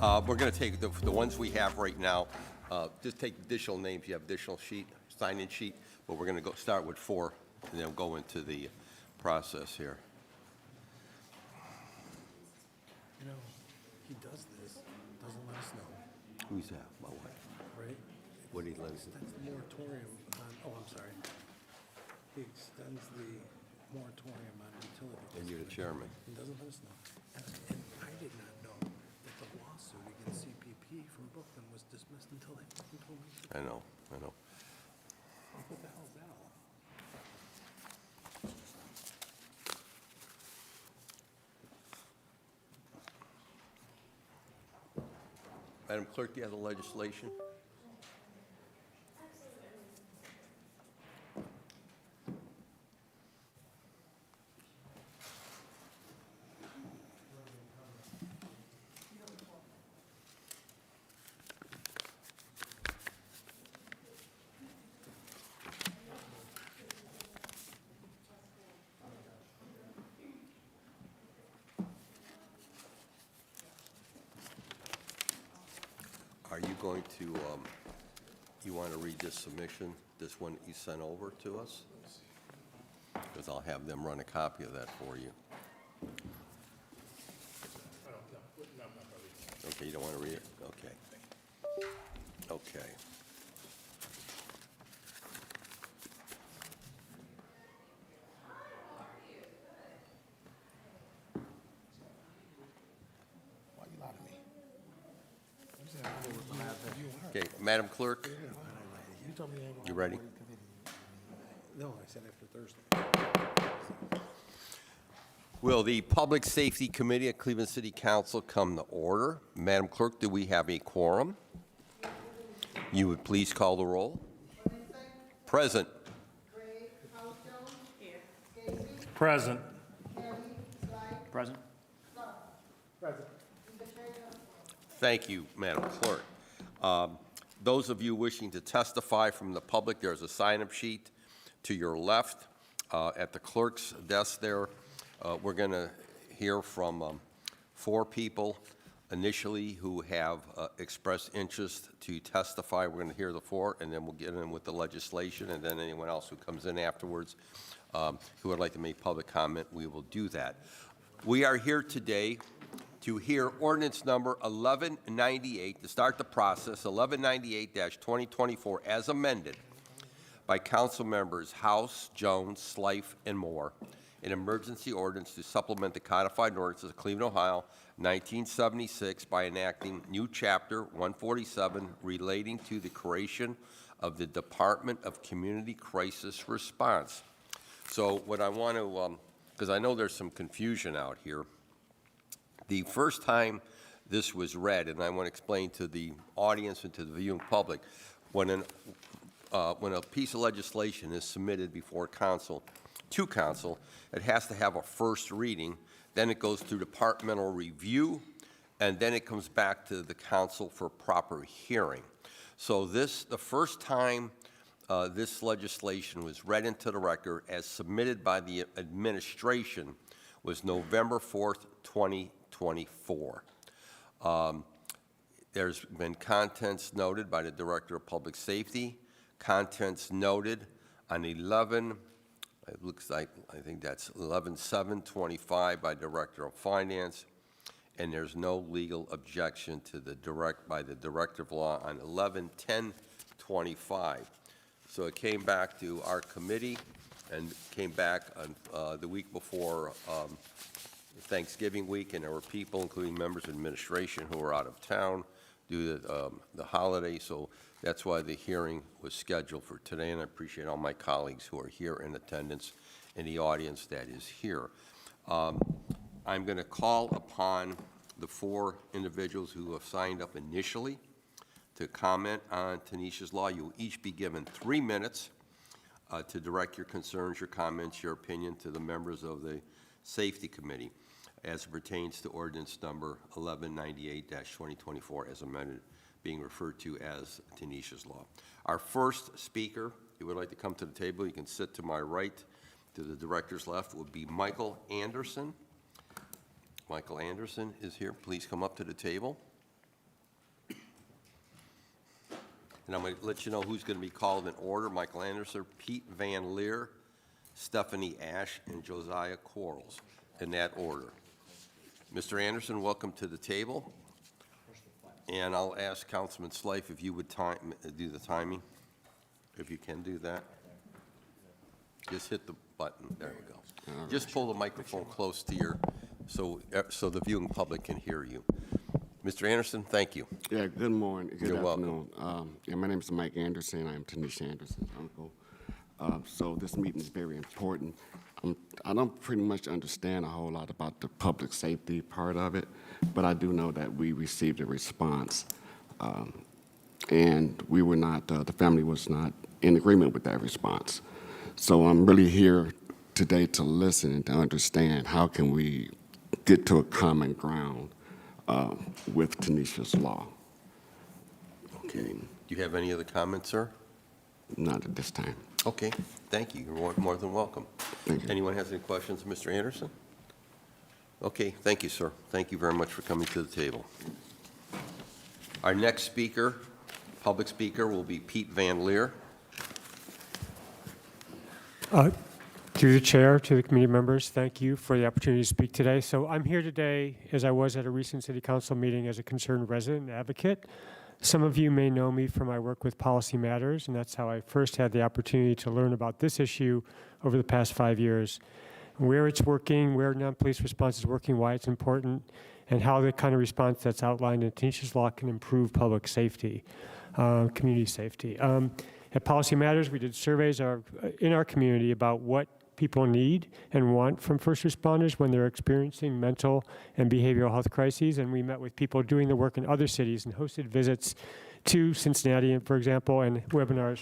We're going to take the ones we have right now, just take additional names. You have additional sheet, sign-in sheet, but we're going to start with 4 and then go into the process here. You know, he does this, doesn't let us know, Who's that? My wife. right? What did he let us Extends the moratorium on, oh, I'm sorry. He extends the moratorium on utilities. And you're the chairman. He doesn't let us know. And I did not know that the lawsuit against CPP from Brooklyn was dismissed until they fucking told me. I know. Like, what the hell is that all? Madam Clerk, do you have the legislation? Are you going to, you want to read this submission, this one you sent over to us? Because I'll have them run a copy of that for you. Okay, you don't want to read it? Okay. Okay. Why you lie to me? Okay, Madam Clerk, You told me I ain't gonna. you ready? No, I said after Thursday. Will the Public Safety Committee at Cleveland City Council come to order? Madam Clerk, do we have a quorum? You would please call the roll. Present. Present. Present. Thank you, Madam Clerk. Those of you wishing to testify from the public, there's a sign-up sheet to your left at the clerk's desk there. We're going to hear from 4 people initially who have expressed interest to testify. We're going to hear the 4, and then we'll get in with the legislation, and then anyone else who comes in afterwards who would like to make public comment, we will do that. We are here today to hear ordinance number 1198, to start the process, 1198-2024, as amended by council members House, Jones, Slife, and Moore, an emergency ordinance to supplement the codified ordinances of Cleveland, Ohio, 1976 by enacting new chapter 147 relating to the creation of the Department of Community Crisis Response. So what I want to, because I know there's some confusion out here, the first time this was read, and I want to explain to the audience and to the viewing public, when a piece of legislation is submitted before council, to council, it has to have a first reading, then it goes through departmental review, and then it comes back to the council for proper hearing. So the first time this legislation was read into the record as submitted by the administration was November 4th, 2024. There's been contents noted by the Director of Public Safety, contents noted on 11, it looks like, I think that's 11/7/25 by Director of Finance, and there's no legal objection to the by the Director of Law on 11/10/25. So it came back to our committee and came back on the week before Thanksgiving week, and there were people, including members of administration, who were out of town due to the holiday. So that's why the hearing was scheduled for today, and I appreciate all my colleagues who are here in attendance and the audience that is here. I'm going to call upon the 4 individuals who have signed up initially to comment on Tanisha's Law. You will each be given 3 minutes to direct your concerns, your comments, your opinion to the members of the Safety Committee as it pertains to ordinance number 1198-2024 as amended, being referred to as Tanisha's Law. Our first speaker, who would like to come to the table, you can sit to my right, to the director's left, would be Michael Anderson. Michael Anderson is here. Please come up to the table. And I'm going to let you know who's going to be called in order. Michael Anderson, Pete Van Leer, Stephanie Ash, and Josiah Quarles, in that order. Mr. Anderson, welcome to the table. And I'll ask Councilman Slife if you would do the timing, if you can do that. Just hit the button. There we go. Just pull the microphone close to your, so the viewing public can hear you. Mr. Anderson, thank you. Yeah, good morning. Good You're afternoon. My name is Mike Anderson. I'm Tanisha Anderson's uncle. So this meeting is very important. I don't pretty much understand a whole lot about the public safety part of it, but I do know that we received a response, and we were not, the family was not in agreement with that response. So I'm really here today to listen and to understand how can we get to a common ground with Tanisha's law. Okay. Do you have any other comments, sir? Not at this time. Okay, thank you. You're more than welcome. Thank you. Anyone has any questions of Mr. Anderson? Okay, thank you, sir. Thank you very much for coming to the table. Our next speaker, public speaker, will be Pete Van Leer. Through the chair, to the committee members, thank you for the opportunity to speak today. So I'm here today, as I was at a recent city council meeting, as a concerned resident and advocate. Some of you may know me from my work with Policy Matters, and that's how I first had the opportunity to learn about this issue over the past 5 years, where it's working, where non-police response is working, why it's important, and how the kind of response that's outlined in Tanisha's law can improve public safety, community safety. At Policy Matters, we did surveys in our community about what people need and want from first responders when they're experiencing mental and behavioral health crises, and we met with people doing the work in other cities and hosted visits to Cincinnati, for example, and webinars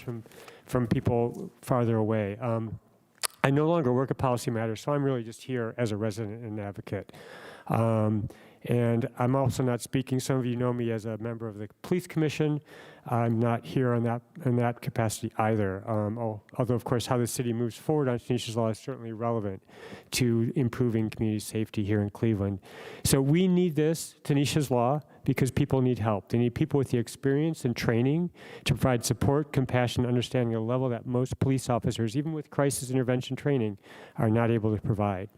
from people farther away. I no longer work at Policy Matters, so I'm really just here as a resident and advocate. And I'm also not speaking. Some of you know me as a member of the Police Commission. I'm not here in that capacity either. Although, of course, how the city moves forward on Tanisha's law is certainly relevant to improving community safety here in Cleveland. So we need this, Tanisha's law, because people need help. They need people with the experience and training to provide support, compassion, understanding at a level that most police officers, even with crisis intervention training, are not able to provide.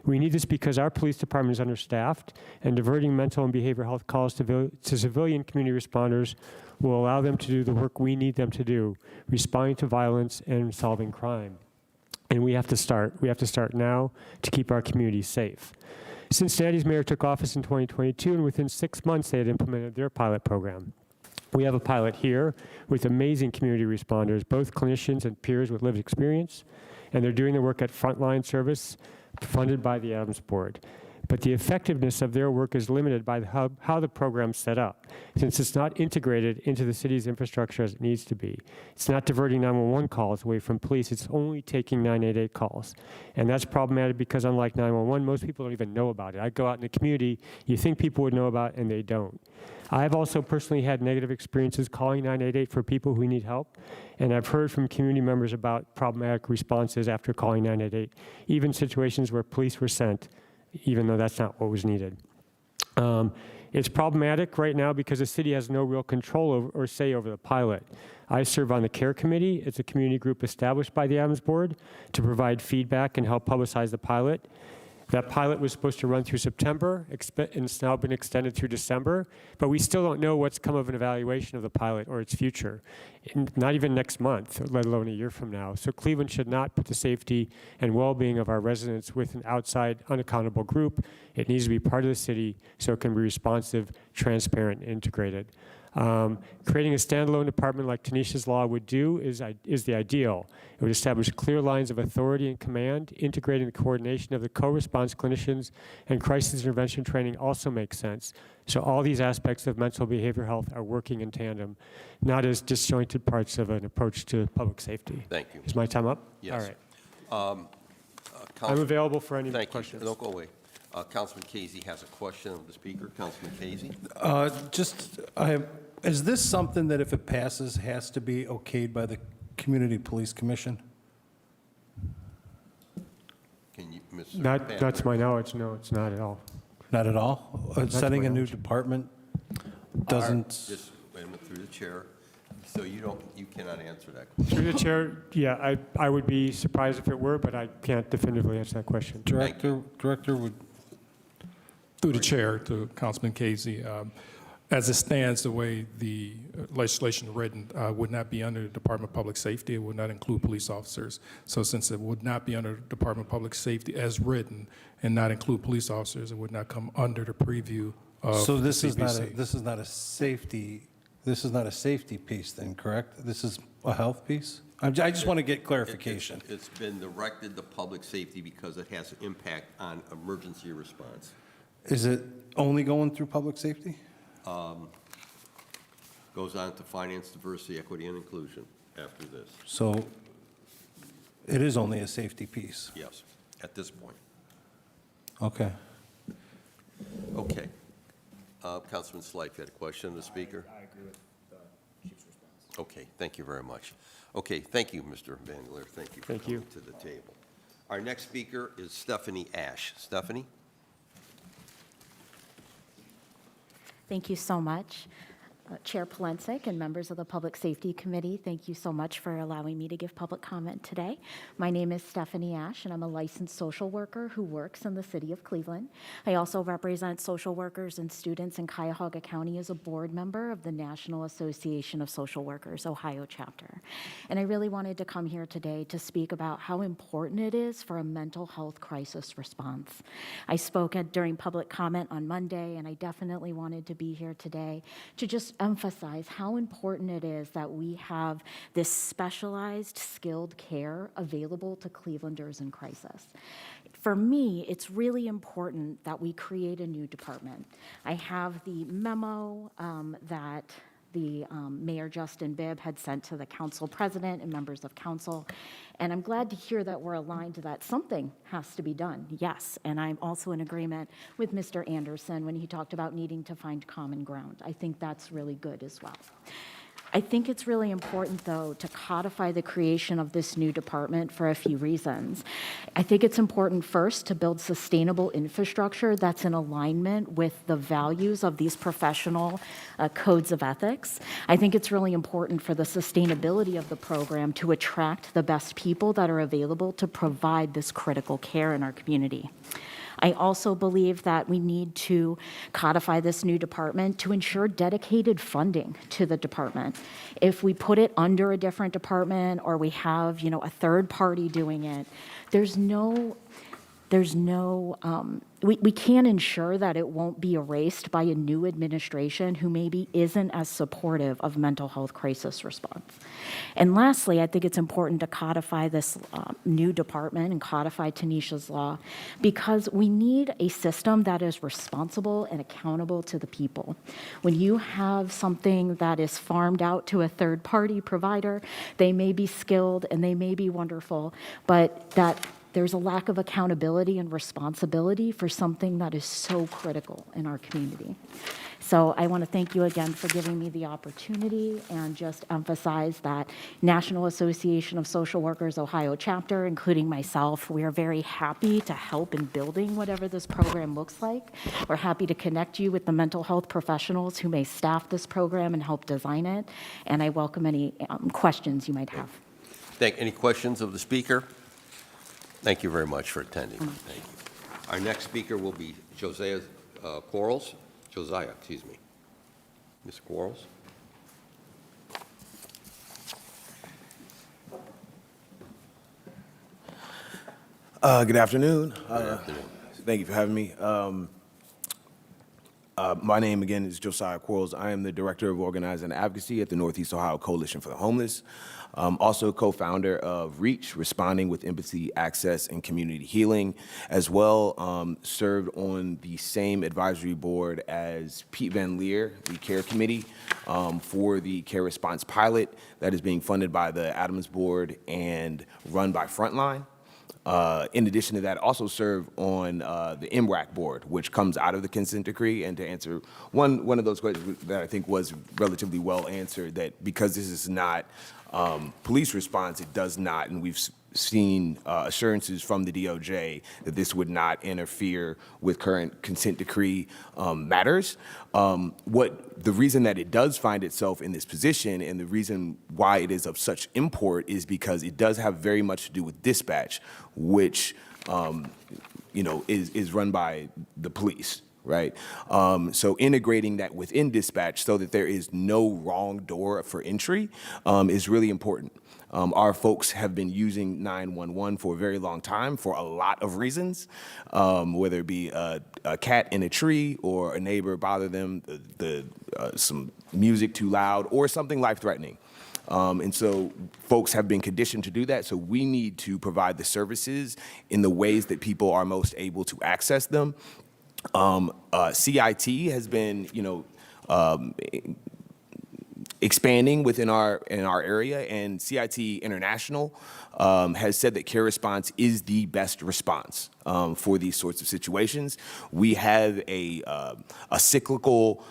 We need this because our police department is understaffed, and diverting mental and behavioral health calls to civilian community responders will allow them to do the work we need them to do, responding to violence and solving crime. And we have to start. We have to start now to keep our communities safe. Cincinnati's mayor took office in 2022, and within 6 months, they had implemented their pilot program. We have a pilot here with amazing community responders, both clinicians and peers with lived experience, and they're doing the work at Frontline Service, funded by the Adams Board. But the effectiveness of their work is limited by how the program's set up, since it's not integrated into the city's infrastructure as it needs to be. It's not diverting 911 calls away from police, it's only taking 988 calls. And that's problematic because unlike 911, most people don't even know about it. I go out in the community, you think people would know about it, and they don't. I've also personally had negative experiences calling 988 for people who need help, and I've heard from community members about problematic responses after calling 988, even situations where police were sent, even though that's not what was needed. It's problematic right now because the city has no real control over, or say over the pilot. I serve on the CARE Committee. It's a community group established by the Adams Board to provide feedback and help publicize the pilot. That pilot was supposed to run through September, and it's now been extended through December, but we still don't know what's come of an evaluation of the pilot or its future, not even next month, let alone a year from now. So Cleveland should not put the safety and well-being of our residents with an outside, unaccountable group. It needs to be part of the city so it can be responsive, transparent, and integrated. Creating a standalone department like Tanisha's law would do is the ideal. It would establish clear lines of authority and command. Integrating the coordination of the co-response clinicians and crisis intervention training also makes sense. So all these aspects of mental behavior health are working in tandem, not as disjointed parts of an approach to public safety. Thank you. Is my time up? Yes. All right. I'm Council- available for any Thank questions. you. Don't go away. Councilman Casey has a question of the speaker. Councilman Casey? Is this something that if it passes has to be okayed by the Community Police Commission? Can you, Ms. That's my knowledge. No, it's not at all. Not at all? Setting my a new knowledge. department doesn't, Just, wait a minute, through the chair. So you cannot answer that question. Through the chair, yeah, I would be surprised if it were, but I can't definitively answer that question. Director would, through the chair to Councilman Casey, as it stands, the way the legislation written would not be under the Department of Public Safety. It would not include police officers. So since it would not be under the Department of Public Safety as written and not include police officers, it would not come under the preview of So the this is not CPC. this is not a safety piece then, correct? This is a health piece? I just want to get clarification. It's been directed to public safety because it has an impact on emergency response. Is it only going through public safety? Goes on to finance, diversity, equity, and inclusion after this. So it is only a safety piece. Yes, at this point. Okay. Okay. Councilman Slife, you had a question of the speaker? I agree with the chief's response. Okay, thank you very much. Okay, thank you, Mr. Van Leer. Thank you for Thank you. coming to the table. Our next speaker is Stephanie Ash. Stephanie? Thank you so much. Chair Polensek and members of the Public Safety Committee, thank you so much for allowing me to give public comment today. My name is Stephanie Ash, and I'm a licensed social worker who works in the city of Cleveland. I also represent social workers and students in Cuyahoga County as a board member of the National Association of Social Workers, Ohio chapter. And I really wanted to come here today to speak about how important it is for a mental health crisis response. I spoke during public comment on Monday, and I definitely wanted to be here today to just emphasize how important it is that we have this specialized, skilled care available to Clevelanders in crisis. For me, it's really important that we create a new department. I have the memo that the Mayor Justin Bibb had sent to the council president and members of council. And I'm glad to hear that we're aligned that something has to be done, yes. And I'm also in agreement with Mr. Anderson when he talked about needing to find common ground. I think that's really good as well. I think it's really important, though, to codify the creation of this new department for a few reasons. I think it's important, first, to build sustainable infrastructure that's in alignment with the values of these professional codes of ethics. I think it's really important for the sustainability of the program to attract the best people that are available to provide this critical care in our community. I also believe that we need to codify this new department to ensure dedicated funding to the department. If we put it under a different department or we have, a third party doing it, we can't ensure that it won't be erased by a new administration who maybe isn't as supportive of mental health crisis response. And lastly, I think it's important to codify this new department and codify Tanisha's law because we need a system that is responsible and accountable to the people. When you have something that is farmed out to a third-party provider, they may be skilled and they may be wonderful, but that there's a lack of accountability and responsibility for something that is so critical in our community. So I want to thank you again for giving me the opportunity and just emphasize that National Association of Social Workers Ohio chapter, including myself, we are very happy to help in building whatever this program looks like. We're happy to connect you with the mental health professionals who may staff this program and help design it. And I welcome any questions you might have. Any questions of the speaker? Thank you very much for attending. Thank you. Our next speaker will be Josiah Quarles. Josiah, excuse me. Ms. Quarles? Good afternoon. Good afternoon. Thank you for having me. My name, again, is Josiah Quarles. I am the Director of Organizing Advocacy at the Northeast Ohio Coalition for the Homeless. Also co-founder of REACH, Responding with Empathy, Access, and Community Healing, as well served on the same advisory board as Pete Van Leer, the CARE Committee, for the CARE Response Pilot that is being funded by the Adams Board and run by Frontline. In addition to that, also serve on the MRAC board, which comes out of the consent decree. And to answer one of those questions that I think was relatively well answered, that because this is not police response, it does not, and we've seen assurances from the DOJ that this would not interfere with current consent decree matters. The reason that it does find itself in this position and the reason why it is of such import is because it does have very much to do with dispatch, which is run by the police. Right. So integrating that within dispatch so that there is no wrong door for entry is really important. Our folks have been using 911 for a very long time for a lot of reasons, whether it be a cat in a tree or a neighbor bother them, some music too loud, or something life-threatening. And so folks have been conditioned to do that. So we need to provide the services in the ways that people are most able to access them. CIT has been, expanding within our area, and CIT International has said that care response is the best response for these sorts of situations. We have a cyclical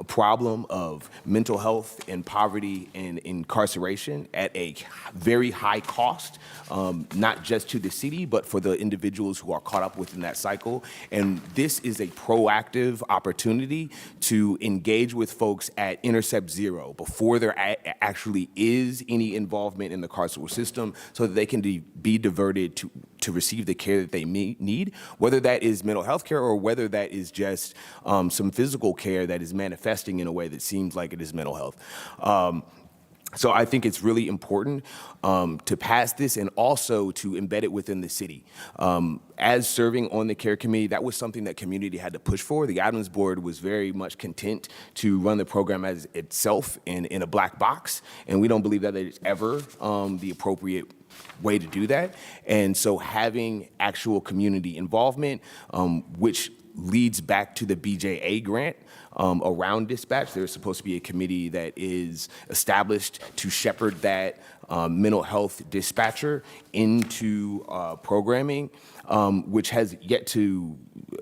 problem of mental health and poverty and incarceration at a very high cost, not just to the city, but for the individuals who are caught up within that cycle. And this is a proactive opportunity to engage with folks at intercept zero before there actually is any involvement in the carceral system so that they can be diverted to receive the care that they need, whether that is mental health care or whether that is just some physical care that is manifesting in a way that seems like it is mental health. So I think it's really important to pass this and also to embed it within the city. As serving on the care committee, that was something that community had to push for. The Adams Board was very much content to run the program as itself in a black box, and we don't believe that it's ever the appropriate way to do that. And so having actual community involvement, which leads back to the BJA grant, around dispatch. There's supposed to be a committee that is established to shepherd that mental health dispatcher into programming, which has yet to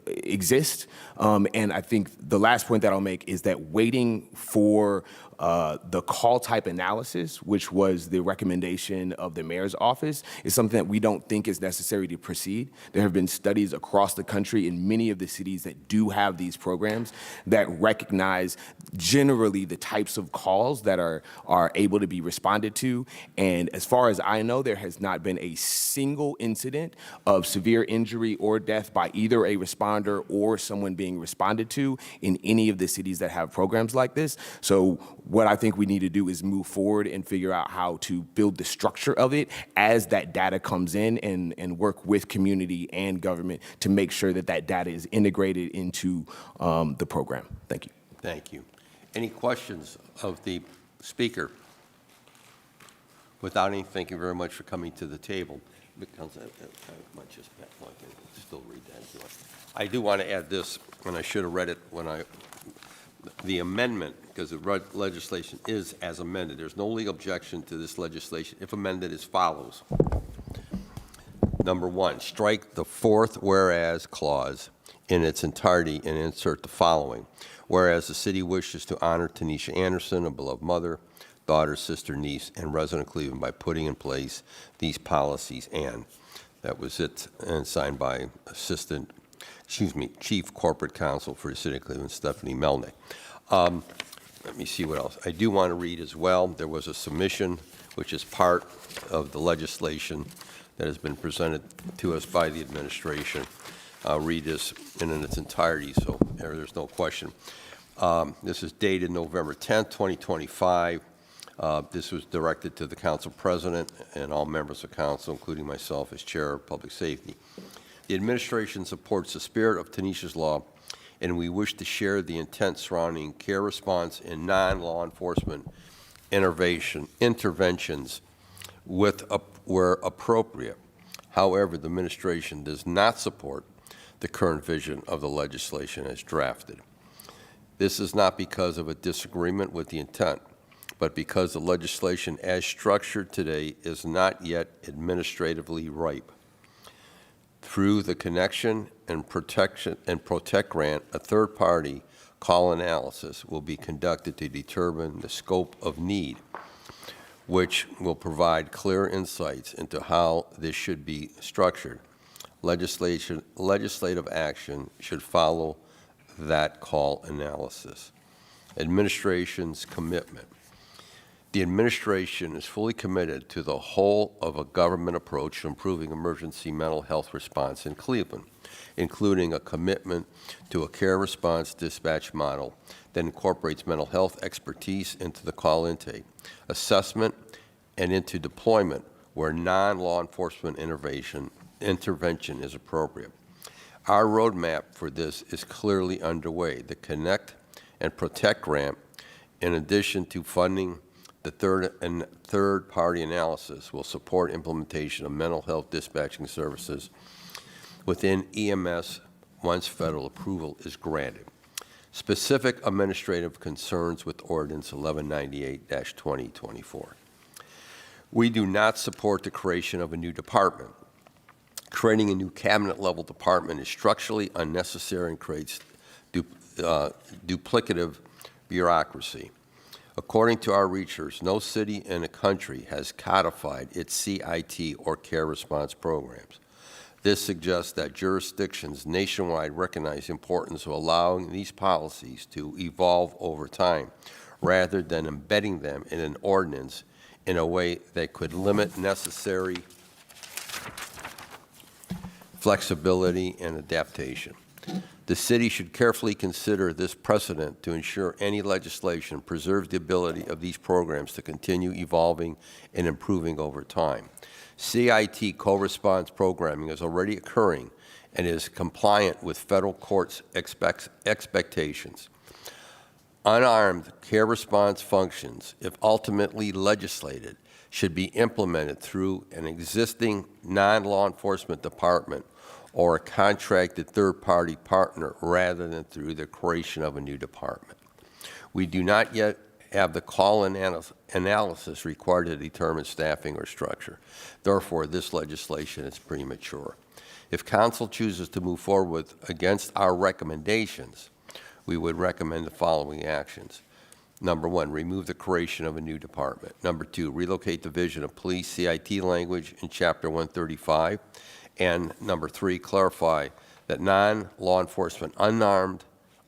exist. And I think the last point that I'll make is that waiting for the call type analysis, which was the recommendation of the mayor's office, is something that we don't think is necessary to proceed. There have been studies across the country in many of the cities that do have these programs that recognize generally the types of calls that are able to be responded to. And as far as I know, there has not been a single incident of severe injury or death by either a responder or someone being responded to in any of the cities that have programs like this. So what I think we need to do is move forward and figure out how to build the structure of it as that data comes in and work with community and government to make sure that that data is integrated into the program. Thank you. Thank you. Any questions of the speaker? Without any, thank you very much for coming to the table. Because I might just still read that if you want. I do want to add this, and I should have read it when the amendment, because the legislation is as amended. There's no legal objection to this legislation if amended as follows. Number one, strike the fourth whereas clause in its entirety and insert the following. Whereas the city wishes to honor Tanisha Anderson, a beloved mother, daughter, sister, niece, and resident of Cleveland by putting in place these policies, and that was it, and signed by Chief Corporate Counsel for the City of Cleveland, Stephanie Melnick. Let me see what else. I do want to read as well. There was a submission, which is part of the legislation that has been presented to us by the administration. I'll read this in its entirety, so there's no question. This is dated November 10th, 2025. This was directed to the council president and all members of council, including myself as chair of public safety. The administration supports the spirit of Tanisha's law, and we wish to share the intent surrounding care response and non-law enforcement interventions where appropriate. However, the administration does not support the current vision of the legislation as drafted. This is not because of a disagreement with the intent, but because the legislation as structured today is not yet administratively ripe. Through the Connection and Protect Grant, a third-party call analysis will be conducted to determine the scope of need. which will provide clear insights into how this should be structured. Legislative action should follow that call analysis. Administration's commitment. The administration is fully committed to the whole of a government approach to improving emergency mental health response in Cleveland, including a commitment to a care response dispatch model that incorporates mental health expertise into the call intake, assessment, and into deployment where non-law enforcement intervention is appropriate. Our roadmap for this is clearly underway. The Connect and Protect grant, in addition to funding the third-party analysis, will support implementation of mental health dispatching services within EMS once federal approval is granted. Specific administrative concerns with Ordinance 1198-2024. We do not support the creation of a new department. Creating a new cabinet-level department is structurally unnecessary and creates duplicative bureaucracy. According to our research, no city in the country has codified its CIT or care response programs. This suggests that jurisdictions nationwide recognize the importance of allowing these policies to evolve over time, rather than embedding them in an ordinance in a way that could limit necessary flexibility and adaptation. The city should carefully consider this precedent to ensure any legislation preserves the ability of these programs to continue evolving and improving over time. CIT co-response programming is already occurring and is compliant with federal courts' expectations. Unarmed care response functions, if ultimately legislated, should be implemented through an existing non-law enforcement department or a contracted third-party partner rather than through the creation of a new department. We do not yet have the call analysis required to determine staffing or structure. Therefore, this legislation is premature. If council chooses to move forward against our recommendations, we would recommend the following actions. Number one, remove the creation of a new department. Number two, relocate the Division of Police CIT language in Chapter 135. And number three, clarify that non-law enforcement unarmed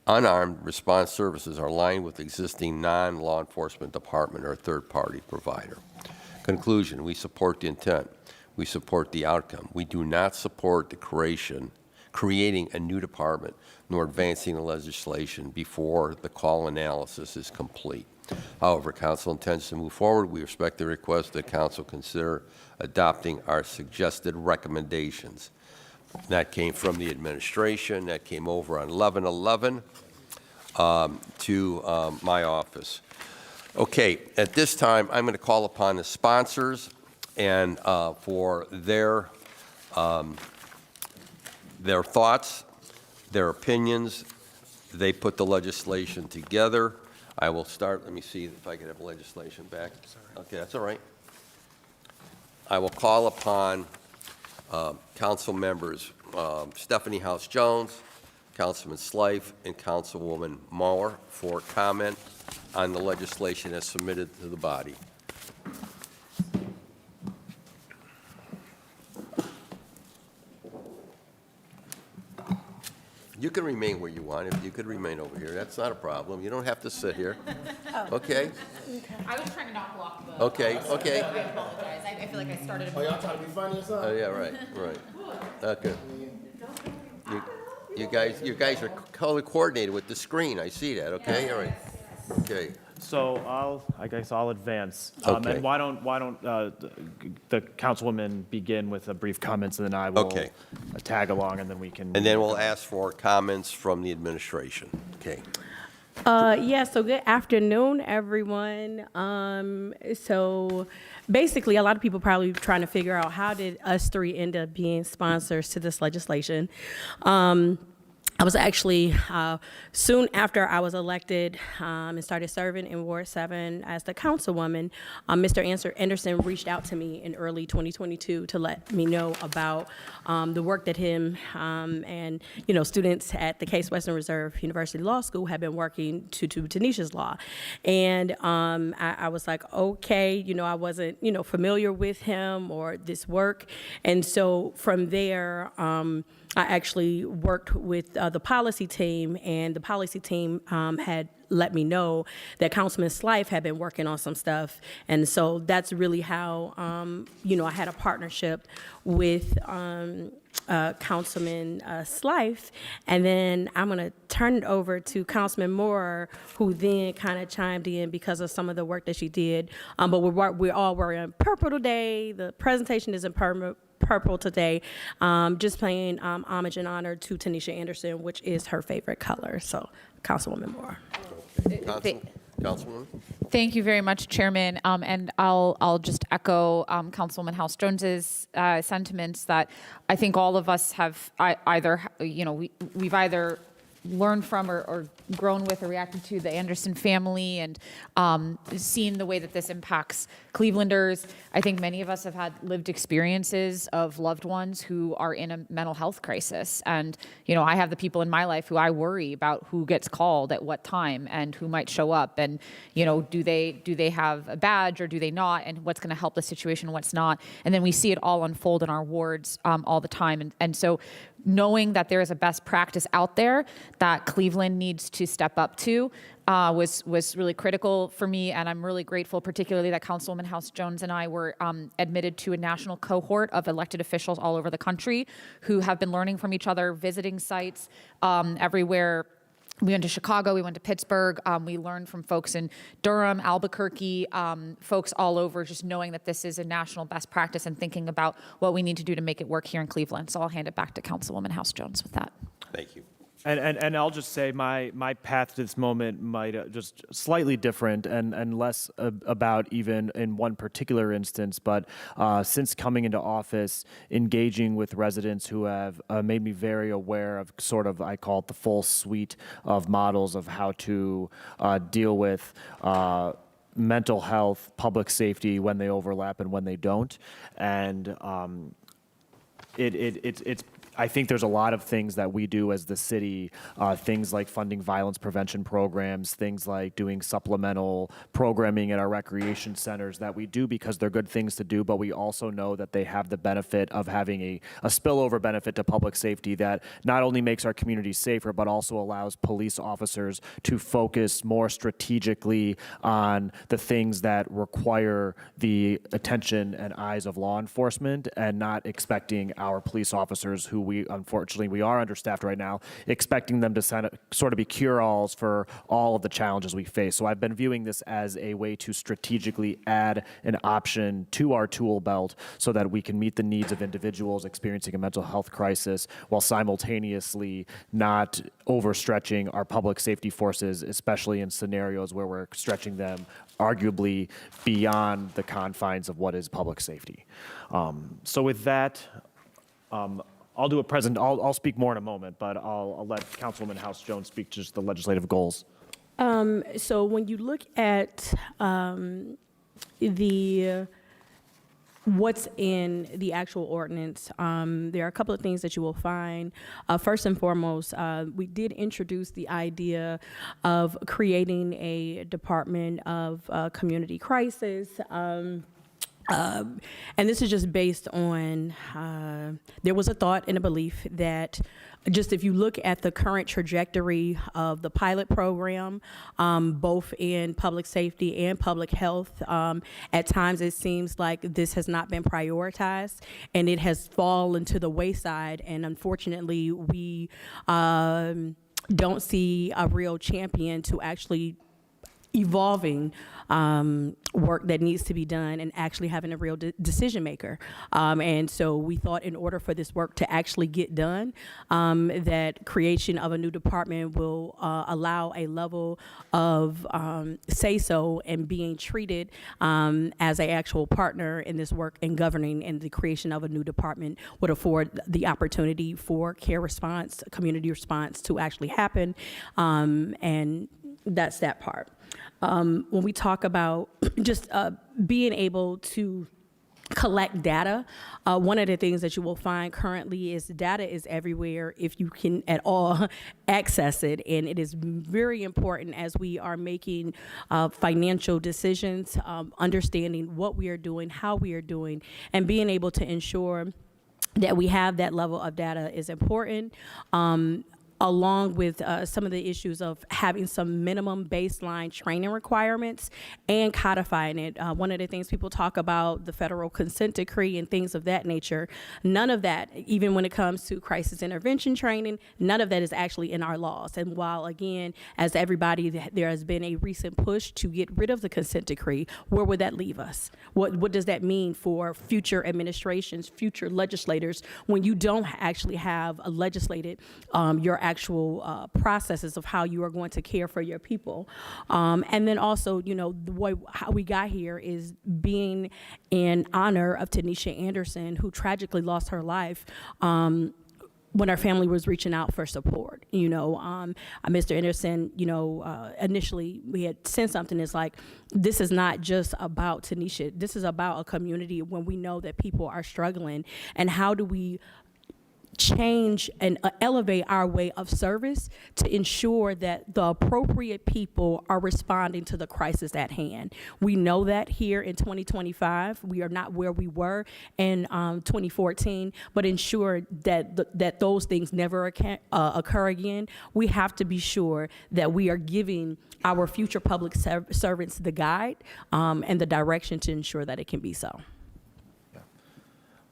response services are aligned with existing non-law enforcement department or third-party provider. Conclusion, we support the intent. We support the outcome. We do not support the creating a new department nor advancing the legislation before the call analysis is complete. However, council intends to move forward. We respect the request that council consider adopting our suggested recommendations. That came from the administration. That came over on 11/11 to my office. Okay, at this time, I'm going to call upon the sponsors and for their thoughts, their opinions. They put the legislation together. I will start. Let me see if I can have legislation back. Okay, that's all right. I will call upon council members Stephanie House Jones, Councilman Slife, and Councilwoman Mauer for comment on the legislation as submitted to the body. You can remain where you want. If you could remain over here, that's not a problem. You don't have to sit here. Okay? I was trying to not block the. Okay, okay. I apologize. I feel like I started. Oh, y'all trying to be funny or something? Oh, yeah, right. Okay. You guys are color coordinated with the screen. I see that, okay? All right. Okay. So I guess I'll advance. Okay. And why don't the councilwoman begin with a brief comments, and then I will Okay. tag along, and then we can. And then we'll ask for comments from the administration. Okay. Yeah, so good afternoon, everyone. So basically, a lot of people probably trying to figure out how did us three end up being sponsors to this legislation. I was actually, soon after I was elected and started serving in Ward 7 as the councilwoman, Mr. Anderson reached out to me in early 2022 to let me know about the work that him and, students at the Case Western Reserve University Law School have been working to Tanisha's Law. And I was like, okay, I wasn't, familiar with him or this work. And so from there, I actually worked with the policy team, and the policy team had let me know that Councilman Slife had been working on some stuff. And so that's really how, I had a partnership with Councilman Slife. And then I'm going to turn it over to Councilman Moore, who then kind of chimed in because of some of the work that she did. But we're all wearing purple today. The presentation is in purple today, just paying homage and honor to Tanisha Anderson, which is her favorite color. So, Councilwoman Moore. Councilwoman? Thank you very much, Chairman. And I'll just echo Councilwoman House Jones's sentiments that I think all of us have we've either learned from or grown with or reacted to the Anderson family and seen the way that this impacts Clevelanders. I think many of us have had lived experiences of loved ones who are in a mental health crisis. And, I have the people in my life who I worry about who gets called at what time and who might show up. And, do they have a badge or do they not? And what's going to help the situation and what's not? And then we see it all unfold in our wards all the time. And so knowing that there is a best practice out there that Cleveland needs to step up to was really critical for me, and I'm really grateful, particularly that Councilwoman House Jones and I were admitted to a national cohort of elected officials all over the country who have been learning from each other, visiting sites everywhere. We went to Chicago, we went to Pittsburgh, we learned from folks in Durham, Albuquerque, folks all over, just knowing that this is a national best practice and thinking about what we need to do to make it work here in Cleveland. So I'll hand it back to Councilwoman House Jones with that. Thank you. And I'll just say my path to this moment might just slightly different and less about even in one particular instance, but since coming into office, engaging with residents who have made me very aware of sort of, I call it the full suite of models of how to deal with mental health, public safety when they overlap and when they don't. And it's I think there's a lot of things that we do as the city, things like funding violence prevention programs, things like doing supplemental programming at our recreation centers that we do because they're good things to do, but we also know that they have the benefit of having a spillover benefit to public safety that not only makes our communities safer, but also allows police officers to focus more strategically on the things that require the attention and eyes of law enforcement and not expecting our police officers who we are understaffed right now, expecting them to sort of be cure-alls for all of the challenges we face. So I've been viewing this as a way to strategically add an option to our tool belt so that we can meet the needs of individuals experiencing a mental health crisis while simultaneously not overstretching our public safety forces, especially in scenarios where we're stretching them arguably beyond the confines of what is public safety. So with that, I'll speak more in a moment, but I'll let Councilwoman House Jones speak to just the legislative goals. So when you look at what's in the actual ordinance, there are a couple of things that you will find. First and foremost, we did introduce the idea of creating a Department of Community Crisis. And this is just based on, there was a thought and a belief that just if you look at the current trajectory of the pilot program, both in public safety and public health, at times it seems like this has not been prioritized and it has fallen to the wayside. And unfortunately, we don't see a real champion to actually evolving work that needs to be done and actually having a real decision maker. And so we thought in order for this work to actually get done, that creation of a new department will allow a level of say-so and being treated as an actual partner in this work and governing, and the creation of a new department would afford the opportunity for care response, community response to actually happen, and that's that part. When we talk about just being able to collect data, one of the things that you will find currently is data is everywhere if you can at all access it, and it is very important as we are making financial decisions, understanding what we are doing, how we are doing, and being able to ensure that we have that level of data is important. Along with some of the issues of having some minimum baseline training requirements and codifying it. One of the things people talk about, the federal consent decree and things of that nature, none of that, even when it comes to crisis intervention training, none of that is actually in our laws. And while, again, as everybody, there has been a recent push to get rid of the consent decree, where would that leave us? What does that mean for future administrations, future legislators, when you don't actually have legislated your actual processes of how you are going to care for your people. And then also, you know, the way how we got here is being in honor of Tanisha Anderson, who tragically lost her life when our family was reaching out for support. You know, Mr. Anderson, you know, initially we had sent something that's like, this is not just about Tanisha, this is about a community when we know that people are struggling, and how do we change and elevate our way of service to ensure that the appropriate people are responding to the crisis at hand. We know that here in 2025, we are not where we were in 2014, but ensure that that those things never occur again. We have to be sure that we are giving our future public servants the guide and the direction to ensure that it can be so.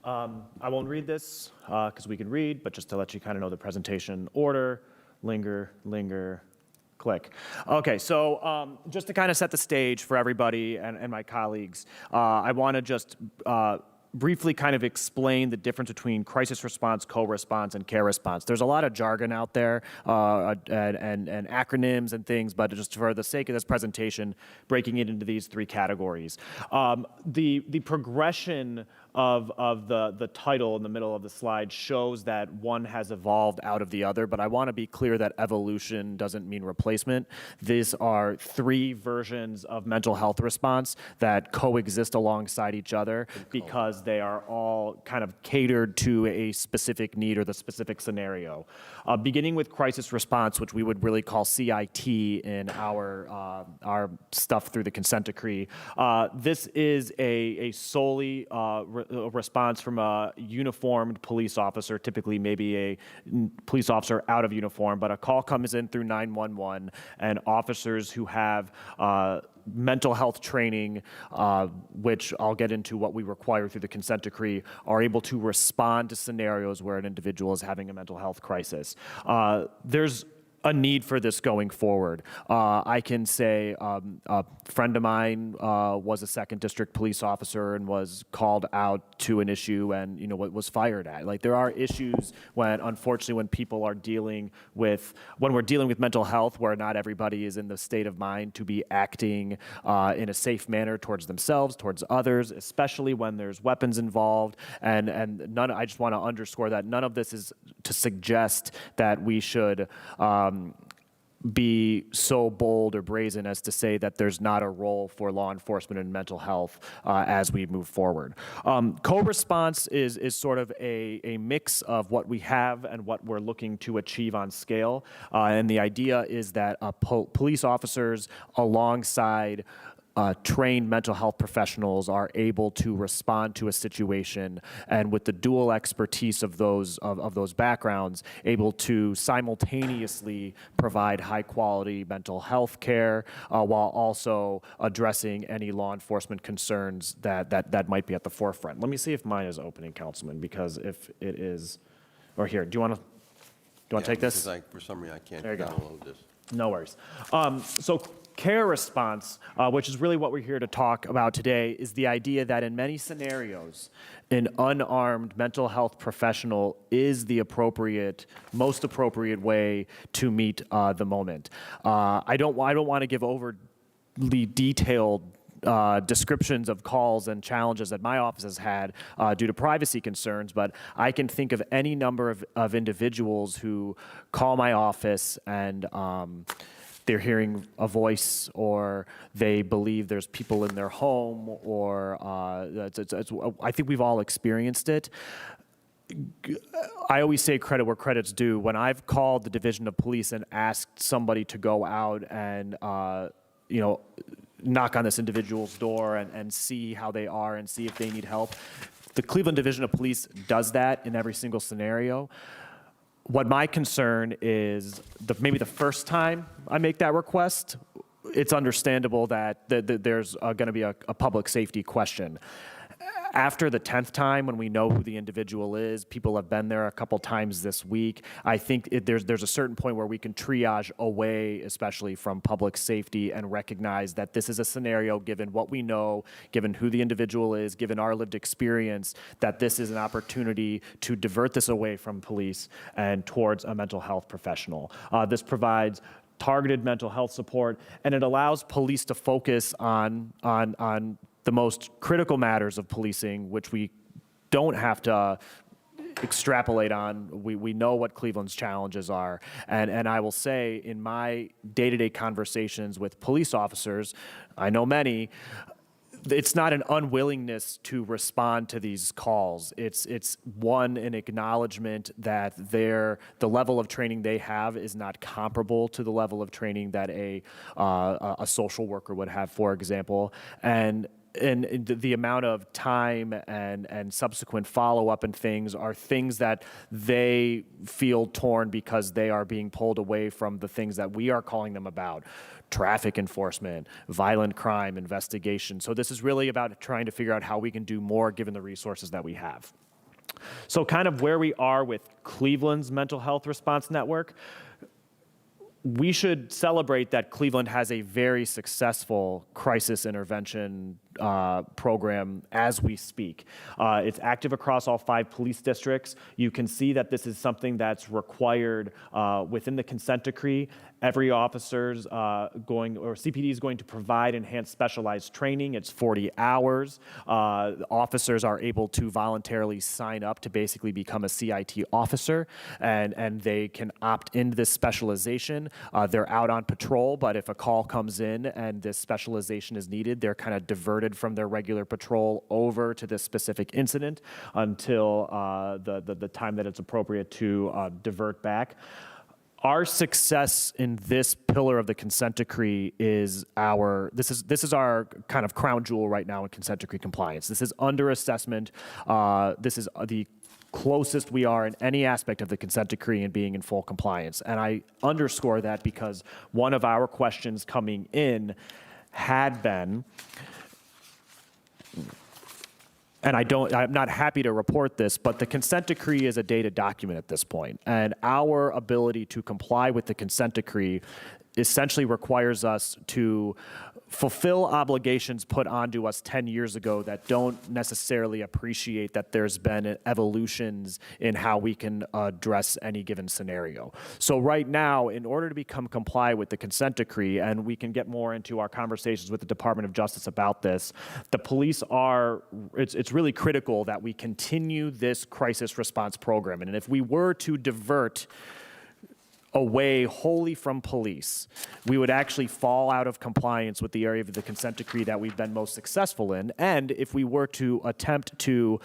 I won't read this because we can read, but just to let you kind of know the presentation order, linger, click. Okay, so just to kind of set the stage for everybody and my colleagues, I want to just briefly kind of explain the difference between crisis response, co-response, and care response. There's a lot of jargon out there and acronyms and things, but just for the sake of this presentation, breaking it into these three categories. The progression of the title in the middle of the slide shows that one has evolved out of the other, but I want to be clear that evolution doesn't mean replacement. These are three versions of mental health response that coexist alongside each other because they are all kind of catered to a specific need or the specific scenario. Beginning with crisis response, which we would really call CIT in our stuff through the consent decree. This is a solely a response from a uniformed police officer, typically maybe a police officer out of uniform, but a call comes in through 911, and officers who have mental health training, which I'll get into what we require through the consent decree, are able to respond to scenarios where an individual is having a mental health crisis. There's a need for this going forward. I can say a friend of mine was a 2nd District police officer and was called out to an issue and, you know, was fired at. Like, there are issues when, unfortunately, when people are dealing with, when we're dealing with mental health, where not everybody is in the state of mind to be acting in a safe manner towards themselves, towards others, especially when there's weapons involved. And none, I just want to underscore that none of this is to suggest that we should be so bold or brazen as to say that there's not a role for law enforcement in mental health as we move forward. Co-response is sort of a mix of what we have and what we're looking to achieve on scale. And the idea is that police officers alongside trained mental health professionals are able to respond to a situation, and with the dual expertise of those backgrounds, able to simultaneously provide high quality mental health care while also addressing any law enforcement concerns that might be at the forefront. Let me see if mine is opening, Councilman, because if it is, or here, do you want to take this? For some reason, I can't There you go. download this. No worries. So care response, which is really what we're here to talk about today, is the idea that in many scenarios, an unarmed mental health professional is the most appropriate way to meet the moment. I don't want to give overly detailed descriptions of calls and challenges that my office has had due to privacy concerns, but I can think of any number of individuals who call my office and they're hearing a voice, or they believe there's people in their home, or I think we've all experienced it. I always say credit where credit's due. When I've called the Division of Police and asked somebody to go out and knock on this individual's door and see how they are and see if they need help, the Cleveland Division of Police does that in every single scenario. What my concern is, maybe the first time I make that request, it's understandable that there's going to be a public safety question. After the 10th time, when we know who the individual is, people have been there a couple times this week, I think there's a certain point where we can triage away, especially from public safety, and recognize that this is a scenario, given what we know, given who the individual is, given our lived experience, that this is an opportunity to divert this away from police and towards a mental health professional. This provides targeted mental health support, and it allows police to focus on the most critical matters of policing, which we don't have to extrapolate on. We know what Cleveland's challenges are. And I will say, in my day-to-day conversations with police officers, I know many, it's not an unwillingness to respond to these calls. It's an acknowledgement that the level of training they have is not comparable to the level of training that a social worker would have, for example. And the amount of time and subsequent follow-up and things are things that they feel torn because they are being pulled away from the things that we are calling them about: traffic enforcement, violent crime investigation. So this is really about trying to figure out how we can do more given the resources that we have. So kind of where we are with Cleveland's mental health response network, we should celebrate that Cleveland has a very successful crisis intervention program as we speak. It's active across all 5 police districts. You can see that this is something that's required within the consent decree. Every officer's CPD is going to provide enhanced specialized training. It's 40 hours. Officers are able to voluntarily sign up to basically become a CIT officer, and they can opt into this specialization. They're out on patrol, but if a call comes in and this specialization is needed, they're kind of diverted from their regular patrol over to this specific incident until the time that it's appropriate to divert back. Our success in this pillar of the consent decree is this is our kind of crown jewel right now in consent decree compliance. This is under assessment. This is the closest we are in any aspect of the consent decree and being in full compliance. And I underscore that because one of our questions coming in had been, and I'm not happy to report this, but the consent decree is a dated document at this point, and our ability to comply with the consent decree essentially requires us to fulfill obligations put onto us 10 years ago that don't necessarily appreciate that there's been evolutions in how we can address any given scenario. So right now, in order to become compliant with the consent decree, and we can get more into our conversations with the Department of Justice about this, the police it's really critical that we continue this crisis response program. And if we were to divert away wholly from police, we would actually fall out of compliance with the area of the consent decree that we've been most successful in. And if we were to attempt to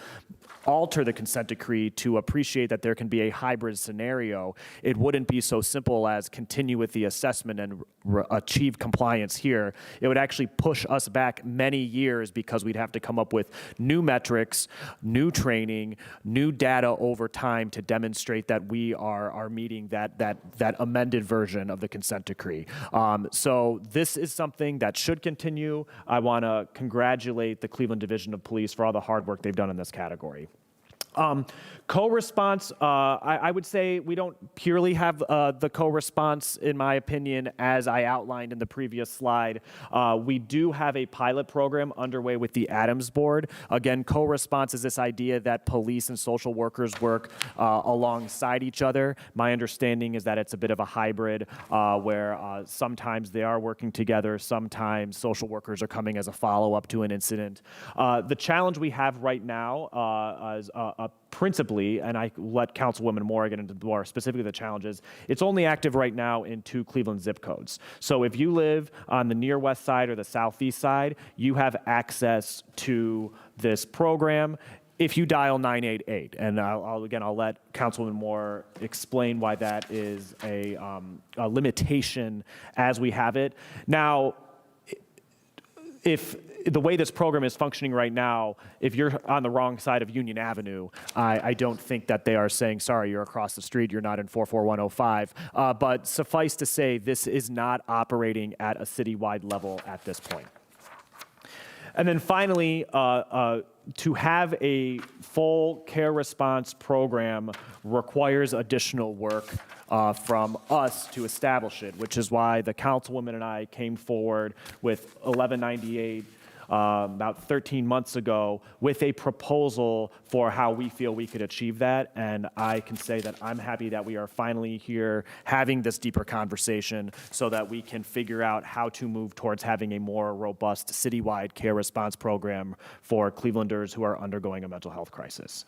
alter the consent decree to appreciate that there can be a hybrid scenario, it wouldn't be so simple as continue with the assessment and achieve compliance here. It would actually push us back many years because we'd have to come up with new metrics, new training, new data over time to demonstrate that we are meeting that amended version of the consent decree. So this is something that should continue. I want to congratulate the Cleveland Division of Police for all the hard work they've done in this category. Co-response, I would say we don't purely have the co-response, in my opinion, as I outlined in the previous slide. We do have a pilot program underway with the Adams Board. Again, co-response is this idea that police and social workers work alongside each other. My understanding is that it's a bit of a hybrid where sometimes they are working together, sometimes social workers are coming as a follow-up to an incident. The challenge we have right now is principally, and I let Councilwoman Moore get into more specifically the challenges, it's only active right now in 2 Cleveland zip codes. So if you live on the near west side or the southeast side, you have access to this program if you dial 988. And I'll let Councilwoman Moore explain why that is a limitation as we have it. Now, if the way this program is functioning right now, if you're on the wrong side of Union Avenue, I don't think that they are saying, sorry, you're across the street, you're not in 44105. But suffice to say, this is not operating at a citywide level at this point. And then finally, to have a full care response program requires additional work from us to establish it, which is why the councilwoman and I came forward with 1198 about 13 months ago with a proposal for how we feel we could achieve that. And I can say that I'm happy that we are finally here having this deeper conversation so that we can figure out how to move towards having a more robust citywide care response program for Clevelanders who are undergoing a mental health crisis.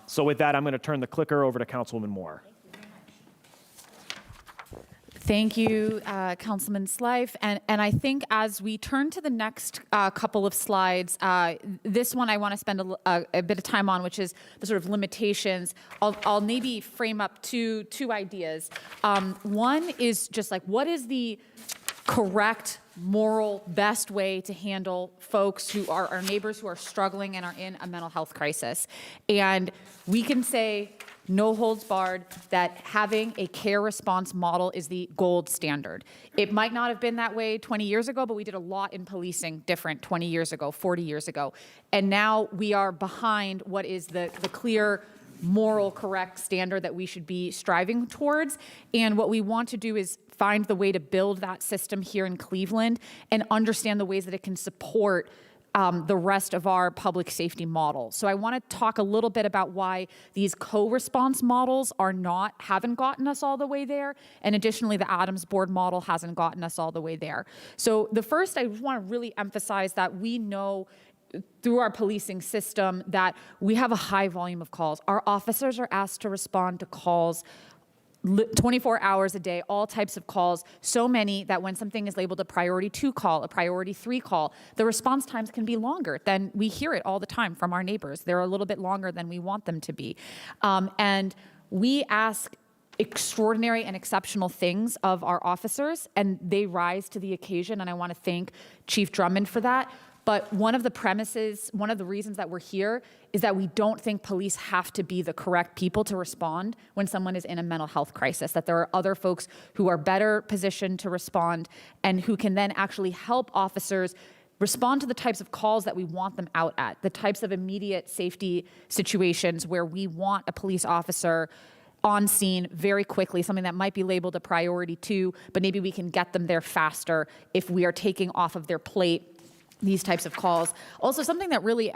So with that, I'm going to turn the clicker over to Councilwoman Moore. Thank you, Councilman Slife. And I think as we turn to the next couple of slides, this one I want to spend a bit of time on, which is the sort of limitations. I'll maybe frame up two ideas. One is just like, what is the correct, moral, best way to handle folks who are our neighbors who are struggling and are in a mental health crisis? And we can say, no holds barred, that having a care response model is the gold standard. It might not have been that way 20 years ago, but we did a lot in policing different 20 years ago, 40 years ago. And now we are behind what is the clear, moral, correct standard that we should be striving towards. And what we want to do is find the way to build that system here in Cleveland and understand the ways that it can support the rest of our public safety model. So I want to talk a little bit about why these co-response models haven't gotten us all the way there. And additionally, the Adams Board model hasn't gotten us all the way there. So the first, I want to really emphasize that we know through our policing system that we have a high volume of calls. Our officers are asked to respond to calls 24 hours a day, all types of calls, so many that when something is labeled a priority 2 call, a priority 3 call, the response times can be longer than we hear it all the time from our neighbors. They're a little bit longer than we want them to be. And we ask extraordinary and exceptional things of our officers, and they rise to the occasion, and I want to thank Chief Drummond for that. But one of the premises, one of the reasons that we're here is that we don't think police have to be the correct people to respond when someone is in a mental health crisis, that there are other folks who are better positioned to respond and who can then actually help officers respond to the types of calls that we want them out at, the types of immediate safety situations where we want a police officer on scene very quickly, something that might be labeled a priority 2, but maybe we can get them there faster if we are taking off of their plate these types of calls. Also, something that really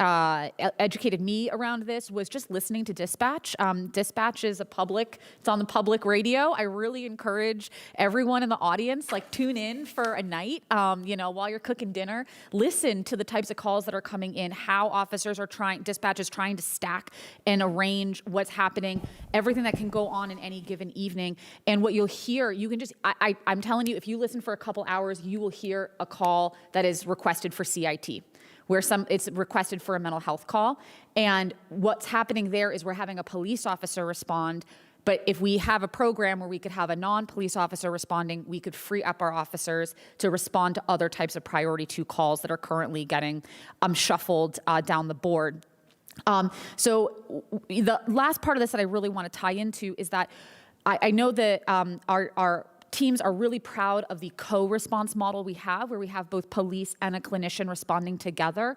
educated me around this was just listening to Dispatch. Dispatch is it's on the public radio. I really encourage everyone in the audience, tune in for a night, while you're cooking dinner. Listen to the types of calls that are coming in, how Dispatch is trying to stack and arrange what's happening, everything that can go on in any given evening. And what you'll hear, you can just, I'm telling you, if you listen for a couple hours, you will hear a call that is requested for CIT, where it's requested for a mental health call. And what's happening there is we're having a police officer respond. But if we have a program where we could have a non-police officer responding, we could free up our officers to respond to other types of priority 2 calls that are currently getting shuffled down the board. So the last part of this that I really want to tie into is that I know that our teams are really proud of the co-response model we have, where we have both police and a clinician responding together,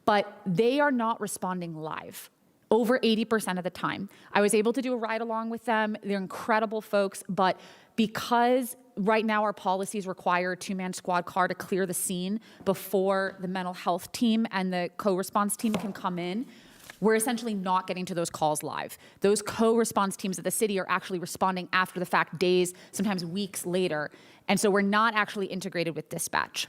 but they are not responding live. over 80% of the time. I was able to do a ride along with them. They're incredible folks, but because right now our policies require a two-man squad car to clear the scene before the mental health team and the co-response team can come in, we're essentially not getting to those calls live. Those co-response teams at the city are actually responding after the fact, days, sometimes weeks later. And so we're not actually integrated with dispatch.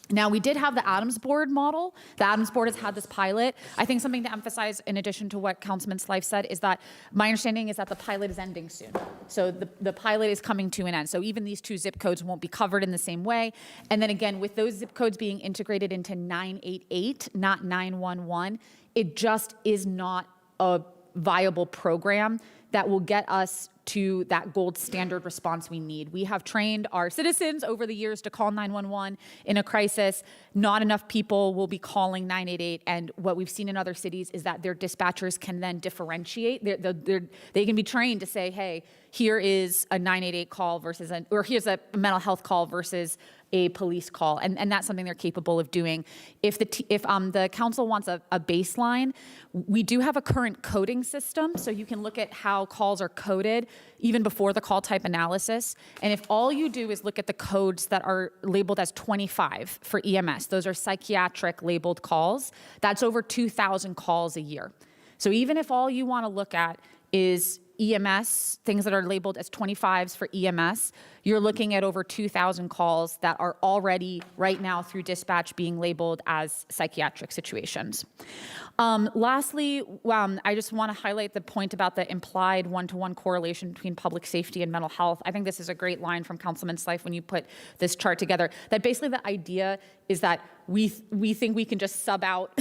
Now, we did have the Adams Board model. The Adams Board has had this pilot. I think something to emphasize, in addition to what Councilman Slife said, is that my understanding is that the pilot is ending soon. So the pilot is coming to an end. So even these two zip codes won't be covered in the same way. And then again, with those zip codes being integrated into 988, not 911, it just is not a viable program that will get us to that gold standard response we need. We have trained our citizens over the years to call 911 in a crisis. Not enough people will be calling 988, and what we've seen in other cities is that their dispatchers can then differentiate. They can be trained to say, hey, here is a 988 call versus or here's a mental health call versus a police call, and that's something they're capable of doing. If the council wants a baseline, we do have a current coding system, so you can look at how calls are coded even before the call type analysis. And if all you do is look at the codes that are labeled as 25 for EMS, those are psychiatric labeled calls, that's over 2,000 calls a year. So even if all you want to look at is EMS, things that are labeled as 25s for EMS, you're looking at over 2,000 calls that are already right now through dispatch being labeled as psychiatric situations. Lastly, I just want to highlight the point about the implied one-to-one correlation between public safety and mental health. I think this is a great line from Councilman Slife when you put this chart together, that basically the idea is that we think we can just sub out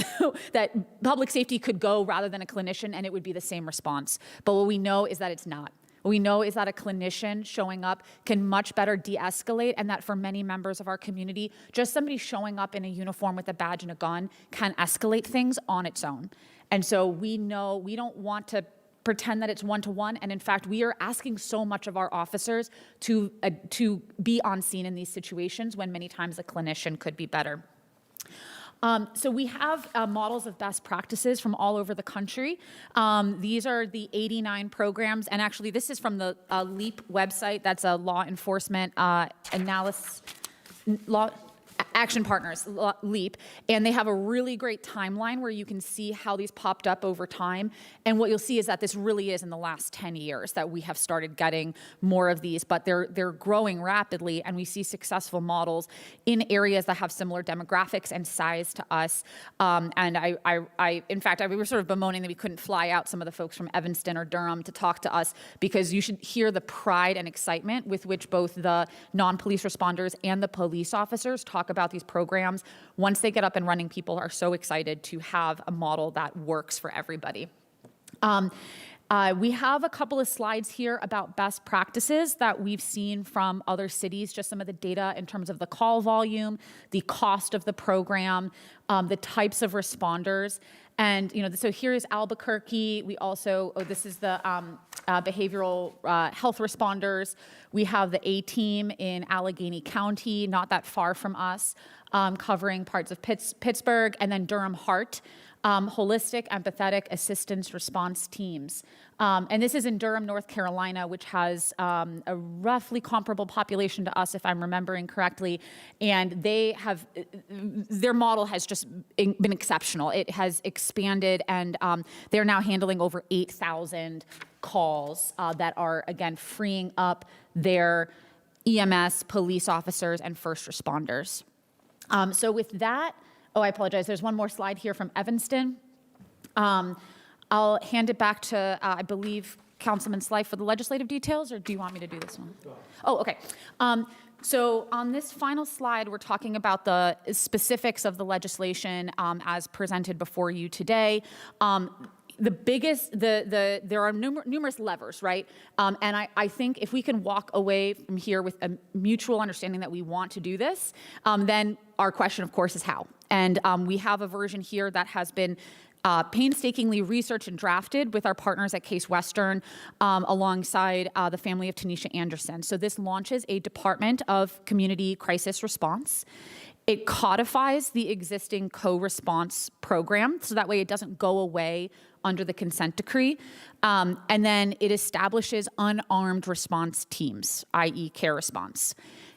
that public safety could go rather than a clinician and it would be the same response. But what we know is that it's not. What we know is that a clinician showing up can much better de-escalate, and that for many members of our community, just somebody showing up in a uniform with a badge and a gun can escalate things on its own. And so we know we don't want to pretend that it's one-to-one, and in fact, we are asking so much of our officers to be on scene in these situations when many times a clinician could be better. So we have models of best practices from all over the country. These are the 89 programs, and actually this is from the LEAP website. That's a law enforcement Action Partners, LEAP, and they have a really great timeline where you can see how these popped up over time. And what you'll see is that this really is in the last 10 years that we have started getting more of these, but they're growing rapidly, and we see successful models in areas that have similar demographics and size to us. And in fact, we were sort of bemoaning that we couldn't fly out some of the folks from Evanston or Durham to talk to us, because you should hear the pride and excitement with which both the non-police responders and the police officers talk about these programs. Once they get up and running, people are so excited to have a model that works for everybody. We have a couple of slides here about best practices that we've seen from other cities, just some of the data in terms of the call volume, the cost of the program, the types of responders. And, so here is Albuquerque. We also, this is the behavioral health responders. We have the A-team in Allegheny County, not that far from us, covering parts of Pittsburgh, and then Durham Heart, holistic, empathetic assistance response teams. And this is in Durham, North Carolina, which has a roughly comparable population to us, if I'm remembering correctly. And they have, their model has just been exceptional. It has expanded, and they're now handling over 8,000 calls that are, again, freeing up their EMS, police officers, and first responders. So with that, I apologize. There's one more slide here from Evanston. I'll hand it back to, I believe, Councilman Slife for the legislative details, or do you want me to do this one? Oh, okay. So on this final slide, we're talking about the specifics of the legislation as presented before you today. The biggest, there are numerous levers, right? And I think if we can walk away from here with a mutual understanding that we want to do this, then our question, of course, is how. And we have a version here that has been painstakingly researched and drafted with our partners at Case Western alongside the family of Tanisha Anderson. So this launches a Department of Community Crisis Response. It codifies the existing co-response program, so that way it doesn't go away under the consent decree. And then it establishes unarmed response teams, i.e. care response.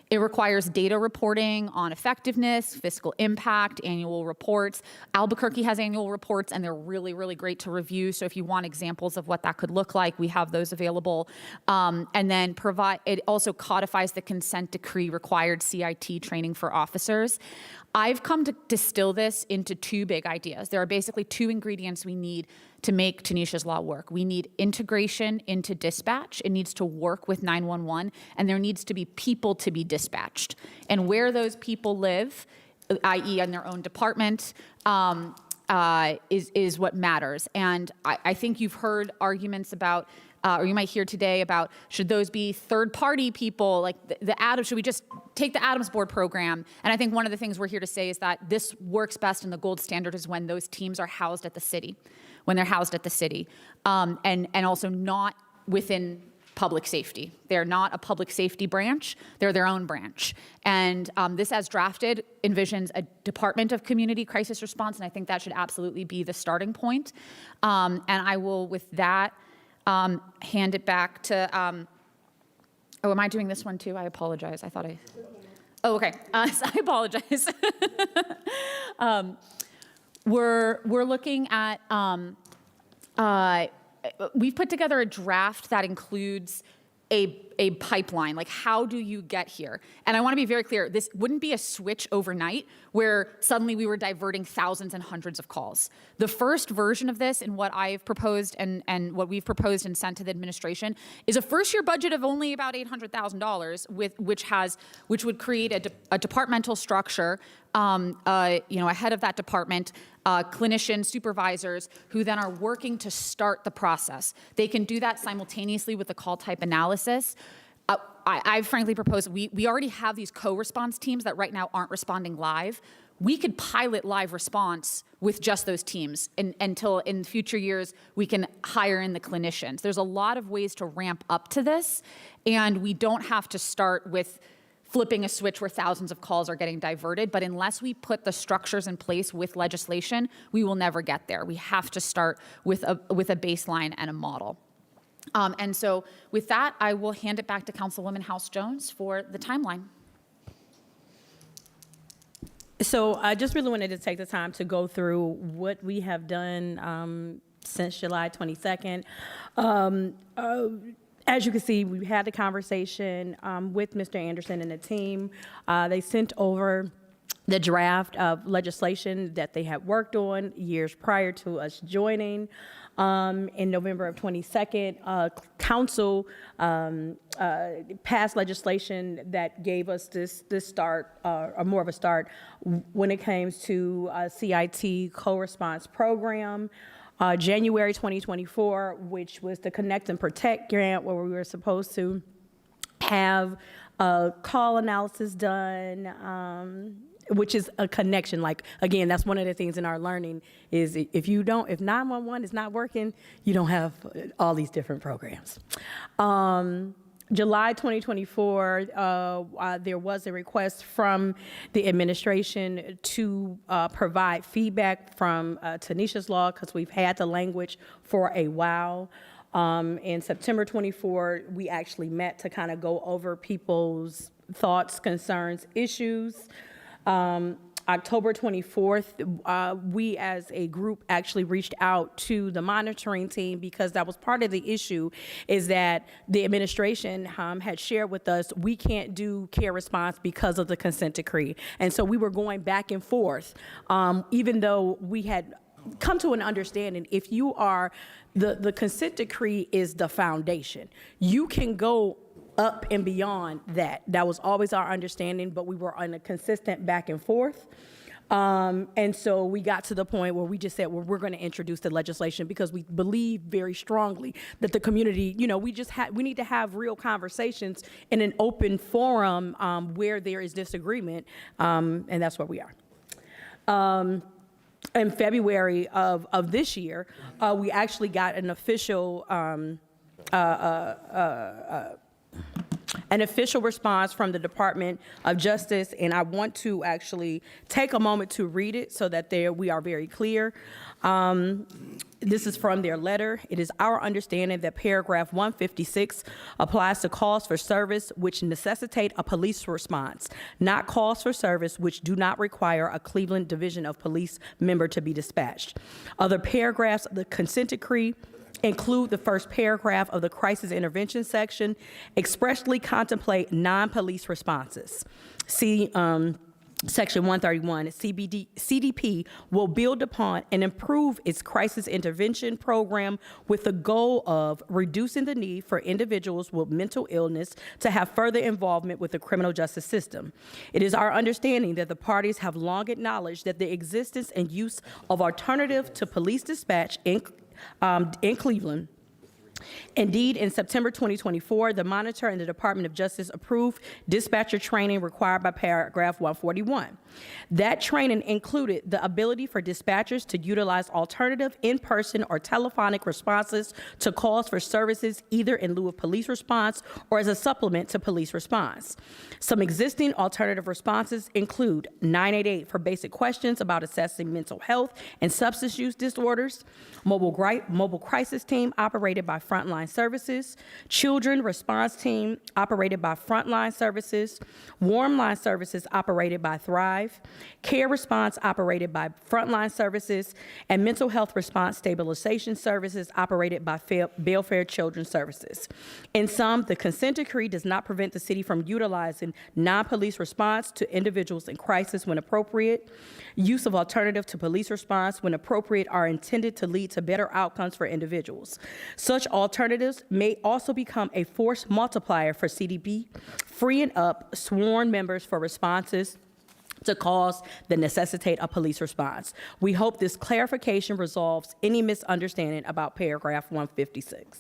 It requires data reporting on effectiveness, fiscal impact, annual reports. Albuquerque has annual reports, and they're really, really great to review. So if you want examples of what that could look like, we have those available. And then it also codifies the consent decree required CIT training for officers. I've come to distill this into two big ideas. There are basically two ingredients we need to make Tanisha's Law work. We need integration into dispatch. It needs to work with 911, and there needs to be people to be dispatched. And where those people live, i.e. in their own department, is what matters. And I think you've heard arguments about, or you might hear today about, should those be third-party people, like the Adams, should we just take the Adams Board program? And I think one of the things we're here to say is that this works best, and the gold standard is when those teams are housed at the city, and also not within public safety. They're not a public safety branch, they're their own branch. And this, as drafted, envisions a Department of Community Crisis Response, and I think that should absolutely be the starting point. And I will, with that, hand it back to, oh, am I doing this one too? I apologize, I thought oh, okay, so I apologize. We're looking at, we've put together a draft that includes a pipeline, like how do you get here? And I want to be very clear, this wouldn't be a switch overnight where suddenly we were diverting thousands and hundreds of calls. The first version of this, and what I've proposed and what we've proposed and sent to the administration, is a first-year budget of only about $800,000, which would create a departmental structure, ahead of that department, clinicians, supervisors, who then are working to start the process. They can do that simultaneously with the call type analysis. I frankly propose, we already have these co-response teams that right now aren't responding live. We could pilot live response with just those teams until in future years we can hire in the clinicians. There's a lot of ways to ramp up to this, and we don't have to start with flipping a switch where thousands of calls are getting diverted. But unless we put the structures in place with legislation, we will never get there. We have to start with a baseline and a model. And so with that, I will hand it back to Councilwoman House Jones for the timeline. So I just really wanted to take the time to go through what we have done since July 22nd. As you can see, we had the conversation with Mr. Anderson and the team. They sent over the draft of legislation that they had worked on years prior to us joining. In November of 22nd, council passed legislation that gave us this start, or more of a start, when it comes to CIT co-response program. January 2024, which was the Connect and Protect grant, where we were supposed to have a call analysis done, which is a connection. Like, again, that's one of the things in our learning is if 911 is not working, you don't have all these different programs. July 2024, there was a request from the administration to provide feedback from Tanisha's Law, because we've had the language for a while. In September 24, we actually met to kind of go over people's thoughts, concerns, issues. October 24th, we as a group actually reached out to the monitoring team, because that was part of the issue, is that the administration had shared with us, we can't do care response because of the consent decree. And so we were going back and forth, even though we had come to an understanding, if you are, the consent decree is the foundation. You can go up and beyond that. That was always our understanding, but we were on a consistent back and forth. And so we got to the point where we just said, well, we're going to introduce the legislation, because we believe very strongly that the community, we need to have real conversations in an open forum where there is disagreement, and that's where we are. In February of this year, we actually got an official an official response from the Department of Justice, and I want to actually take a moment to read it so that we are very clear. This is from their letter. It is our understanding that paragraph 156 applies to calls for service which necessitate a police response, not calls for service which do not require a Cleveland Division of Police member to be dispatched. Other paragraphs of the consent decree include the first paragraph of the crisis intervention section, expressly contemplate non-police responses. See Section 131, CDP will build upon and improve its crisis intervention program with the goal of reducing the need for individuals with mental illness to have further involvement with the criminal justice system. It is our understanding that the parties have long acknowledged that the existence and use of alternative to police dispatch in Cleveland. Indeed, in September 2024, the Monitor and the Department of Justice approved dispatcher training required by paragraph 141. That training included the ability for dispatchers to utilize alternative in-person or telephonic responses to calls for services either in lieu of police response or as a supplement to police response. Some existing alternative responses include 988 for basic questions about assessing mental health and substance use disorders, mobile crisis team operated by Frontline Services, Children Response Team operated by Frontline Services, Warm Line Services operated by Thrive, Care Response operated by Frontline Services, and Mental Health Response Stabilization Services operated by Belfair Children's Services. In sum, the consent decree does not prevent the city from utilizing non-police response to individuals in crisis when appropriate. Use of alternative to police response when appropriate are intended to lead to better outcomes for individuals. Such alternatives may also become a force multiplier for CDP, freeing up sworn members for responses to calls that necessitate a police response. We hope this clarification resolves any misunderstanding about paragraph 156.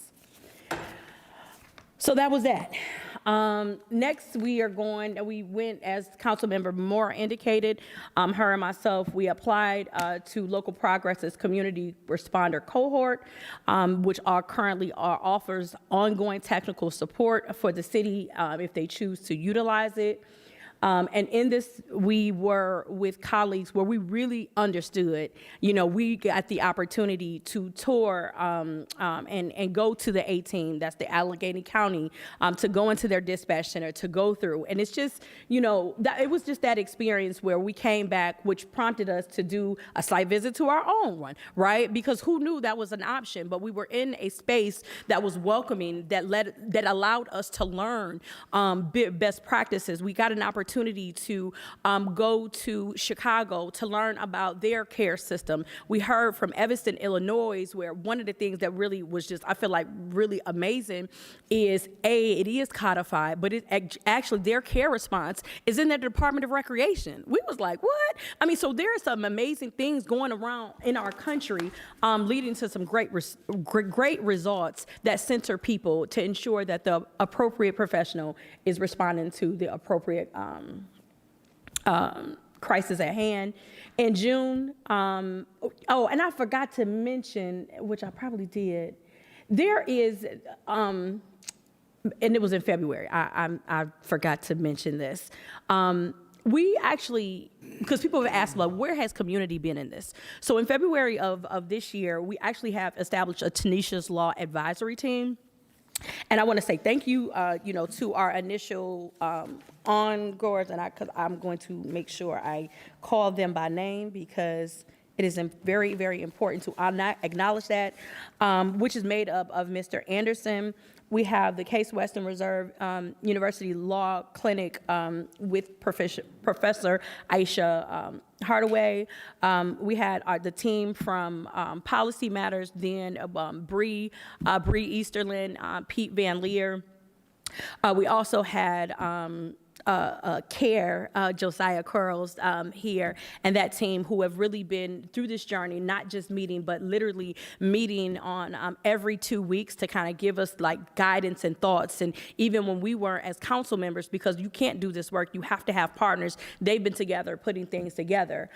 So that was that. Next, we went, as Councilmember Moore indicated, her and myself, we applied to Local Progress's Community Responder Cohort, which currently offers ongoing technical support for the city if they choose to utilize it. And in this, we were with colleagues where we really understood, we got the opportunity to tour and go to the A-Team, that's the Allegheny County, to go into their dispatch center, to go through. And it's just, it was just that experience where we came back, which prompted us to do a site visit to our own one, right? Because who knew that was an option? But we were in a space that was welcoming, that allowed us to learn best practices. We got an opportunity to go to Chicago to learn about their care system. We heard from Evanston, Illinois, where one of the things that really was just, I feel like, really amazing is, it is codified, but actually their care response is in the Department of Recreation. We was like, what? I mean, so there are some amazing things going around in our country leading to some great results that center people to ensure that the appropriate professional is responding to the appropriate crisis at hand. In June, and I forgot to mention, which I probably did, there is, and it was in February, I forgot to mention this. We actually, because people have asked, like, where has community been in this? So in February of this year, we actually have established a Tanisha's Law Advisory Team. And I want to say thank you, to our initial ongoers, and because I'm going to make sure I call them by name because it is very, very important to acknowledge that, which is made up of Mr. Anderson. We have the Case Western Reserve University Law Clinic with Professor Aisha Hardaway. We had the team from Policy Matters, then Bree Easterlin, Pete Van Leer. We also had CARE, Josiah Curls here, and that team who have really been through this journey, not just meeting, but literally meeting on every 2 weeks to kind of give us like guidance and thoughts. And even when we weren't as council members, because you can't do this work, you have to have partners. They've been together, putting things together,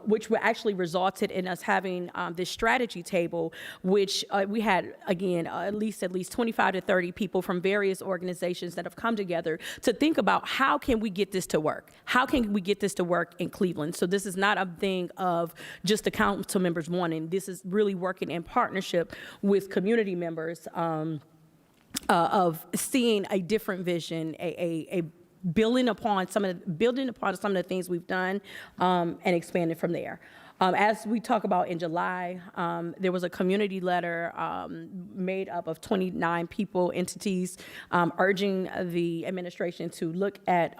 which actually resulted in us having this strategy table, which we had, again, at least 25 to 30 people from various organizations that have come together to think about how can we get this to work? How can we get this to work in Cleveland? So this is not a thing of just the council members wanting. This is really working in partnership with community members of seeing a different vision, a building upon some of the things we've done and expanding from there. As we talk about in July, there was a community letter made up of 29 people, entities, urging the administration to look at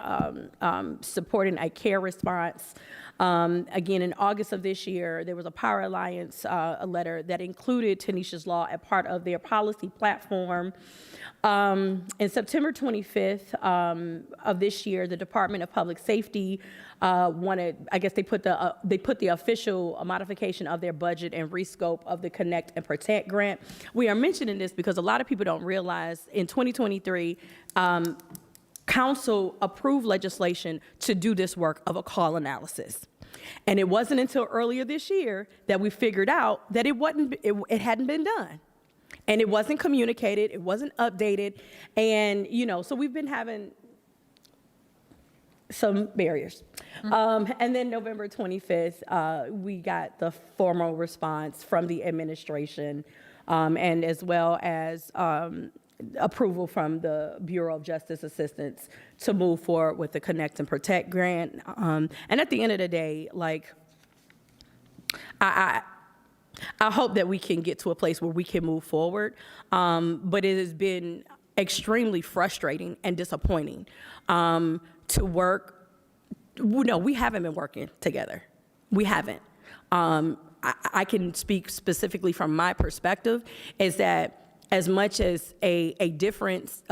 supporting a CARE response. Again, in August of this year, there was a Power Alliance a letter that included Tanisha's Law as part of their policy platform. In September 25th of this year, the Department of Public Safety wanted, I guess they put the official modification of their budget and rescope of the Connect and Protect grant. We are mentioning this because a lot of people don't realize in 2023, Council approved legislation to do this work of a call analysis. And it wasn't until earlier this year that we figured out that it hadn't been done. And it wasn't communicated, it wasn't updated, and so we've been having some barriers. And then November 25th, we got the formal response from the administration, and as well as approval from the Bureau of Justice Assistance to move forward with the Connect and Protect grant. And at the end of the day, like, I hope that we can get to a place where we can move forward, but it has been extremely frustrating and disappointing to work. No, we haven't been working together. We haven't. I can speak specifically from my perspective, is that as much as a difference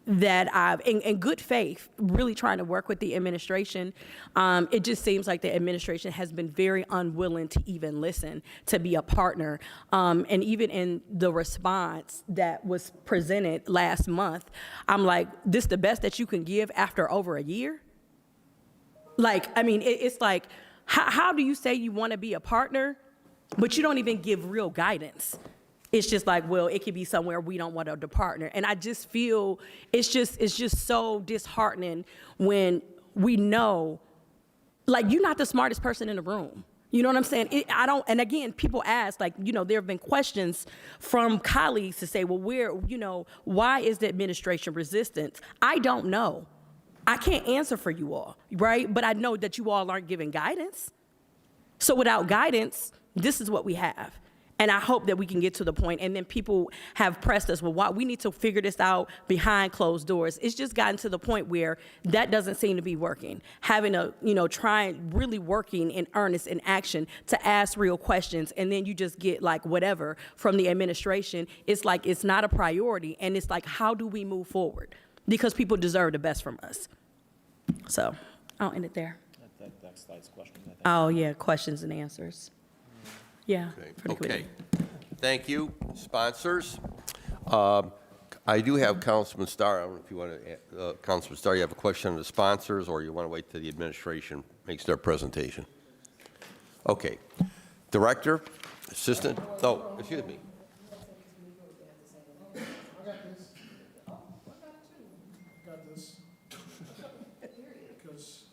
that I've, in good faith, really trying to work with the administration, it just seems like the administration has been very unwilling to even listen, to be a partner. And even in the response that was presented last month, I'm like, this the best that you can give after over a year? Like, I mean, it's like, how do you say you want to be a partner, but you don't even give real guidance? It's just like, well, it could be somewhere we don't want to partner. And I just feel it's just so disheartening when we know, like, you're not the smartest person in the room. You know what I'm saying? And again, people ask, like, there have been questions from colleagues to say, well, why is the administration resistant? I don't know. I can't answer for you all, right? But I know that you all aren't giving guidance. So without guidance, this is what we have. And I hope that we can get to the point, and then people have pressed us, well, why we need to figure this out behind closed doors. It's just gotten to the point where that doesn't seem to be working. Having really working in earnest, in action, to ask real questions, and then you just get like whatever from the administration. It's like it's not a priority, and it's like, how do we move forward? Because people deserve the best from us. So I'll end it there. That next slide's question, I think. Oh, yeah, questions and answers. Yeah. Okay. Thank you, sponsors. I do have Councilman Starr. I don't know if you want to, Councilman Starr, you have a question on the sponsors, or you want to wait till the administration makes their presentation? Okay. Director, Assistant, oh, excuse me. Because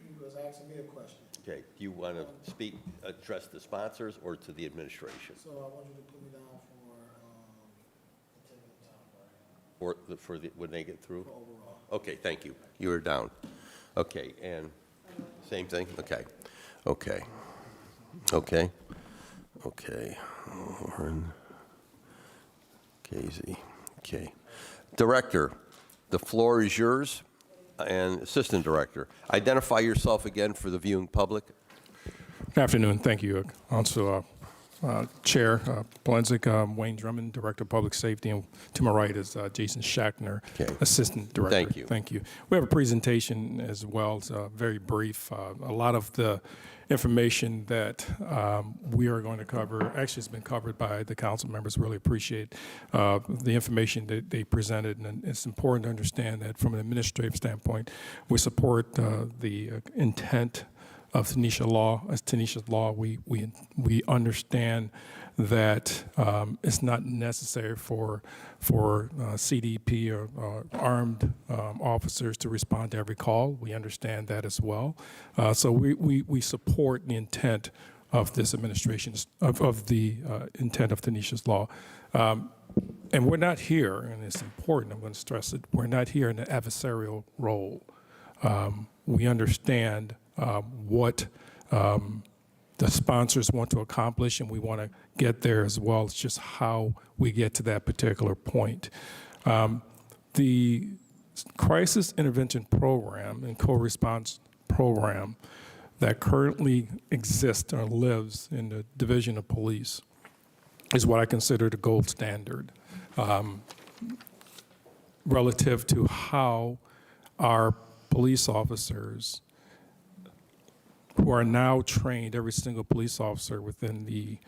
he was asking me a question. Okay, do you want to address the sponsors or to the administration? So I want you to put me down for When they get through? overall. Okay, thank you. You are down. Okay, and same thing? Okay. Warren, Casey, okay. Director, the floor is yours, and Assistant Director. Identify yourself again for the viewing public. Good afternoon. Thank you, Council Chair Polensek, Wayne Drummond, Director of Public Safety, and to my right is Jason Schachtner, Okay. Assistant Director. Thank you. Thank you. We have a presentation as well. It's very brief. A lot of the information that we are going to cover actually has been covered by the council members. Really appreciate the information that they presented, and it's important to understand that from an administrative standpoint, we support the intent of Tanisha Law. As Tanisha's Law, we understand that it's not necessary for CDP or armed officers to respond to every call. We understand that as well. So we support the intent of this administration's of the intent of Tanisha's Law. And we're not here, and it's important, I'm going to stress it, we're not here in an adversarial role. We understand what the sponsors want to accomplish, and we want to get there as well. It's just how we get to that particular point. The Crisis Intervention Program and Co-Response Program that currently exists or lives in the Division of Police is what I consider the gold standard relative to how our police officers who are now trained, every single police officer within the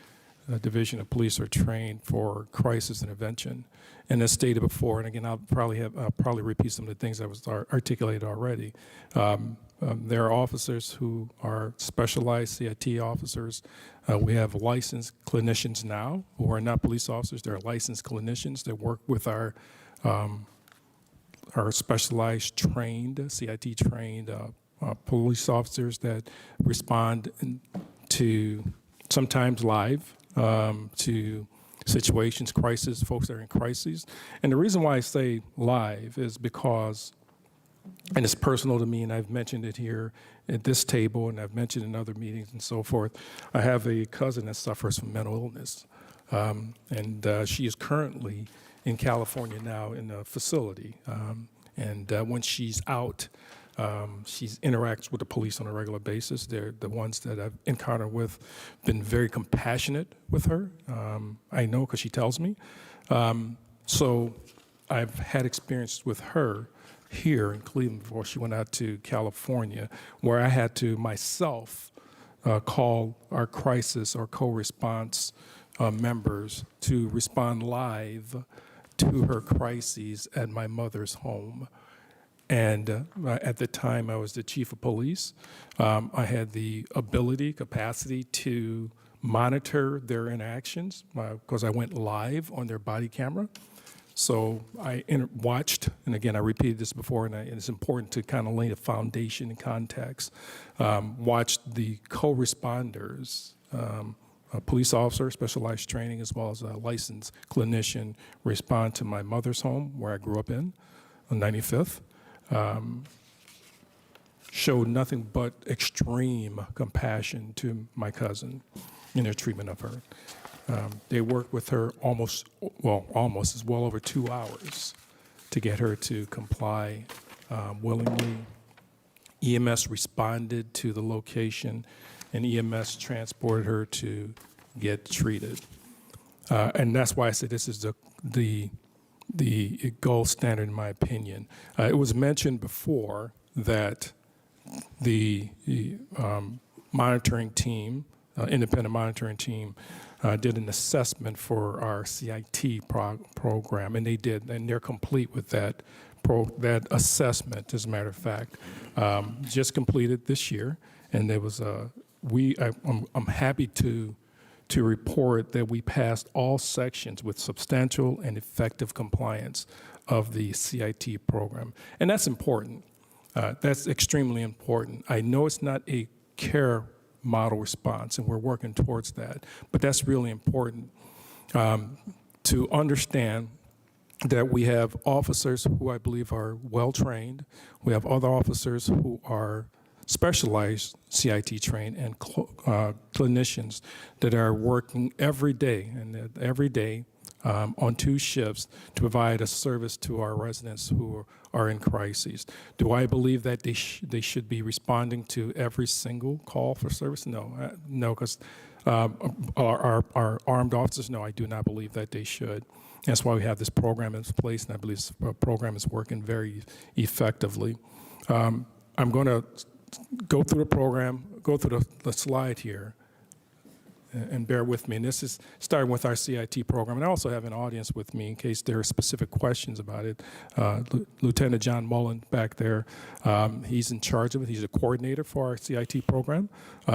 Division of Police are trained for crisis intervention. And as stated before, and again, I'll probably repeat some of the things that was articulated already. There are officers who are specialized CIT officers. We have licensed clinicians now who are not police officers. They're licensed clinicians that work with our specialized trained, CIT trained police officers that respond to sometimes live to situations, crisis, folks that are in crises. And the reason why I say live is because, and it's personal to me, and I've mentioned it here at this table, and I've mentioned in other meetings and so forth. I have a cousin that suffers from mental illness, and she is currently in California now in a facility. And when she's out, she interacts with the police on a regular basis. They're the ones that I've encountered with, been very compassionate with her. I know because she tells me. So I've had experience with her here in Cleveland before she went out to California, where I had to myself call our crisis or co-response members to respond live to her crises at my mother's home. And at the time, I was the chief of police. I had the capacity to monitor their interactions because I went live on their body camera. So I watched, and again, I repeated this before, and it's important to kind of lay a foundation and context. Watched the co-responders, a police officer, specialized training, as well as a licensed clinician, respond to my mother's home, where I grew up in, on 95th. Showed nothing but extreme compassion to my cousin in their treatment of her. They worked with her almost, it's well over 2 hours to get her to comply willingly. EMS responded to the location, and EMS transported her to get treated. And that's why I said this is the gold standard, in my opinion. It was mentioned before that the monitoring team, independent monitoring team, did an assessment for our CIT program, and they did, and they're complete with that assessment, as a matter of fact. Just completed this year, and there was I'm happy to report that we passed all sections with substantial and effective compliance of the CIT program. And that's important. That's extremely important. I know it's not a care model response, and we're working towards that, but that's really important to understand that we have officers who I believe are well-trained. We have other officers who are specialized CIT trained and clinicians that are working every day, and every day on 2 shifts to provide a service to our residents who are in crises. Do I believe that they should be responding to every single call for service? No, because our armed officers, no, I do not believe that they should. That's why we have this program in place, and I believe this program is working very effectively. I'm going to go through the program, go through the slide here, and bear with me. And this is starting with our CIT program. And I also have an audience with me in case there are specific questions about it. Lieutenant John Mullen back there, he's in charge of it. He's a coordinator for our CIT program.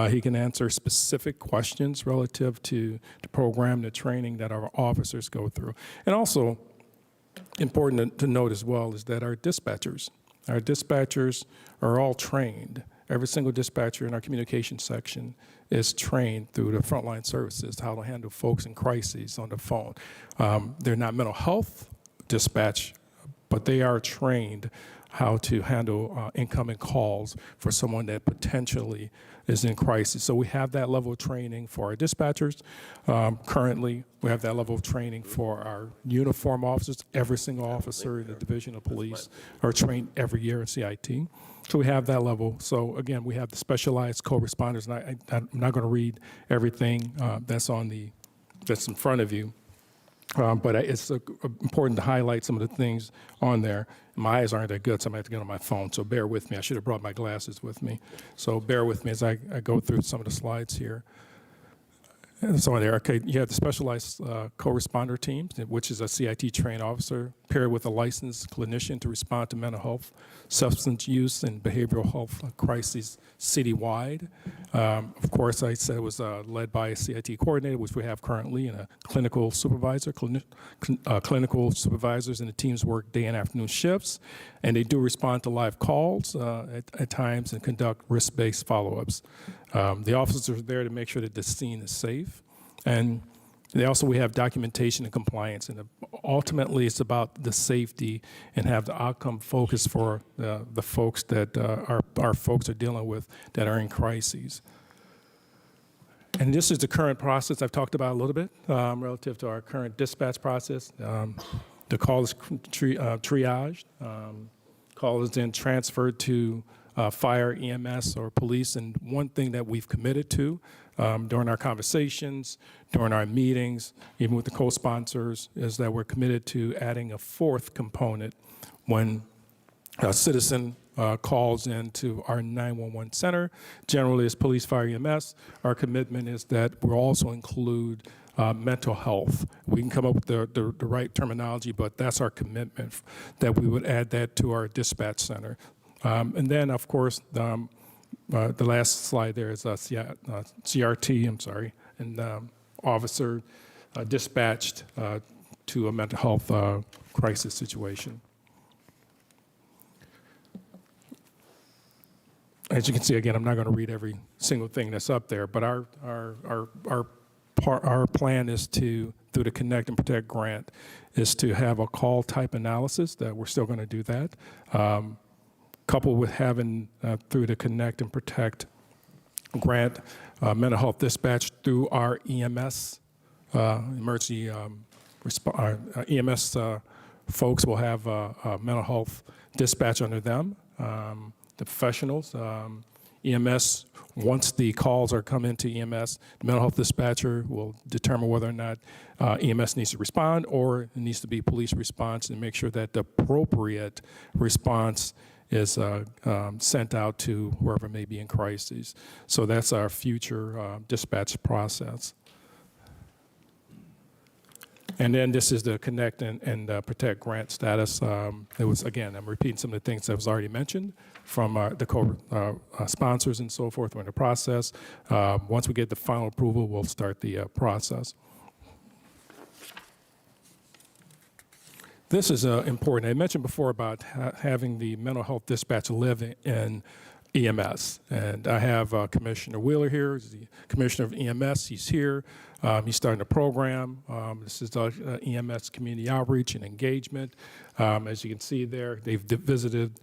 He can answer specific questions relative to the program, the training that our officers go through. And also, important to note as well is that our dispatchers are all trained. Every single dispatcher in our communication section is trained through the frontline services how to handle folks in crises on the phone. They're not mental health dispatch, but they are trained how to handle incoming calls for someone that potentially is in crisis. So we have that level of training for our dispatchers. Currently, we have that level of training for our uniform officers. Every single officer in the Division of Police are trained every year in CIT. So we have that level. So again, we have the specialized co-responders, and I'm not going to read everything that's in front of you. But it's important to highlight some of the things on there. My eyes aren't that good, so I'm going to have to get on my phone, so bear with me. I should have brought my glasses with me. So bear with me as I go through some of the slides here. And so there, okay, you have the specialized co-responder teams, which is a CIT trained officer paired with a licensed clinician to respond to mental health, substance use, and behavioral health crises citywide. Of course, I said it was led by a CIT coordinator, which we have currently, and a clinical supervisor. Clinical supervisors and the teams work day and afternoon shifts, and they do respond to live calls at times and conduct risk-based follow-ups. The officers are there to make sure that the scene is safe. And we have documentation and compliance. And ultimately, it's about the safety and have the outcome focus for the folks that our folks are dealing with that are in crises. And this is the current process I've talked about a little bit relative to our current dispatch process. The call is triaged. Call is then transferred to fire, EMS, or police. And one thing that we've committed to during our conversations, during our meetings, even with the co-sponsors, is that we're committed to adding a 4th component when a citizen calls into our 911 center. Generally, it's police, fire, EMS. Our commitment is that we'll also include mental health. We can come up with the right terminology, but that's our commitment, that we would add that to our dispatch center. And then, of course, the last slide there is CRT, and officer dispatched to a mental health crisis situation. As you can see, again, I'm not going to read every single thing that's up there, but our plan is to, through the Connect and Protect grant, is to have a call type analysis. That we're still going to do that. Coupled with having, through the Connect and Protect grant, mental health dispatch through our EMS, emergency EMS folks will have mental health dispatch under them. The professionals, EMS, once the calls are come into EMS, the mental health dispatcher will determine whether or not EMS needs to respond or it needs to be police response, and make sure that the appropriate response is sent out to whoever may be in crises. So that's our future dispatch process. And then this is the Connect and Protect grant status. It was, again, I'm repeating some of the things that was already mentioned from the co-sponsors and so forth. We're in the process. Once we get the final approval, we'll start the process. This is important. I mentioned before about having the mental health dispatch live in EMS. And I have Commissioner Wheeler here, he's the Commissioner of EMS. He's here. He's starting a program. This is EMS Community Outreach and Engagement. As you can see there, they've visited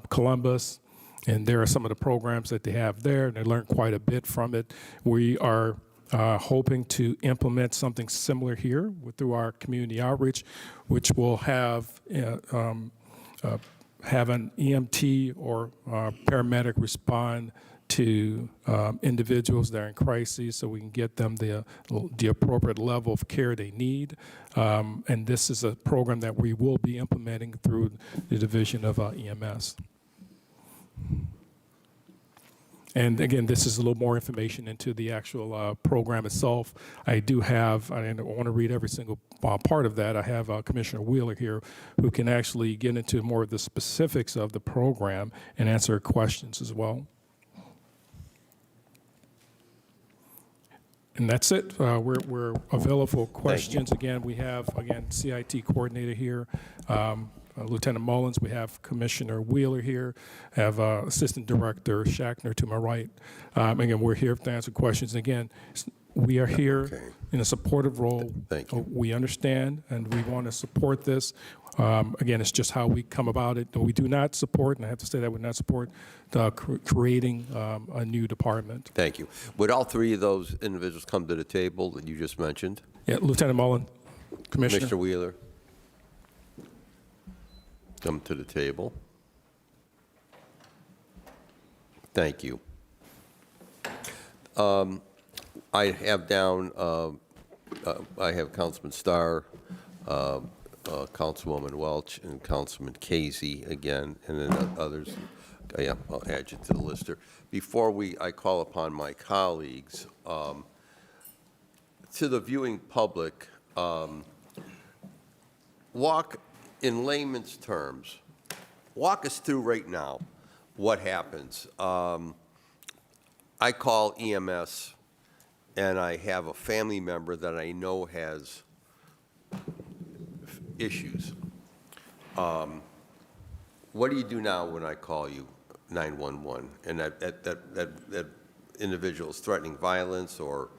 Columbus, and there are some of the programs that they have there, and they learned quite a bit from it. We are hoping to implement something similar here through our community outreach, which will have an EMT or paramedic respond to individuals that are in crises so we can get them the appropriate level of care they need. And this is a program that we will be implementing through the Division of EMS. And again, this is a little more information into the actual program itself. I do have, and I don't want to read every single part of that. I have Commissioner Wheeler here who can actually get into more of the specifics of the program and answer questions as well. And that's it. We're available for questions. Again, we have, CIT coordinator here, Lieutenant Mullins. We have Commissioner Wheeler here. Have Assistant Director Shackner to my right. Again, we're here to answer questions. Again, we are here in a supportive role. Thank you. We understand, and we want to support this. Again, it's just how we come about it. We do not support, and I have to say that we do not support creating a new department. Thank you. Would all three of those individuals come to the table that you just mentioned? Yeah, Lieutenant Mullen, Commissioner. Mr. Wheeler? Come to the table. Thank you. I have down, I have Councilman Starr, Councilwoman Welch, and Councilman Casey again, and then others. Yeah, I'll add you to the lister. Before I call upon my colleagues, to the viewing public, in layman's terms, walk us through right now what happens. I call EMS, and I have a family member that I know has issues. What do you do now when I call you 911 and that individual is threatening violence or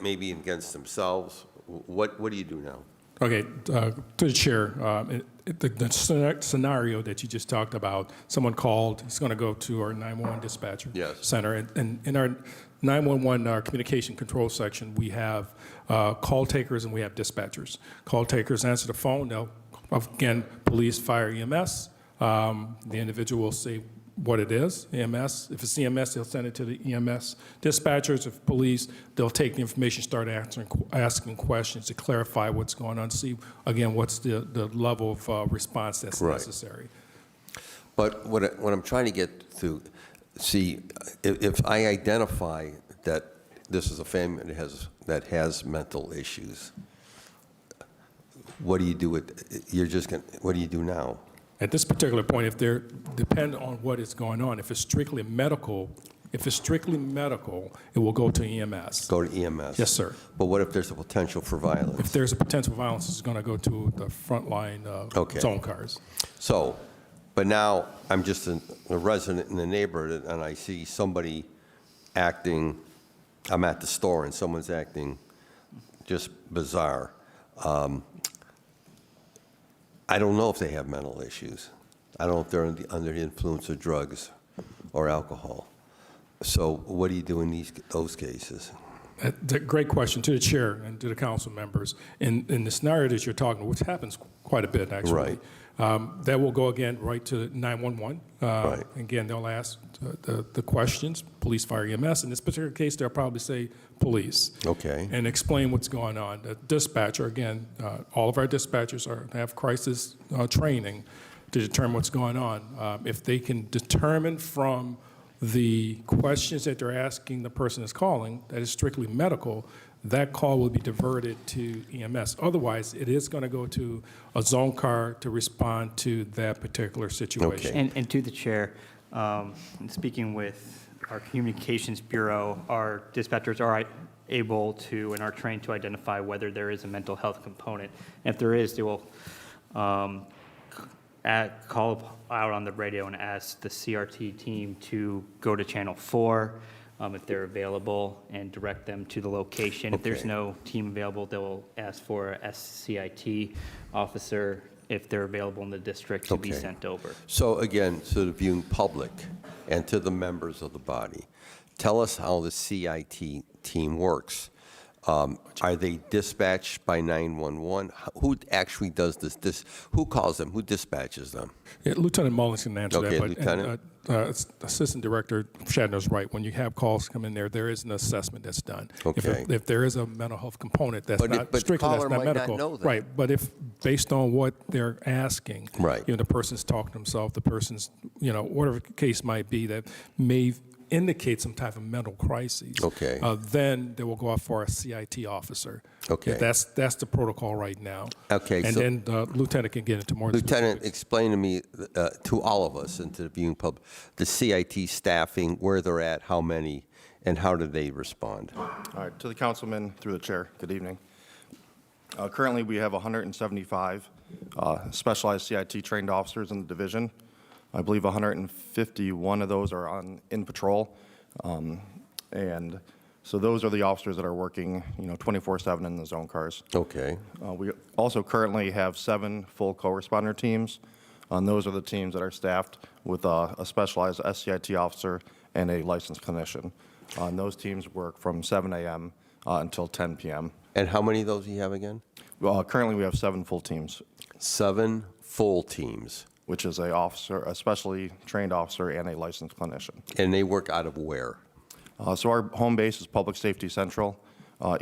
maybe against themselves? What do you do now? Okay, to the chair, the scenario that you just talked about, someone called, it's going to go to our 911 dispatcher center. And in our 911 our communication control section, we have call takers and we have dispatchers. Call takers answer the phone. They'll, again, police, fire, EMS. The individual will say what it is, EMS. If it's EMS, they'll send it to the EMS dispatchers. If police, they'll take the information, start asking questions to clarify what's going on, see, again, what's the level of response that's necessary. But what I'm trying to get to, see, if I identify that this is a family that has mental issues, what do you do what do you do now? At this particular point, if they're depend on what is going on, if it's strictly medical, it will go to EMS. Go to EMS? Yes, sir. But what if there's a potential for violence? If there's a potential violence, it's going to go to the frontline zone cars. So, but now I'm just a resident in the neighborhood and I see somebody acting, I'm at the store and someone's acting just bizarre. I don't know if they have mental issues. I don't know if they're under the influence of drugs or alcohol. So what do you do in those cases? That's a great question to the chair and to the council members. In the scenario that you're talking about, which happens quite a bit actually, that will go again right to 911. Again, they'll ask the questions, police, fire, EMS. In this particular case, they'll probably say police. Okay. And explain what's going on. The dispatcher, again, all of our dispatchers have crisis training to determine what's going on. If they can determine from the questions that they're asking the person is calling, that is strictly medical, that call will be diverted to EMS. Otherwise, it is going to go to a zone car to respond to that particular situation. Okay. And to the chair, speaking with our communications bureau, our dispatchers are able to and are trained to identify whether there is a mental health component. And if there is, they will call out on the radio and ask the CRT team to go to channel 4 if they're available and direct them to the location. If there's no team available, they'll ask for a SCIT officer if they're available in the district to be sent over. So again, to the viewing public and to the members of the body, Tell us how the CIT team works. Are they dispatched by 911? Who actually does this? Who calls them? Who dispatches them? Yeah, Lieutenant Mullins can answer Okay, that. Lieutenant. Assistant Director Shatner's right. When you have calls come in there is an assessment that's done. Okay. If there is a mental health component, that's But not the strictly that's caller not might not medical. know that. Right. But if based on what they're asking, Right. the person's talking to himself, the person's, whatever the case might be that may indicate some type of mental crisis. Okay. Then they will go out for a CIT officer. Okay. That's the protocol right now. Okay, And so- then the lieutenant can get into more Lieutenant, specifics. explain to me, to all of us and to the viewing public, the CIT staffing, where they're at, how many, and how do they respond? All right, to the councilman, through the chair, good evening. Currently, we have 175 specialized CIT trained officers in the division. I believe 151 of those are in patrol. And so those are the officers that are working, 24/7 in the zone cars. Okay. We also currently have 7 full co-responder teams. And those are the teams that are staffed with a specialized SCIT officer and a licensed clinician. And those teams work from 7 a.m. Until 10 p.m. And how many of those do you have again? Currently, we have 7 full teams, 7 full teams. which is a specially trained officer and a licensed clinician. And they work out of where? So our home base is Public Safety Central.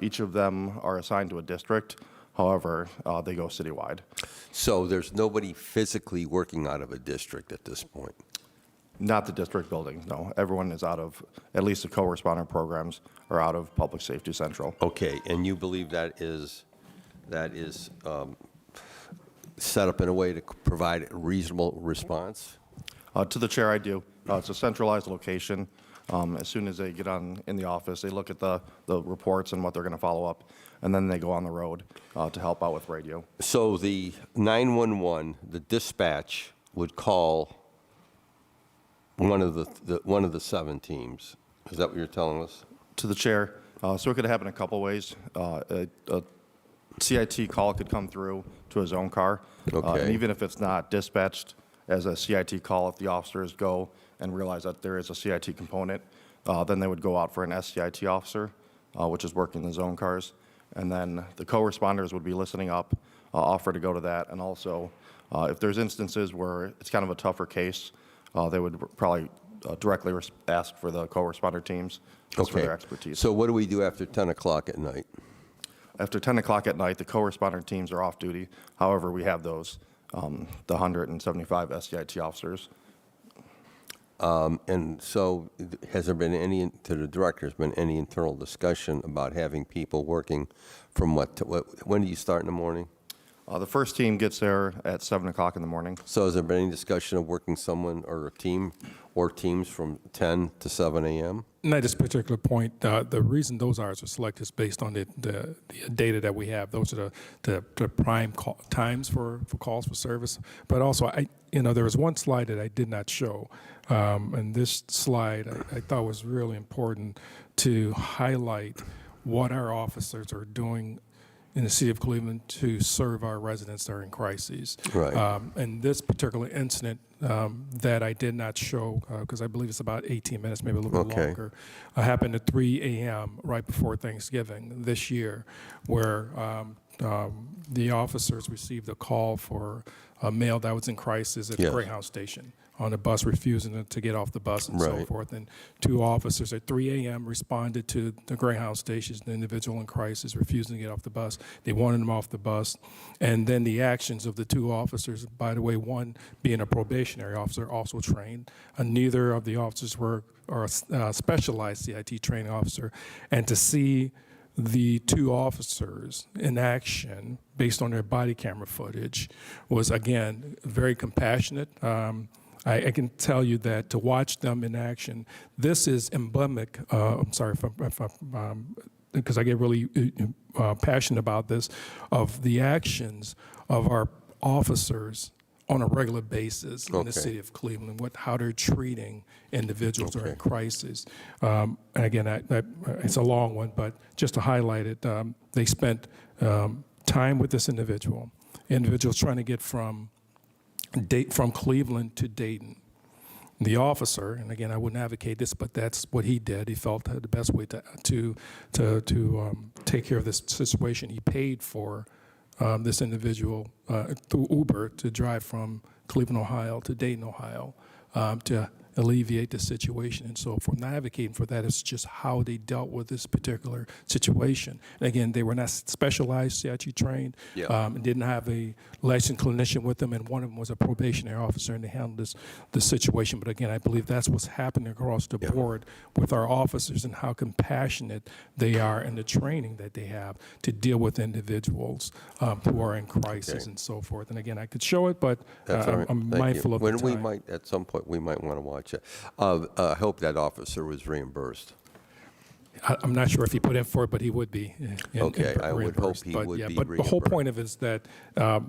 Each of them are assigned to a district. However, they go citywide. So there's nobody physically working out of a district at this point? Not the district buildings, no. Everyone is out of, at least the co-responder programs are out of Public Safety Central. Okay, and you believe that is set up in a way to provide a reasonable response? To the chair, I do. It's a centralized location. As soon as they get in the office, they look at the reports and what they're going to follow up, and then they go on the road to help out with radio. So the 911, the dispatch would call one of the 7 teams. Is that what you're telling us? To the chair, so it could happen a couple ways. A CIT call could come through to a zone car. Okay. And even if it's not dispatched as a CIT call, if the officers go and realize that there is a CIT component, then they would go out for an SCIT officer, which is working the zone cars. And then the co-responders would be listening up, offer to go to that. And also, if there's instances where it's kind of a tougher case, they would probably directly ask for the co-responder teams just for their expertise. So what do we do after 10 o'clock at night? After 10 o'clock at night, the co-responder teams are off duty. However, we have those, the 175 SCIT officers. And so has there been any, to the director, has been any internal discussion about having people working from when do you start in the morning? The first team gets there at 7 o'clock in the morning. So has there been any discussion of working someone or a team or teams from 10 to 7 a.m.? And at this particular point, the reason those hours are selected is based on the data that we have. Those are the prime times for calls for service. But also, there was one slide that I did not show. And this slide I thought was really important to highlight what our officers are doing in the city of Cleveland to serve our residents that are in crises. Right. And this particular incident that I did not show, because I believe it's about 18 minutes, maybe a little bit Okay. longer, happened at 3 a.m. right before Thanksgiving this year, where the officers received a call for a male that was in crisis at Yes. the Greyhound station on a bus, refusing to get off the bus and so Right. forth. And 2 officers at 3 a.m. responded to the Greyhound station, the individual in crisis, refusing to get off the bus. They wanted him off the bus. And then the actions of the 2 officers, by the way, one being a probationary officer, also trained. Neither of the officers were a specialized CIT training officer. And to see the 2 officers in action based on their body camera footage was, again, very compassionate. I can tell you that to watch them in action, this is emblematic. I'm sorry because I get really passionate about this, of the actions of our officers on a regular basis in Okay. the city of Cleveland, how they're treating individuals who are in Okay. crisis. And again, it's a long one, but just to highlight it, they spent time with this individuals trying to get from Cleveland to Dayton. the officer, and again, I wouldn't advocate this, but that's what he did. He felt that the best way to take care of this situation, he paid for this individual through Uber to drive from Cleveland, Ohio to Dayton, Ohio, to alleviate the situation and so forth. Not advocating for that, it's just how they dealt with this particular situation. And again, they were not specialized CIT trained, and didn't have a licensed clinician with them, and one of them was a probationary officer, and they handled this situation. But again, I believe that's what's happening across the board with our officers and how compassionate they are in the training that they have to deal with individuals who are in crisis and so forth. And again, I could show it, but That's all right. I'm Thank mindful you. of When the we time. might, at some point, we might want to watch it. I hope that officer was reimbursed. I'm not sure if he put in for it, but he would be. Okay, I would hope he But would yeah, be but the whole reimbursed. point of it is that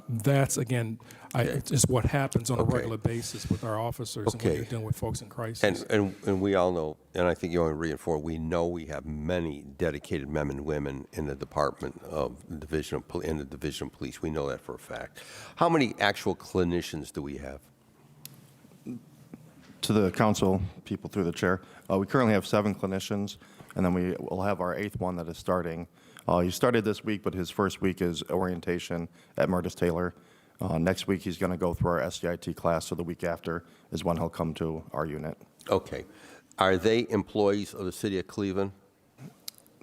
that's, again, it's what happens on a Okay. regular basis with our officers and when Okay. they're dealing with folks in crisis. And we all know, and I think you want to reinforce, we know we have many dedicated men and women in the Department of Division of, in the Division of Police. We know that for a fact. How many actual clinicians do we have? To the council, people through the chair, we currently have 7 clinicians, and then we will have our 8th one that is starting. He started this week, but his first week is orientation at Murtis Taylor. Next week, he's going to go through our SCIT class, so the week after is when he'll come to our unit. Okay. Are they employees of the city of Cleveland?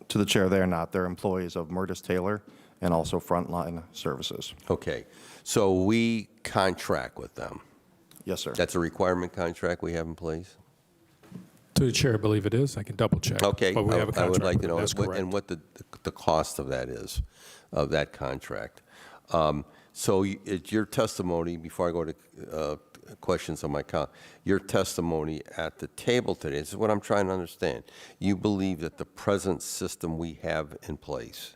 To the chair, they are not. They're employees of Murtis Taylor and also Frontline Services. Okay. So we contract with them. Yes, sir. That's a requirement contract we have in place? To the chair, I believe it is. I can double check. Okay. But we have a I would contract like with to them. know That's what- correct. and what the cost of that is, of that contract. So it's your testimony, before I go to questions on my count, your testimony at the table today, this is what I'm trying to understand. You believe that the present system we have in place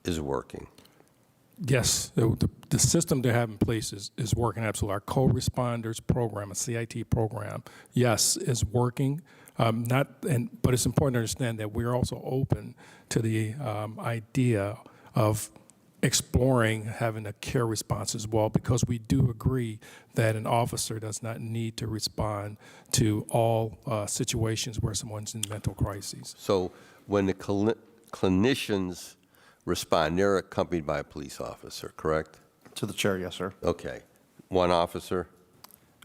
is working? Yes, the system they have in place is working absolutely. Our co-responders program, a CIT program, yes, is working. But it's important to understand that we're also open to the idea of exploring having a care response as well, because we do agree that an officer does not need to respond to all situations where someone's in mental crises. So when the clinicians respond, they're accompanied by a police officer, correct? To the chair, yes, sir. Okay. One officer?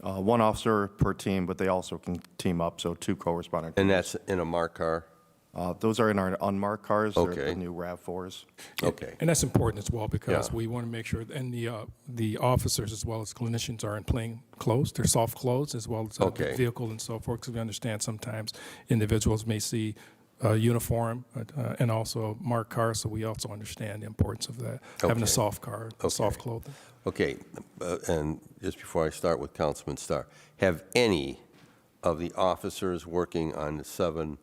1 officer per team, but they also can team up, so 2 co-responder. And that's in a marked car? Those are in our unmarked cars. They're Okay. the new RAV4s. Okay. And that's important as well, because Yeah. we want to make sure, and the officers as well as clinicians are in plain clothes, they're soft clothes, as well as the Okay. vehicle and so forth, because we understand sometimes individuals may see a uniform and also a marked car, so we also understand the importance of that, having Okay. a soft car, Okay. soft clothing. Okay, and just before I start with Councilman Starr, have any of the officers working on the 7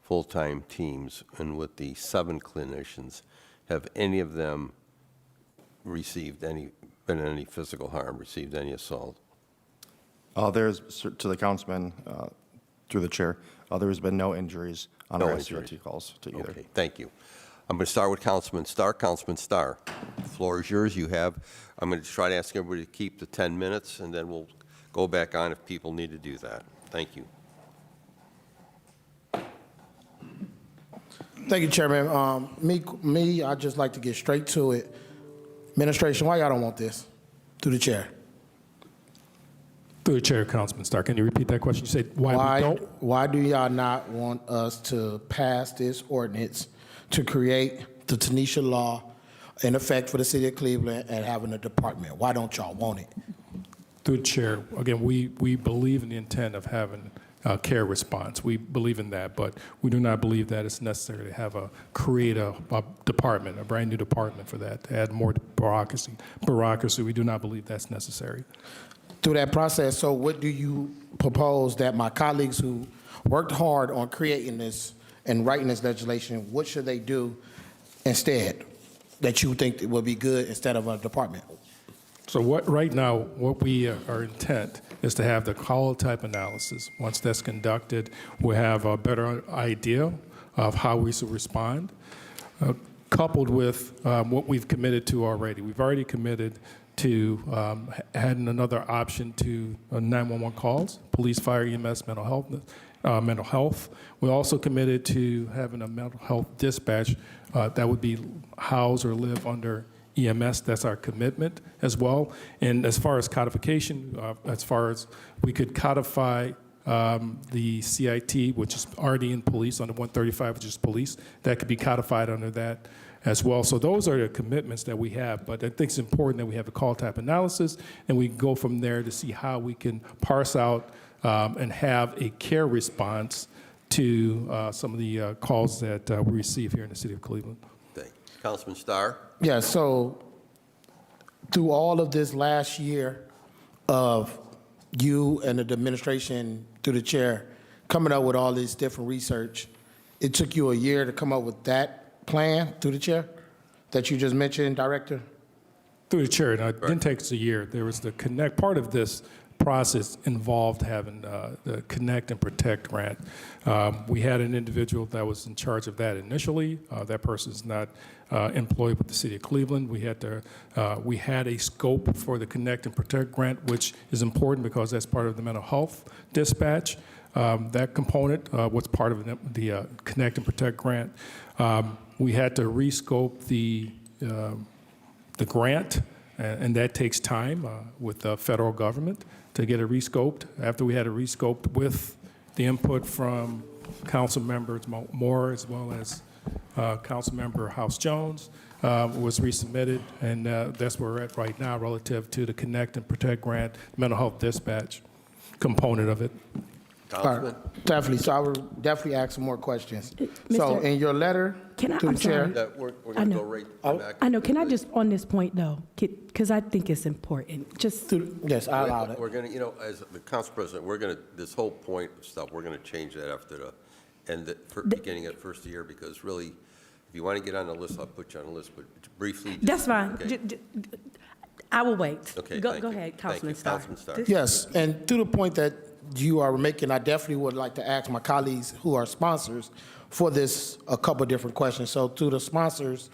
full-time teams and with the 7 clinicians, have any of them been in any physical harm, received any assault? There's, to the councilman, through the chair, there has been no injuries on No our injuries. SCIT calls to either. Okay, thank you. I'm going to start with Councilman Starr. Councilman Starr, the floor is yours. I'm going to try to ask everybody to keep the 10 minutes, and then we'll go back on if people need to do that. Thank you. Thank you, Chairman. I'd just like to get straight to it. Administration, why y'all don't want this? Through the chair. Through the chair, Councilman Starr, can you repeat that question? You said why we don't? Why do y'all not want us to pass this ordinance to create the Tanisha law in effect for the city of Cleveland and having a department? Why don't y'all want it? Through the chair, again, we believe in the intent of having a care response. We believe in that, but we do not believe that it's necessary to create a department, a brand new department for that, to add more bureaucracy. We do not believe that's necessary. Through that process, so what do you propose that my colleagues who worked hard on creating this and writing this legislation, what should they do instead that you think would be good instead of a department? So right now, our intent is to have the call type analysis. Once that's conducted, we'll have a better idea of how we should respond, coupled with what we've committed to already. We've already committed to adding another option to 911 calls, police, fire, EMS, mental health. We're also committed to having a mental health dispatch that would be housed or live under EMS. That's our commitment as well. And as far as codification, as far as we could codify the CIT, which is already in police, under 135, which is police, that could be codified under that as well. So those are the commitments that we have. But I think it's important that we have a call type analysis, and we go from there to see how we can parse out and have a care response to some of the calls that we receive here in the city of Cleveland. Thank you. Councilman Starr? Yeah, so through all of this last year of you and the administration through the chair coming up with all this different research, it took you a year to come up with that plan through the chair that you just mentioned, Director? Through the chair, and it didn't take us a year. There was the Connect, part of this process involved having the Connect and Protect grant. We had an individual that was in charge of that initially. That person is not employed with the city of Cleveland. We had a scope for the Connect and Protect grant, which is important because that's part of the mental health dispatch. That component was part of the Connect and Protect grant. We had to rescope the grant, and that takes time with the federal government to get it rescoped. After we had it rescoped with the input from Council Members Moore as well as Council Member House Jones, was resubmitted, and that's where we're at right now relative to the Connect and Protect grant, mental health dispatch component of it. All right, definitely. So I will definitely ask some more questions. So in your letter to the chair, We're going to go right back. I know, can I just, on this point though, because I think it's important, just, yes, I allowed it. We're going to, as the council president, we're going to, this whole point of stuff, we're going to change that after beginning at first of the year, because really, if you want to get on the list, I'll put you on the list, but briefly. that's fine. Okay. I will wait. Okay, Go thank you. ahead, Thank Councilman you. Starr. Councilman Starr. Yes, and to the point that you are making, I definitely would like to ask my colleagues who are sponsors for this a couple different questions. So to the sponsors,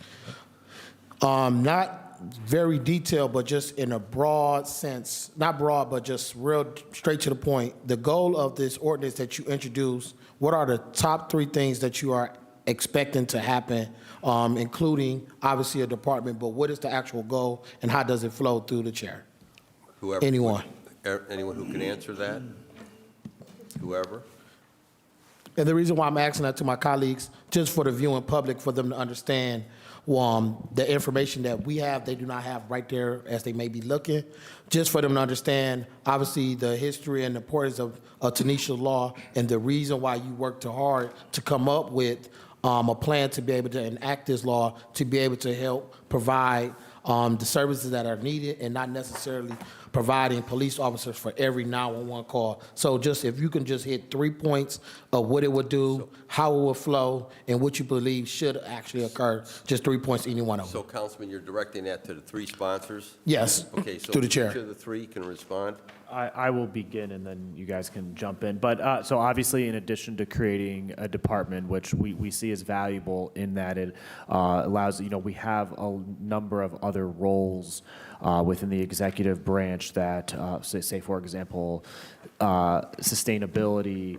not very detailed, but just in a broad sense, not broad, but just real straight to the point, the goal of this ordinance that you introduced, what are the top 3 things that you are expecting to happen, including obviously a department, but what is the actual goal and how does it flow through the chair? Whoever. Anyone. Anyone who can answer that? Whoever? And the reason why I'm asking that to my colleagues, just for the viewing public, for them to understand the information that we have, they do not have right there as they may be looking, just for them to understand, obviously, the history and the importance of Tanisha Law and the reason why you worked so hard to come up with a plan to be able to enact this law, to be able to help provide the services that are needed and not necessarily providing police officers for every 911 call. So just if you can just hit 3 points of what it would do, how it would flow, and what you believe should actually occur, just 3 points, any one of them. So, Councilman, you're directing that to the 3 sponsors? Yes, Okay, so through the each chair. of the 3 can respond? I will begin, and then you guys can jump in. But so obviously, in addition to creating a department, which we see as valuable in that it allows, we have a number of other roles within the executive branch that, say for example, sustainability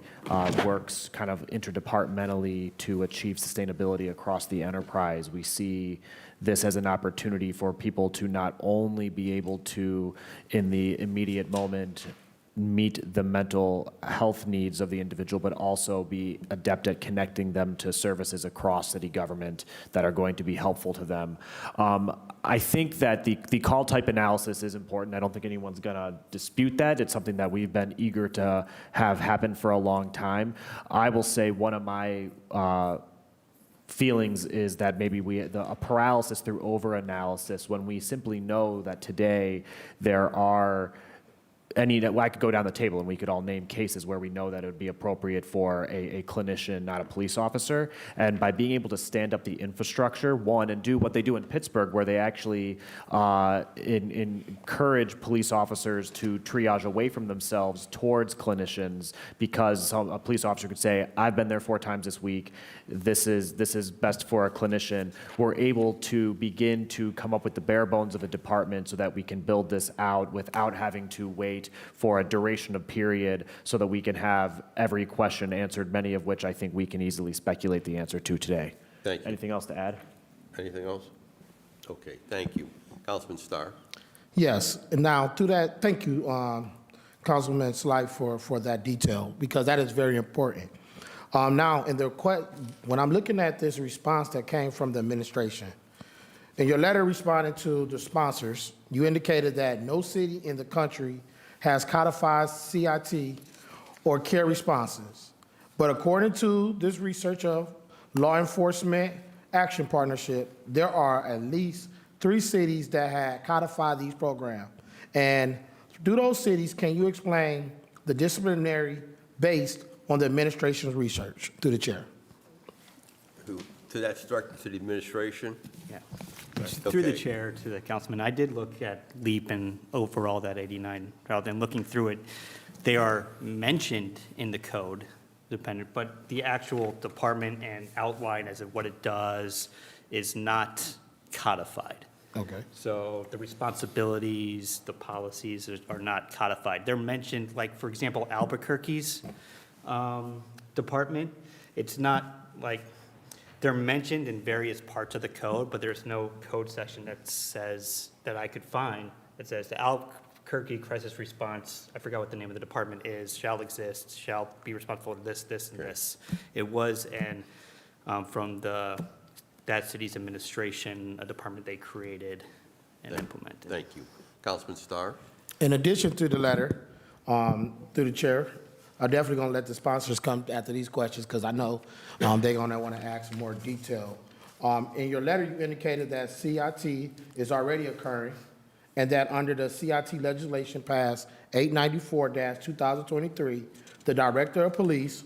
works kind of interdepartmentally to achieve sustainability across the enterprise. We see this as an opportunity for people to not only be able to, in the immediate moment, meet the mental health needs of the individual, but also be adept at connecting them to services across city government that are going to be helpful to them. I think that the call type analysis is important. I don't think anyone's going to dispute that. It's something that we've been eager to have happen for a long time. I will say one of my feelings is that maybe a paralysis through over-analysis when we simply know that today there are I could go down the table and we could all name cases where we know that it would be appropriate for a clinician, not a police officer. And by being able to stand up the infrastructure, one, and do what they do in Pittsburgh, where they actually encourage police officers to triage away from themselves towards clinicians, because a police officer could say, I've been there 4 times this week. This is best for a clinician. We're able to begin to come up with the bare bones of a department so that we can build this out without having to wait for a duration of period, so that we can have every question answered, many of which I think we can easily speculate the answer to today. Thank you. Anything else to add? Anything else? Okay, thank you. Councilman Starr? Yes, and now to that, thank you, Councilman Slight, for that detail, because that is very important. Now, when I'm looking at this response that came from the administration, in your letter responding to the sponsors, you indicated that no city in the country has codified CIT or care responses. But according to this research of Law Enforcement Action Partnership, there are at least 3 cities that had codified these programs. And through those cities, can you explain the disciplinary based on the administration's research? Through the chair. To that directed to the administration? Yeah. Through the Okay. chair to the councilman, I did look at LEAP and overall that 89 route, and looking through it, they are mentioned in the code, dependent, but the actual department and outline as of what it does is not codified. Okay. So the responsibilities, the policies are not codified. They're mentioned, like, for example, Albuquerque's department. It's not like, they're mentioned in various parts of the code, but there's no code section that says, that I could find, that says the Albuquerque crisis response, I forgot what the name of the department is, shall exist, shall be responsible for this, this, and this. It was from that city's administration, a department they created and implemented. Thank you. Councilman Starr? In addition to the letter, through the chair, I'm definitely going to let the sponsors come after these questions, because I know they're going to want to ask more detail. In your letter, you indicated that CIT is already occurring, and that under the CIT legislation passed 894-2023, the Director of Police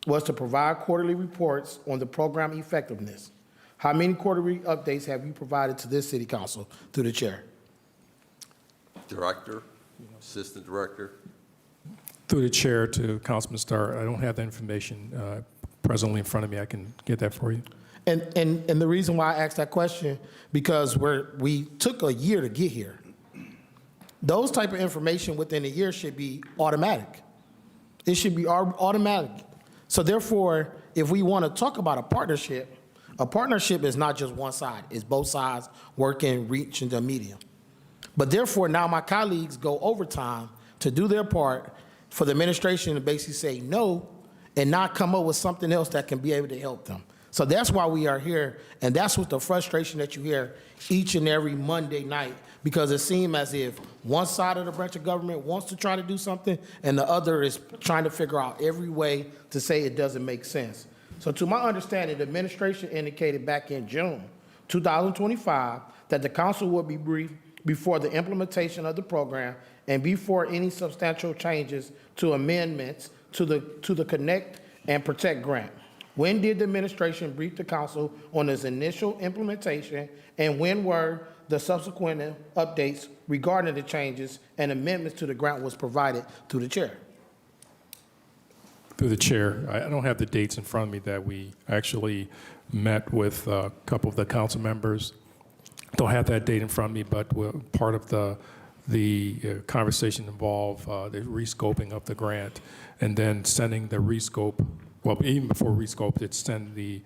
was to provide quarterly reports on the program effectiveness. How many quarterly updates have you provided to this city council? Through the chair. Director? Assistant Director? Through the chair to Councilman Starr, I don't have that information presently in front of me. I can get that for you. And the reason why I asked that question, because we took a year to get here. Those type of information within a year should be automatic. It should be automatic. So therefore, if we want to talk about a partnership is not just one side. It's both sides working, reaching the medium. But therefore, now my colleagues go overtime to do their part for the administration to basically say no and not come up with something else that can be able to help them. So that's why we are here, and that's what the frustration that you hear each and every Monday night, because it seems as if one side of the branch of government wants to try to do something and the other is trying to figure out every way to say it doesn't make sense. So to my understanding, the administration indicated back in June 2025 that the council would be briefed before the implementation of the program and before any substantial changes to amendments to the Connect and Protect grant. When did the administration brief the council on its initial implementation, and when were the subsequent updates regarding the changes and amendments to the grant was provided to the chair? Through the chair, I don't have the dates in front of me that we actually met with a couple of the council members. Don't have that date in front of me, but part of the conversation involved the rescoping of the grant, and then sending the rescope. Well, even before rescope, it's send the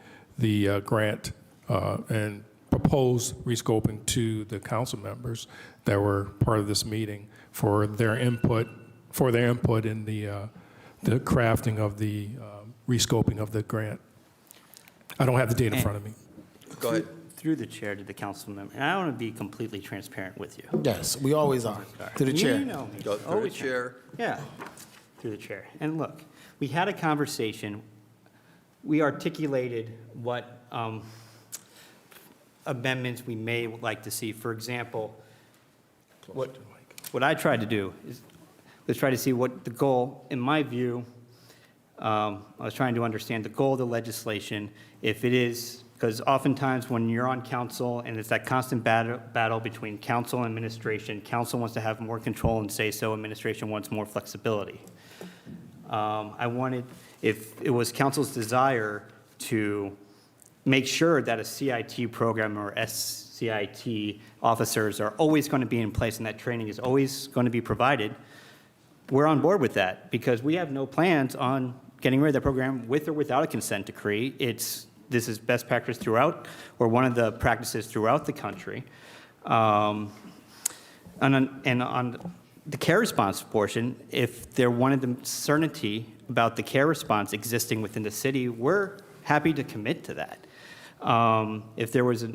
grant and propose rescoping to the council members that were part of this meeting for their input in the crafting of the rescoping of the grant. I don't have the date in front of me. Go ahead. Through the chair to the council member, and I want to be completely transparent with you. Yes, we always are. To the chair. You know me. Go through the Always chair. Yeah, through the chair. And look, we had a conversation. We articulated what amendments we may like to see. For example, what I tried to do is let's try to see what the goal, in my view, I was trying to understand the goal of the legislation, if it is, because oftentimes when you're on council and it's that constant battle between council and administration, council wants to have more control and say so, administration wants more flexibility. I wanted, if it was council's desire to make sure that a CIT program or SCIT officers are always going to be in place and that training is always going to be provided, we're on board with that because we have no plans on getting rid of that program with or without a consent decree. This is best practice throughout, or one of the practices throughout the country. And on the care response portion, if there wanted the certainty about the care response existing within the city, we're happy to commit to that. If there was a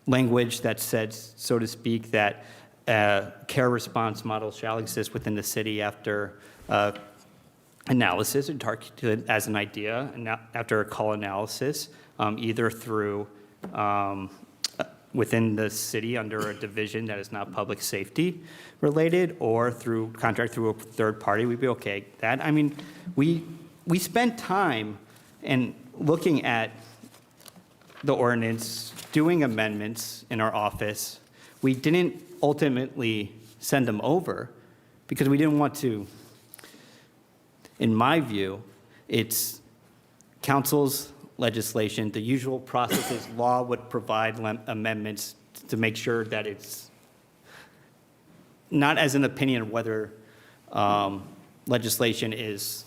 language that said, so to speak, that care response model shall exist within the city after analysis, or targeted as an idea, and after a call analysis, either through within the city under a division that is not public safety related, or through contract through a third party, we'd be okay. That, I mean, we spent time in looking at the ordinance, doing amendments in our office. We didn't ultimately send them over because we didn't want to, in my view, it's council's legislation. The usual process is law would provide amendments to make sure that it's not as an opinion of whether legislation is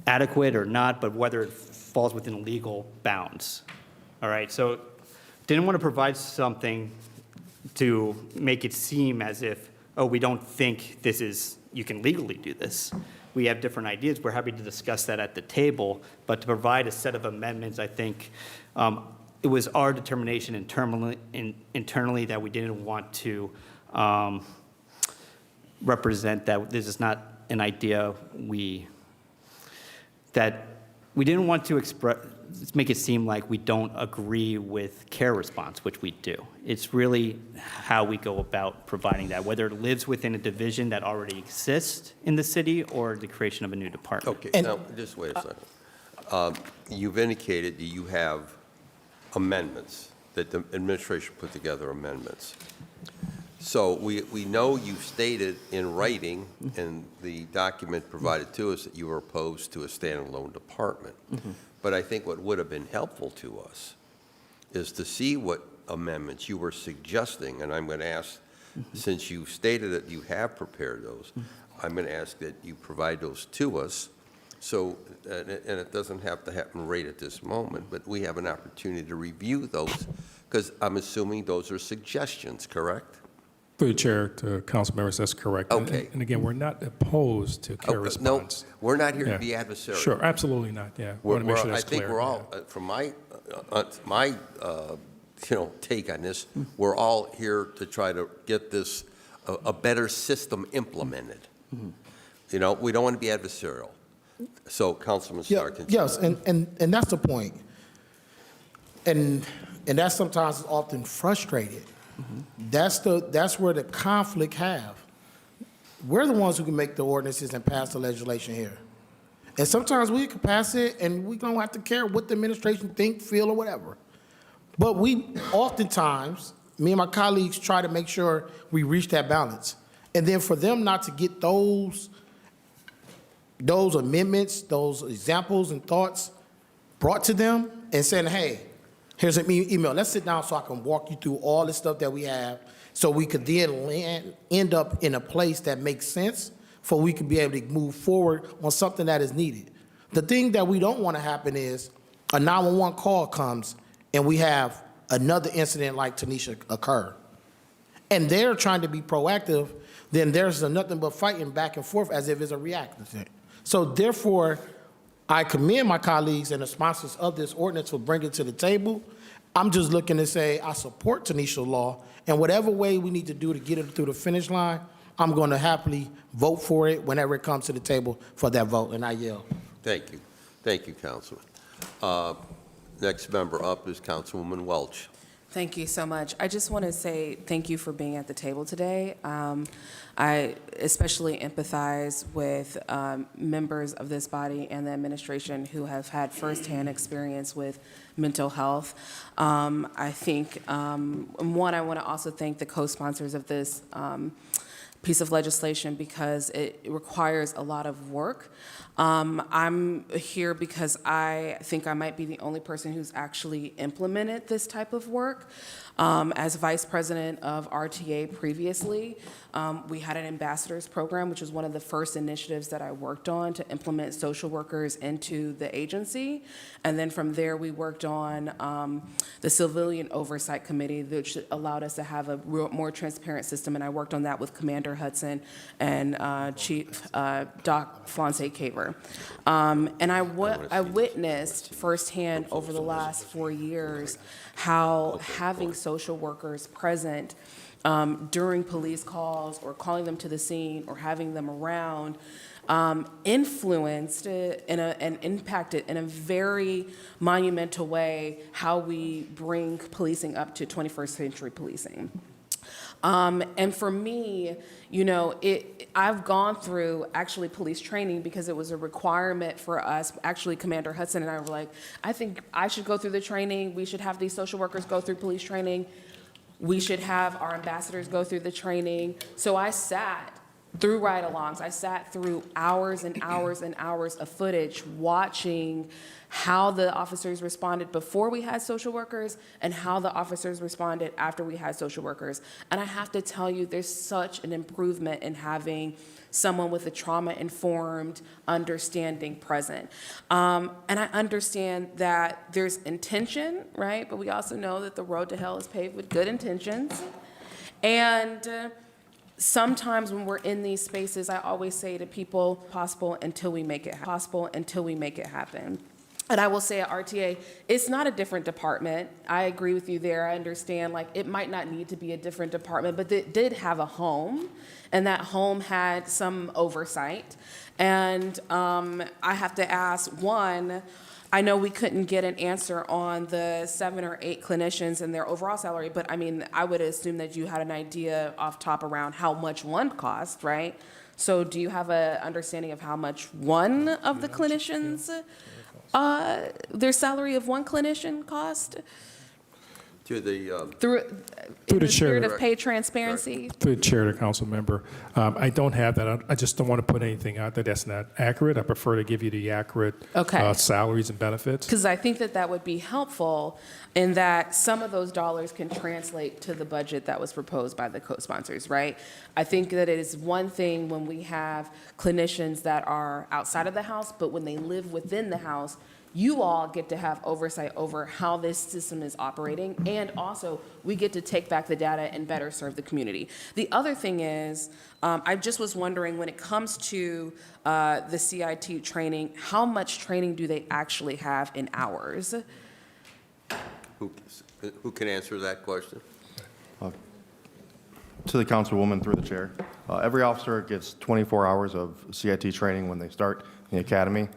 adequate or not, but whether it falls within legal bounds. All right, so didn't want to provide something to make it seem as if, oh, we don't think this is, you can legally do this. We have different ideas. We're happy to discuss that at the table, but to provide a set of amendments, I think it was our determination internally that we didn't want to represent that this is not an idea that we didn't want to make it seem like we don't agree with care response, which we do. It's really how we go about providing that, whether it lives within a division that already exists in the city or the creation of a new department. Okay, now, just wait a second. You've indicated that you have amendments, that the administration put together amendments. So we know you've stated in writing in the document provided to us that you were opposed to a standalone department. But I think what would have been helpful to us is to see what amendments you were suggesting, and I'm going to ask, since you stated that you have prepared those, I'm going to ask that you provide those to us, so, and it doesn't have to happen right at this moment, but we have an opportunity to review those, because I'm assuming those are suggestions, correct? Through the chair to council members, that's correct. Okay. And again, we're not opposed to care response. No, we're not here to Yeah. be adversarial. Sure, absolutely not, yeah. Want to make sure that's clear. I think we're all, from my take on this, we're all here to try to get this, a better system implemented. You know, we don't want to be adversarial. So, Councilman Starr, continue. Yes, and that's the point. And that sometimes is often frustrated. That's where the conflict have. We're the ones who can make the ordinances and pass the legislation here. And sometimes we can pass it and we don't have to care what the administration think, feel, or whatever. But we oftentimes, me and my colleagues try to make sure we reach that balance. And then for them not to get those amendments, those examples and thoughts brought to them and saying, hey, here's an email. Let's sit down so I can walk you through all the stuff that we have so we could then end up in a place that makes sense for we can be able to move forward on something that is needed. The thing that we don't want to happen is a 911 call comes and we have another incident like Tanisha occur. And they're trying to be proactive, then there's nothing but fighting back and forth as if it's a reactive thing. So therefore, I commend my colleagues and the sponsors of this ordinance for bringing it to the table. I'm just looking to say I support Tanisha's law, and whatever way we need to do to get it through the finish line, I'm going to happily vote for it whenever it comes to the table for that vote, and I yield. Thank you. Thank you, Councilman. Next member up is Councilwoman Welch. Thank you so much. I just want to say thank you for being at the table today. I especially empathize with members of this body and the administration who have had firsthand experience with mental health. I think, one, I want to also thank the co-sponsors of this piece of legislation because it requires a lot of work. I'm here because I think I might be the only person who's actually implemented this type of work. As vice president of RTA previously, we had an ambassadors program, which was one of the first initiatives that I worked on to implement social workers into the agency. And then from there, we worked on the Civilian Oversight Committee, which allowed us to have a more transparent system. And I worked on that with Commander Hudson and Chief Doc Flonse Caver. And I witnessed firsthand over the last 4 years how having social workers present during police calls or calling them to the scene or having them around influenced and impacted in a very monumental way how we bring policing up to 21st century policing. And for me, you know, I've gone through actually police training because it was a requirement for us. Actually, Commander Hudson and I were like, I think I should go through the training. We should have these social workers go through police training. We should have our ambassadors go through the training. So I sat through ride-alongs. I sat through hours and hours and hours of footage watching how the officers responded before we had social workers and how the officers responded after we had social workers. And I have to tell you, there's such an improvement in having someone with a trauma-informed understanding present. And I understand that there's intention, right? But we also know that the road to hell is paved with good intentions. And sometimes when we're in these spaces, I always say to people, possible until we make it happen. And I will say at RTA, it's not a different department. I agree with you there. I understand, like, it might not need to be a different department, but it did have a home, and that home had some oversight. And I have to ask, one, I know we couldn't get an answer on the 7 or 8 clinicians and their overall salary, but I mean, I would assume that you had an idea off top around how much one cost, right? So do you have an understanding of how much one of the clinicians, their salary of one clinician cost? To the, Through in the the spirit chair. of pay transparency? Through the chair, the council member, I don't have that. I just don't want to put anything out there that's not accurate. I prefer to give you the accurate Okay. salaries and benefits. Because I think that that would be helpful in that some of those dollars can translate to the budget that was proposed by the co-sponsors, right? I think that it is one thing when we have clinicians that are outside of the house, but when they live within the house, you all get to have oversight over how this system is operating, and also we get to take back the data and better serve the community. The other thing is, I just was wondering, when it comes to the CIT training, how much training do they actually have in hours? who can answer that question? To the councilwoman through the chair, every officer gets 24 hours of CIT training when they start in the academy.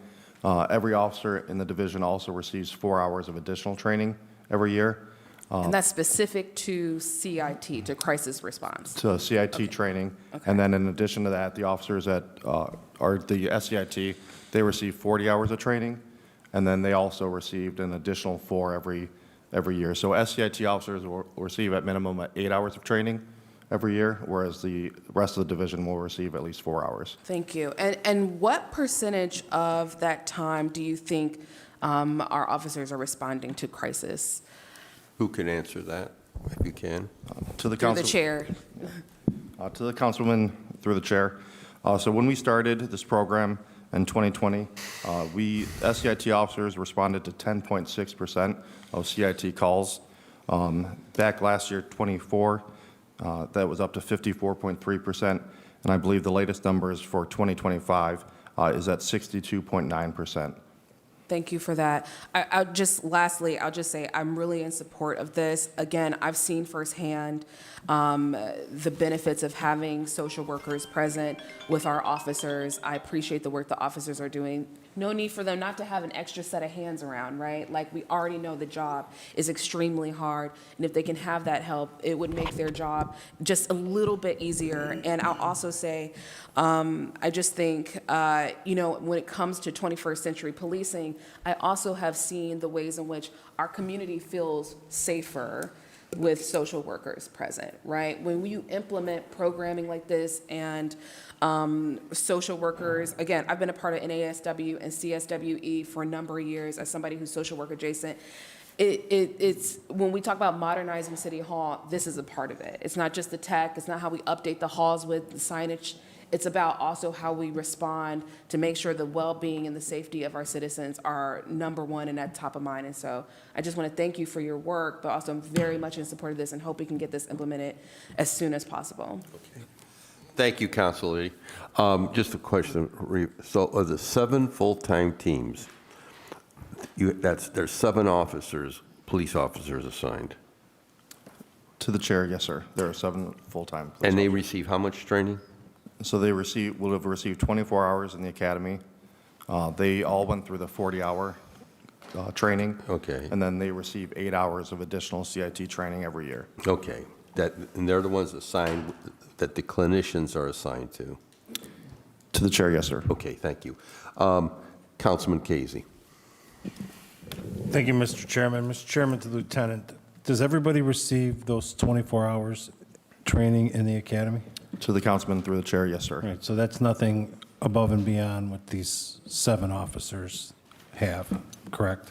Every officer in the division also receives 4 hours of additional training every year. And that's specific to CIT, to crisis response? To CIT training. And then in addition to that, the officers that are the SCIT, they receive 40 hours of training, and then they also received an additional 4 every year. So SCIT officers will receive at minimum 8 hours of training every year, whereas the rest of the division will receive at least 4 hours. Thank you. And what percentage of that time do you think our officers are responding to crisis? Who can answer that, if you can? To the Through the council. chair. To the councilman through the chair. So when we started this program in 2020, we SCIT officers responded to 10.6% of CIT calls. Back last year, 24, that was up to 54.3%, and I believe the latest numbers for 2025 is at 62.9%. Thank you for that. Lastly, I'll just say I'm really in support of this. Again, I've seen firsthand the benefits of having social workers present with our officers. I appreciate the work the officers are doing. no need for them not to have an extra set of hands around, right? Like, we already know the job is extremely hard, and if they can have that help, it would make their job just a little bit easier. And I'll also say, I just think, when it comes to 21st century policing, I also have seen the ways in which our community feels safer with social workers present, right? When you implement programming like this and social workers, again, I've been a part of NASW and CSWE for a number of years as somebody who's social work adjacent. It's when we talk about modernizing City Hall, this is a part of it. It's not just the tech, it's not how we update the halls with the signage. It's about also how we respond to make sure the well-being and the safety of our citizens are number one and at top of mind. And so I just want to thank you for your work, but also I'm very much in support of this and hope we can get this implemented as soon as possible. Thank you, Councilor Lee. Just a question. So of the 7 full-time teams, there's 7 officers, police officers assigned. To the chair, yes, sir. There are 7 full-time. police And they officers. receive how much training? So they will have received 24 hours in the academy. They all went through the 40-hour training. Okay. And then they receive 8 hours of additional CIT training every year. Okay. And they're the ones assigned, that the clinicians are assigned to? To the chair, yes, sir. Okay, thank you. Councilman Casey. Thank you, Mr. Chairman. Mr. Chairman, to the lieutenant, does everybody receive those 24 hours training in the academy? To the councilman, through the chair, yes, sir. Right, so that's nothing above and beyond what these 7 officers have, correct?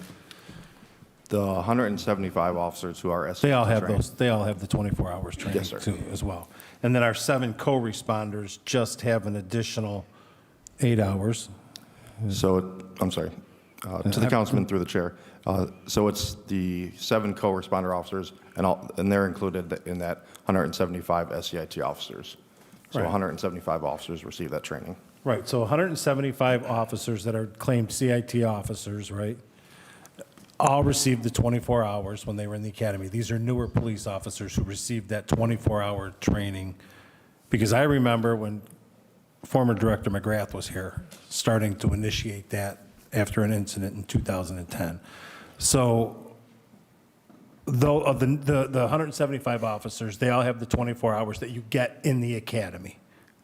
The 175 officers who are SCT They all have trained. those, they all have the 24 hours training Yes, sir. too, as well. And then our 7 co-responders just have an additional 8 hours. So, I'm sorry, to the councilman through the chair. So it's the 7 co-responder officers, and they're included in that 175 SCIT officers. So Right. 175 officers receive that training. Right, so 175 officers that are claimed CIT officers, right, all received the 24 hours when they were in the academy. These are newer police officers who received that 24-hour training. Because I remember when former Director McGrath was here, starting to initiate that after an incident in 2010. So, though of the 175 officers, they all have the 24 hours that you get in the academy,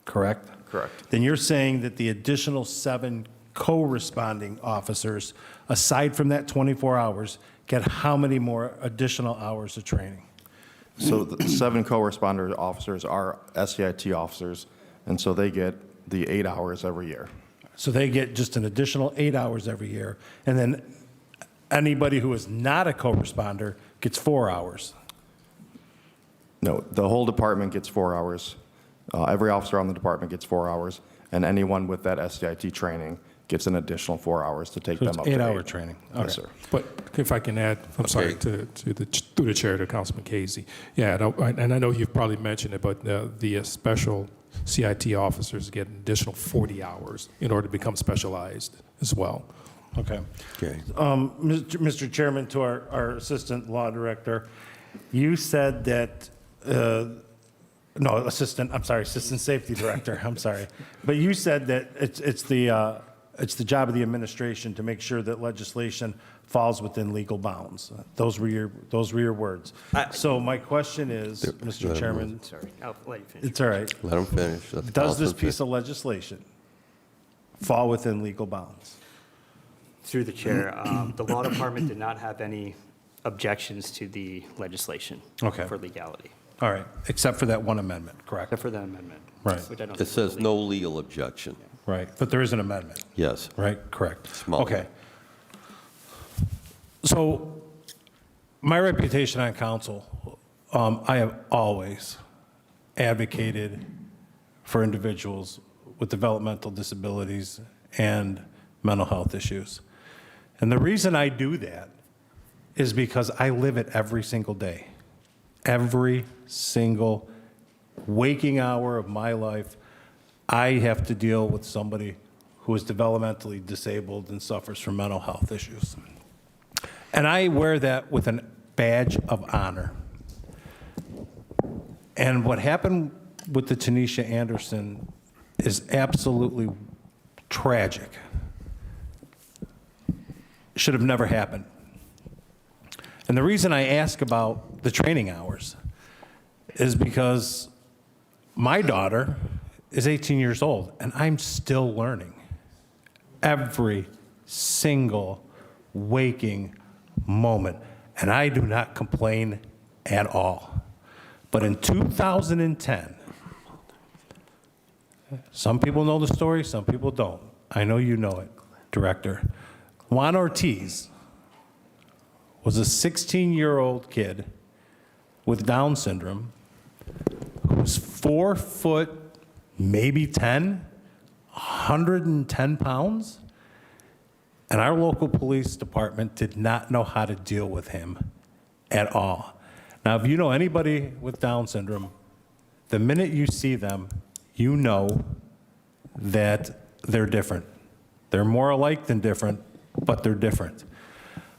correct? Correct. Then you're saying that the additional 7 co-responding officers, aside from that 24 hours, get how many more additional hours of training? So the 7 co-responder officers are SCIT officers, and so they get the 8 hours every year. So they get just an additional 8 hours every year, and then anybody who is not a co-responder gets 4 hours. No, the whole department gets 4 hours. Every officer on the department gets 4 hours, and anyone with that SCIT training gets an additional 4 hours to take So them it's up to 8-hour 8. training. Yes, Okay. sir. But if I can add, I'm sorry, Okay. through the chair to Councilman Casey. Yeah, and I know you've probably mentioned it, but the special CIT officers get an additional 40 hours in order to become specialized as well. Okay. Okay. Mr. Chairman, to our Assistant Law Director, you said that, Assistant Safety Director, I'm sorry. But you said that it's the job of the administration to make sure that legislation falls within legal bounds. Those were your words. So my question is, Mr. Chairman, Sorry, I'll let you finish. it's all right. Let him finish. Let the Does this councilman piece of legislation fall within legal bounds? Through the chair, the law department did not have any objections to the legislation Okay. for legality, All right, except for that one amendment, correct? except for that amendment. Right. Which I don't It think says is no legal. legal objection. Right, but there is an amendment, Yes. right? Correct. Small. Okay. So my reputation on council, I have always advocated for individuals with developmental disabilities and mental health issues. And the reason I do that is because I live it every single day. Every single waking hour of my life, I have to deal with somebody who is developmentally disabled and suffers from mental health issues. And I wear that with a badge of honor. And what happened with the Tanisha Anderson is absolutely tragic. should have never happened. And the reason I ask about the training hours is because my daughter is 18 years old, and I'm still learning every single waking moment. And I do not complain at all. But in 2010, some people know the story, some people don't. I know you know it, Director. Juan Ortiz was a 16-year-old kid with Down syndrome who was 4 foot, maybe 10, 110 pounds. And our local police department did not know how to deal with him at all. Now, if you know anybody with Down syndrome, the minute you see them, you know that they're different. They're more alike than different, but they're different.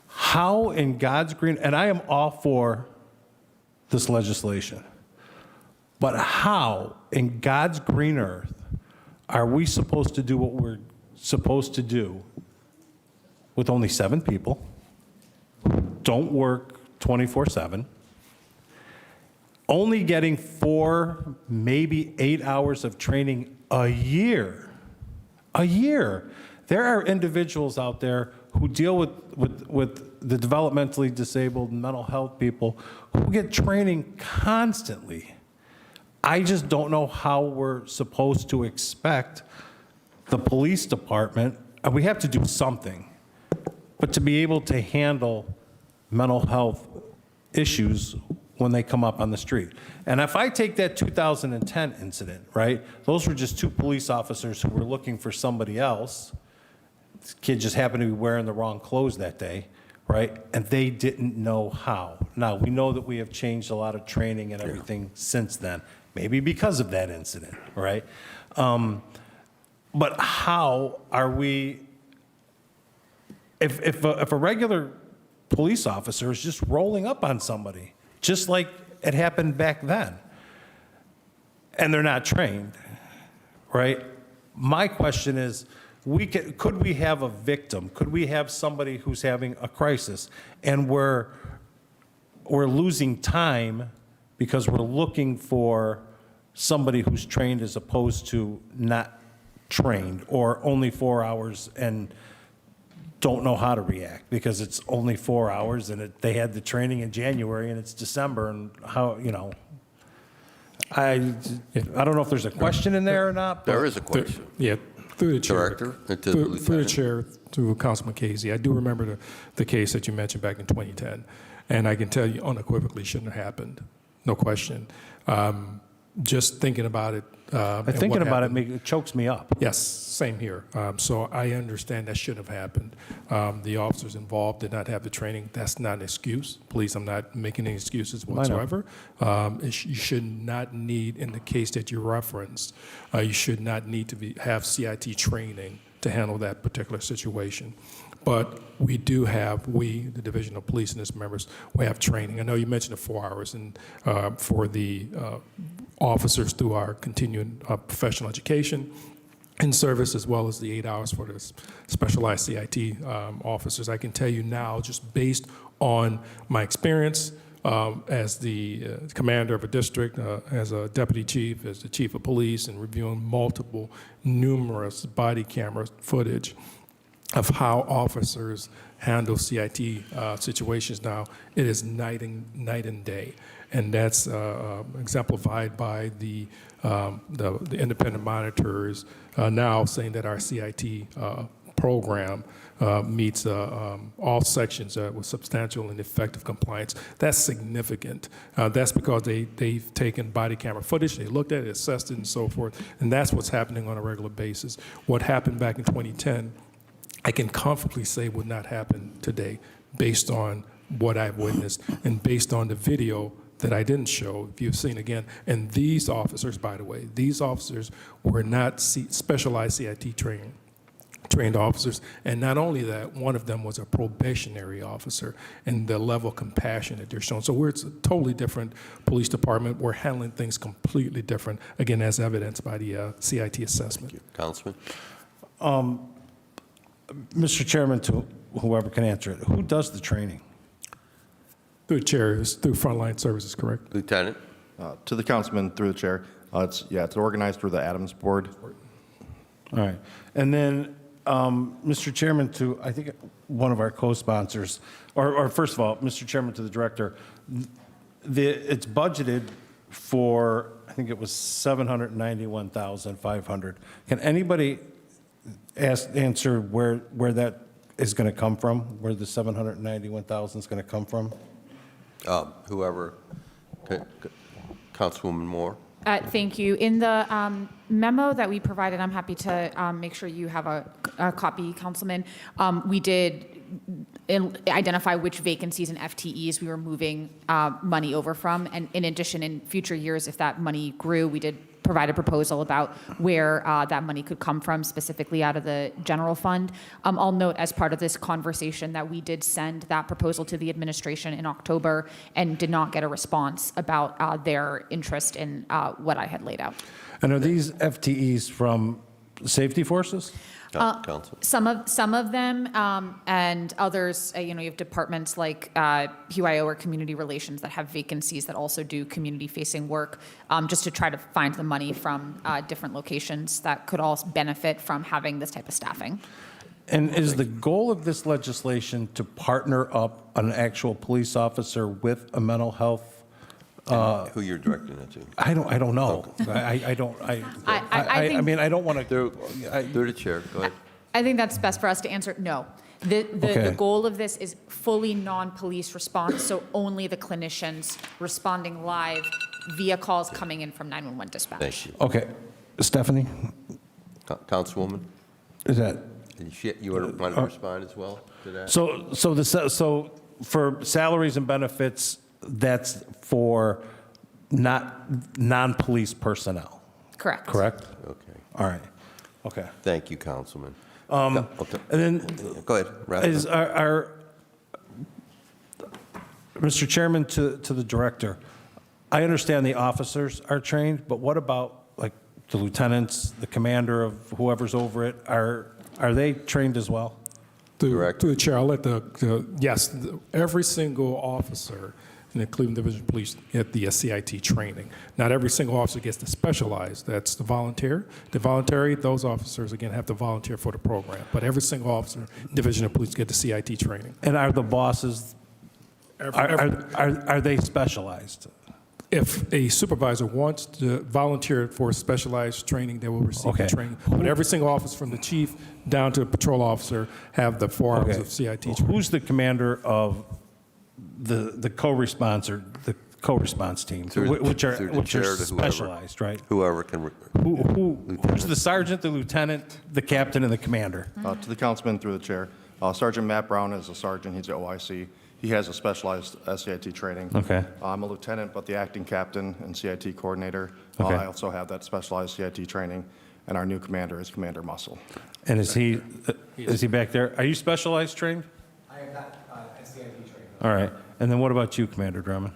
How in God's green, and I am all for this legislation, but how in God's green earth are we supposed to do what we're supposed to do with only 7 people, who don't work 24/7, only getting 4, maybe 8 hours of training a year? A year. There are individuals out there who deal with the developmentally disabled and mental health people who get training constantly. I just don't know how we're supposed to expect the police department, and we have to do something, but to be able to handle mental health issues when they come up on the street. And if I take that 2010 incident, right, those were just 2 police officers who were looking for somebody else. This kid just happened to be wearing the wrong clothes that day, right? And they didn't know how. Now, we know that we have changed a lot of training and everything since then, maybe because of that incident, right? But how are we, if a regular police officer is just rolling up on somebody, just like it happened back then, and they're not trained, right? My question is, could we have a victim? Could we have somebody who's having a crisis, and we're losing time because we're looking for somebody who's trained as opposed to not trained, or only 4 hours and don't know how to react because it's only 4 hours and they had the training in January and it's December, and how, you know, I don't know if there's a question in there or not. There is a question. Yeah, through the chair. Director, and to the Through the lieutenant. chair, to Councilman Casey, I do remember the case that you mentioned back in 2010, and I can tell you unequivocally shouldn't have happened, no question. Just thinking about it. Thinking about it chokes me up. Yes, same here. So I understand that shouldn't have happened. The officers involved did not have the training. That's not an excuse. Please, I'm not making any excuses whatsoever. You should not need, in the case that you referenced, you should not need to have CIT training to handle that particular situation. But we do have, the Division of Police and its members, we have training. I know you mentioned the 4 hours and for the officers through our continuing professional education in service, as well as the 8 hours for the specialized CIT officers. I can tell you now, just based on my experience as the commander of a district, as a deputy chief, as the chief of police, and reviewing numerous body camera footage of how officers handle CIT situations now, it is night and day. And that's exemplified by the independent monitors now saying that our CIT program meets all sections with substantial and effective compliance. That's significant. That's because they've taken body camera footage, they looked at it, assessed it, and so forth, and that's what's happening on a regular basis. What happened back in 2010, I can comfortably say would not happen today based on what I've witnessed and based on the video that I didn't show, if you've seen again. And these officers, by the way, these officers were not specialized CIT trained officers. And not only that, one of them was a probationary officer, and the level of compassion that they're showing. So it's a totally different police department. We're handling things completely different, again, as evidenced by the CIT assessment. Councilman? Mr. Chairman, to whoever can answer it. Who does the training? Through the chair, it's through Frontline Services, correct? Lieutenant? To the councilman, through the chair, it's organized through the Adams Board. All right. And then, Mr. Chairman, to, I think, one of our co-sponsors, or first of all, Mr. Chairman, to the director, it's budgeted for, I think it was $791,500. Can anybody answer where that is going to come from, where the $791,000 is going to come from? Whoever, Councilwoman Moore? Thank you. In the memo that we provided, I'm happy to make sure you have a copy, Councilman. We did identify which vacancies and FTEs we were moving money over from. And in addition, in future years, if that money grew, we did provide a proposal about where that money could come from, specifically out of the general fund. I'll note as part of this conversation that we did send that proposal to the administration in October and did not get a response about their interest in what I had laid out. And are these FTEs from safety forces? Council? Some of them, and others, you have departments like PYO or Community Relations that have vacancies that also do community-facing work, just to try to find the money from different locations that could all benefit from having this type of staffing. And is the goal of this legislation to partner up an actual police officer with a mental health? Who you're directing that to? I don't know. I mean, I don't want to. Through the chair, go ahead. I think that's best for us to answer. No. The goal of this is fully non-police response, so only the clinicians responding live via calls coming in from 911 dispatch. Thank you. Okay. Stephanie? Councilwoman? Is that? You want to respond as well to that? So for salaries and benefits, that's for non-police personnel, Correct. correct? Okay. All right. Okay. Thank you, Councilman. And then Go ahead. Wrap it is up. Mr. Chairman, to the director, I understand the officers are trained, but what about like the lieutenants, the commander of whoever's over it? Are they trained as well? Through the chair, I'll let yes, every single officer in the Cleveland Division of Police get the CIT training. Not every single officer gets to specialize. That's the volunteer. The voluntary, those officers, again, have to volunteer for the program. But every single officer, Division of Police, get the CIT training. And are the bosses, are they specialized? If a supervisor wants to volunteer for specialized training, they will receive the training. But every single officer, from the chief down to the patrol officer, have the 4 hours of CIT training. Who's the commander of the co-response or the co-response team, which are specialized, right? Whoever can. Who's the sergeant, the lieutenant, the captain, and the commander? To the councilman, through the chair, Sergeant Matt Brown is a sergeant. He's at OIC. He has a specialized CIT training. Okay. I'm a lieutenant, but the acting captain and CIT coordinator. Okay. I also have that specialized CIT training, and our new commander is Commander Muscle. And is he back there? Are you specialized trained? I am not CIT trained. All right. And then what about you, Commander Drummond?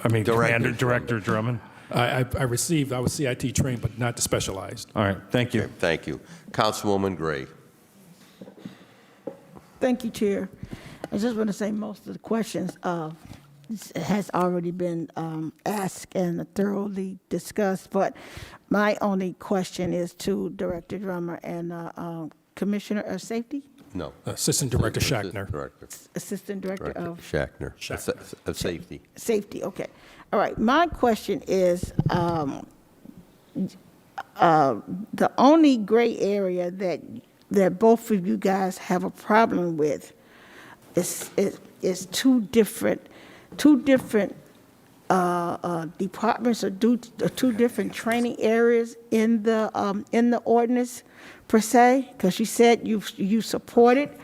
I mean, Director Drummond? I was CIT trained, but not specialized. All right. Thank you. Thank you. Councilwoman Gray. Thank you, Chair. I just want to say most of the questions has already been asked and thoroughly discussed, but my only question is to Director Drummer and Commissioner of Safety? No. Assistant Director Shackner. Assistant Director of? Shackner. Of Safety. Safety, okay. All right, my question is, the only gray area that both of you guys have a problem with is two different departments or two different training areas in the ordinance per se, because you said you support it,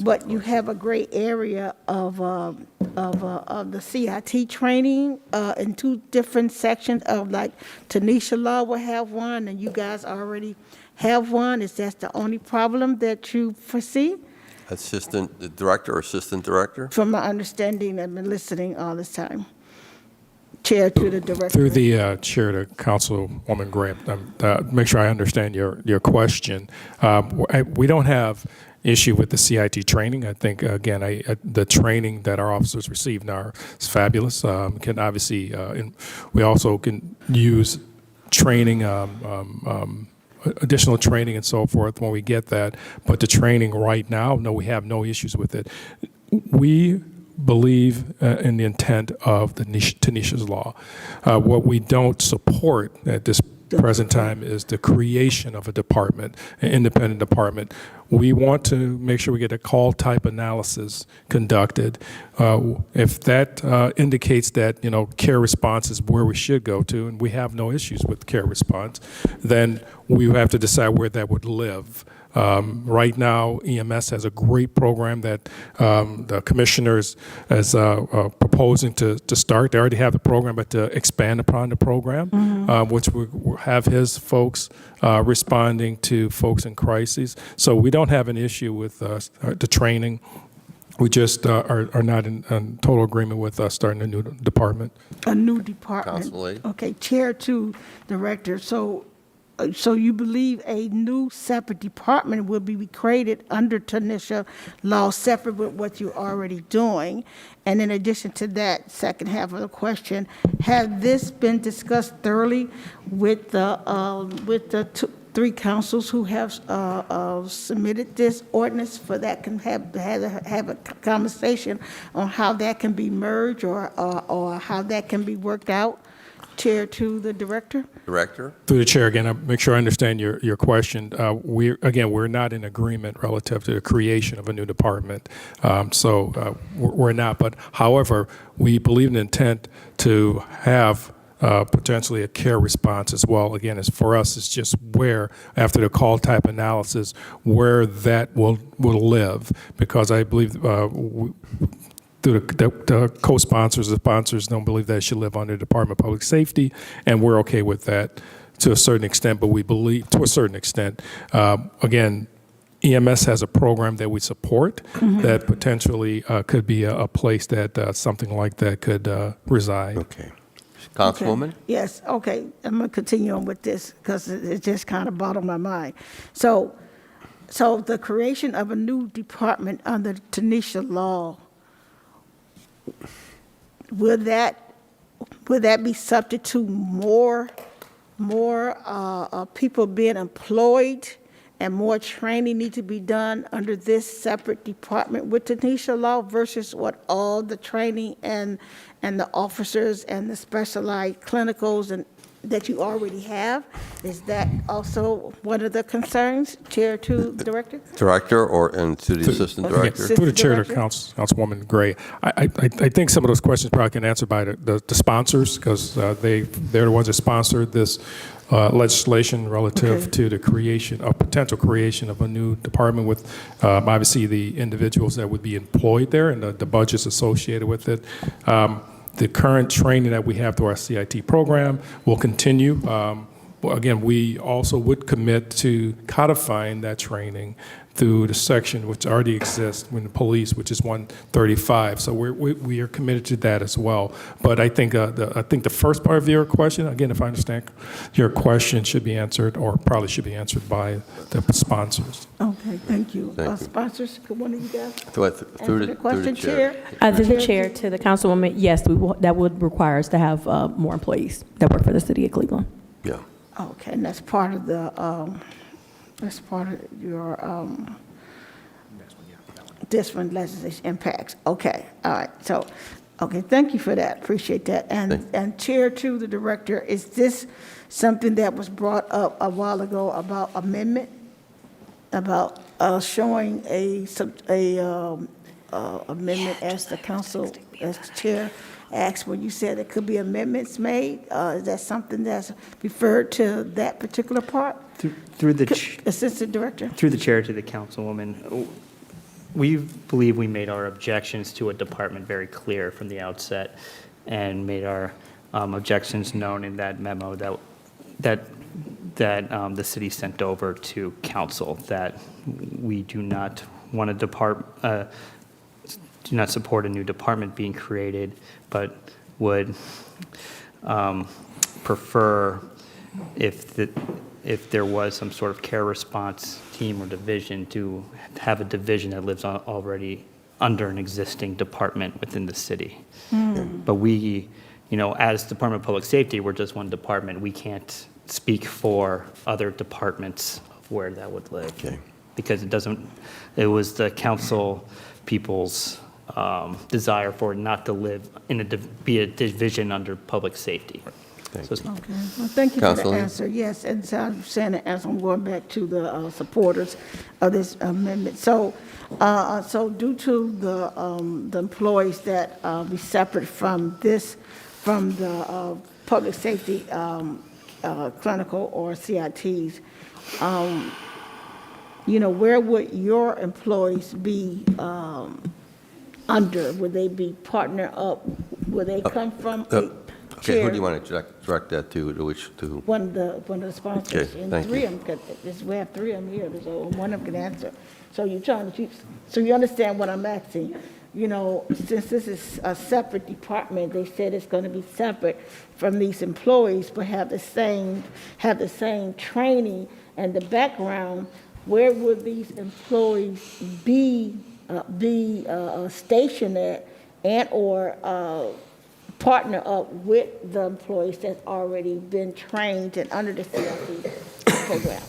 but you have a gray area of the CIT training in two different sections of, like, Tanisha Law will have one and you guys already have one. Is that the only problem that you foresee? Assistant Director or Assistant Director? From my understanding, I've been listening all this time. Chair to the Director. Through the chair to Councilwoman Graham, make sure I understand your question. We don't have issue with the CIT training. I think, again, the training that our officers receive now is fabulous. Can obviously, we also can use training, additional training and so forth when we get that. But the training right now, no, we have no issues with it. We believe in the intent of the Tanisha's law. What we don't support at this present time is the creation of a department, an independent department. We want to make sure we get a call type analysis conducted. If that indicates that, care response is where we should go to, and we have no issues with care response, then we have to decide where that would live. Right now, EMS has a great program that the commissioners is proposing to start. They already have the program, but to expand upon the program, which will have his folks responding to folks in crises. So we don't have an issue with the training. We just are not in total agreement with starting a new department. A new department. Council Lady. Okay, Chair to Director. So you believe a new separate department will be created under Tanisha law, separate with what you're already doing? And in addition to that, second half of the question, have this been discussed thoroughly with the three councils who have submitted this ordinance, for that can have a conversation on how that can be merged or how that can be worked out? Chair to the Director. Director? Through the chair, again, I make sure I understand your question. We're not in agreement relative to the creation of a new department. We're not. But however, we believe in the intent to have potentially a care response as well. Again, as for us, it's just where, after the call type analysis, where that will live. Because I believe the co-sponsors, the sponsors don't believe that it should live under the Department of Public Safety, and we're okay with that to a certain extent, but we believe, to a certain extent, again, EMS has a program that we support that potentially could be a place that something like that could reside. Okay. Councilwoman? Okay. Yes, okay. I'm going to continue on with this because it just kind of bottled my mind. So the creation of a new department under Tanisha law, will that be subject to more people being employed and more training need to be done under this separate department with Tanisha law versus what all the training and the officers and the specialized clinicals and that you already have? Is that also one of the concerns, Chair to Director? Director and to the Assistant Director? Through the chair to Councilwoman Gray. I think some of those questions probably can answer by the sponsors, because they're the ones that sponsored this legislation relative to the potential creation of a new department with obviously the individuals that would be employed there and the budgets associated with it. The current training that we have through our CIT program will continue. Again, we also would commit to codifying that training through the section which already exists in the police, which is 135. So we are committed to that as well. But I think the first part of your question, again, if I understand your question, should be answered, or probably should be answered by the sponsors. Okay, thank you. Thank you. Sponsors, could one of you guys Through answer the question, chair. Through the chair to the councilwoman, yes, that would require us to have more employees that work for the city of Cleveland. Yeah. Okay, and that's part of your different legislation impacts. Okay, all right. So, okay, thank you for that. Appreciate that. And Chair to the Director, is this something that was brought up a while ago about amendment, about showing a amendment as the council, as the chair asked when you said there could be amendments made? Is that something that's referred to that particular part? Through the Assistant Director? Through the chair to the councilwoman, we believe we made our objections to a department very clear from the outset and made our objections known in that memo that the city sent over to council, that we do not want to do not support a new department being created, but would prefer if there was some sort of care response team or division, to have a division that lives already under an existing department within the city. But we, as Department of Public Safety, we're just one department. We can't speak for other departments of where that would live. Okay. Because it was the council people's desire for it not to live be a division under public safety. So it's- Okay, well, thank you for the Councilor? answer. Yes, and so I'm saying the answer, I'm going back to the supporters of this amendment. So, so due to the employees that be separate from this, from the public safety clinical or CITs, where would your employees be under? Would they be partner up? Would they come from a Okay, who chair? do you want to direct that to who? One of the sponsors, Okay, and thank three you. of them, we have three of them here, so one of them can answer. So you're trying to keep, so you understand what I'm asking? Since this is a separate department, they said it's going to be separate from these employees, but have the same training and the background. Where would these employees be stationed at, and/or partner up with the employees that's already been trained and under the CIP program?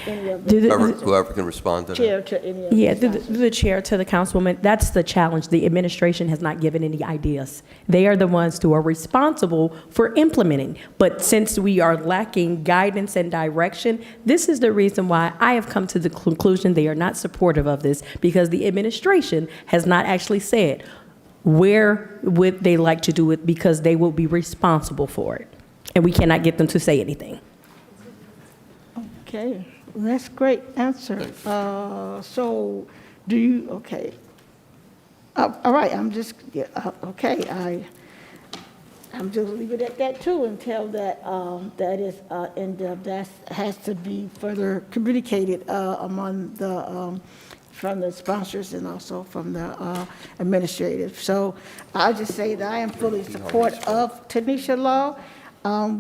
Any of the Whoever can respond to that. chair to any of Yeah, the through sponsors? the chair to the councilwoman, that's the challenge. The administration has not given any ideas. They are the ones who are responsible for implementing. But since we are lacking guidance and direction, this is the reason why I have come to the conclusion they are not supportive of this, because the administration has not actually said where would they like to do it, because they will be responsible for it. And we cannot get them to say anything. Okay, well, that's a great answer. So do you, okay. All right, I'm just, yeah, okay, I'm just leave it at that too, until that, that is in-depth. That has to be further communicated among the, from the sponsors and also from the administrative. So I'll just say that I am fully in support of Tanisha Law.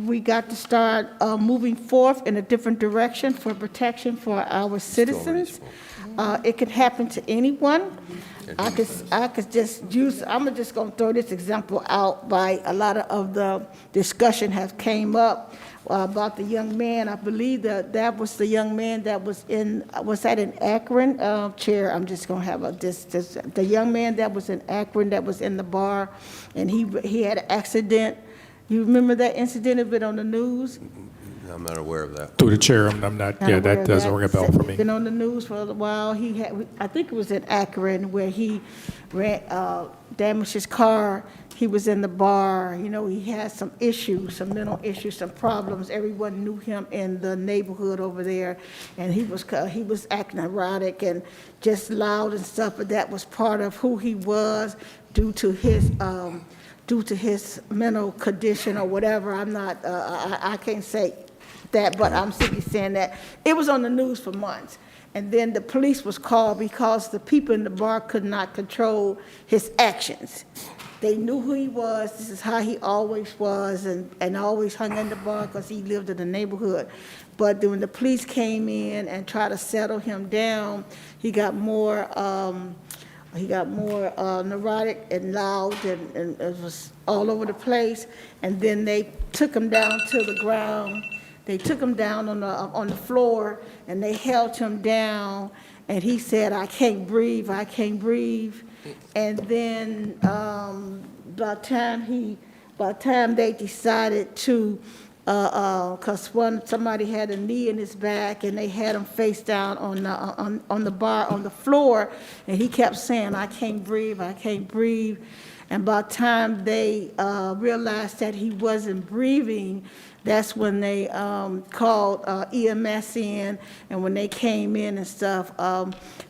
We got to start moving forth in a different direction for protection for our citizens. It could happen to anyone. I could just use, I'm just gonna throw this example out. By a lot of the discussion has came up about the young man. I believe that was the young man that was that in Akron? Chair, I'm just gonna have the young man that was in Akron, that was in the bar, and he had an accident. You remember that incident? It been on the news? I'm not aware of that. Through the chair, I'm not, Not yeah, aware that of doesn't ring a bell for me. Been on the news for a while. He had, I think it was in Akron, where he damaged his car. He was in the bar. He had some issues, some mental issues, some problems. Everyone knew him in the neighborhood over there, and he was acting erratic and just loud and stuff. But that was part of who he was due to his mental condition or whatever. I'm not, I can't say that, but I'm simply saying that it was on the news for months. And then the police was called because the people in the bar could not control his actions. They knew who he was. This is how he always was, and always hung in the bar because he lived in the neighborhood. But then when the police came in and tried to settle him down, he got more neurotic and loud, and it was all over the place. And then they took him down to the ground. They took him down on the floor, and they held him down. And he said, "I can't breathe. I can't breathe." And then by the time they decided to, because somebody had a knee in his back, and they had him face down on the bar, on the floor, and he kept saying, "I can't breathe, I can't breathe." And by the time they realized that he wasn't breathing, that's when they called EMS in, and when they came in and stuff,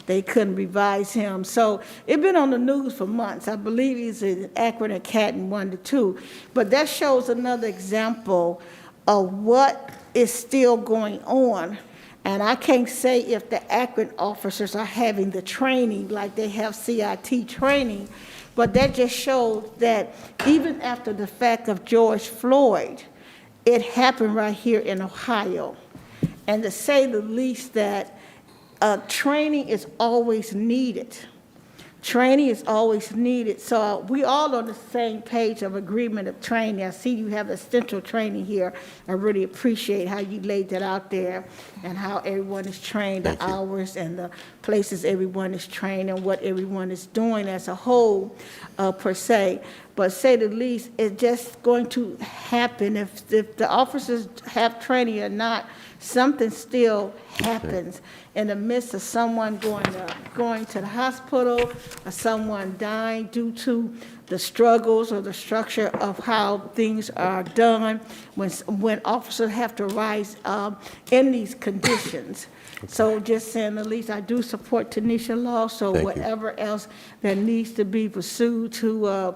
they couldn't revive him. So it's been on the news for months. I believe he's in Akron and Canton 1 to 2. But that shows another example of what is still going on. And I can't say if the Akron officers are having the training like they have CIT training, but that just shows that even after the fact of George Floyd, it happened right here in Ohio. And to say the least that training is always needed. Training is always needed. So we all on the same page of agreement of training. I see you have essential training here. I really appreciate how you laid that out there and how everyone is trained, the hours and the places everyone is trained and what everyone is doing as a whole, per se. But say the least, it's just going to happen if the officers have training or not. Something still happens in the midst of someone going to the hospital or someone dying due to the struggles or the structure of how things are done when officers have to rise in these conditions. So just saying the least, I do support Tanisha Law, so Thank you. whatever else that needs to be pursued to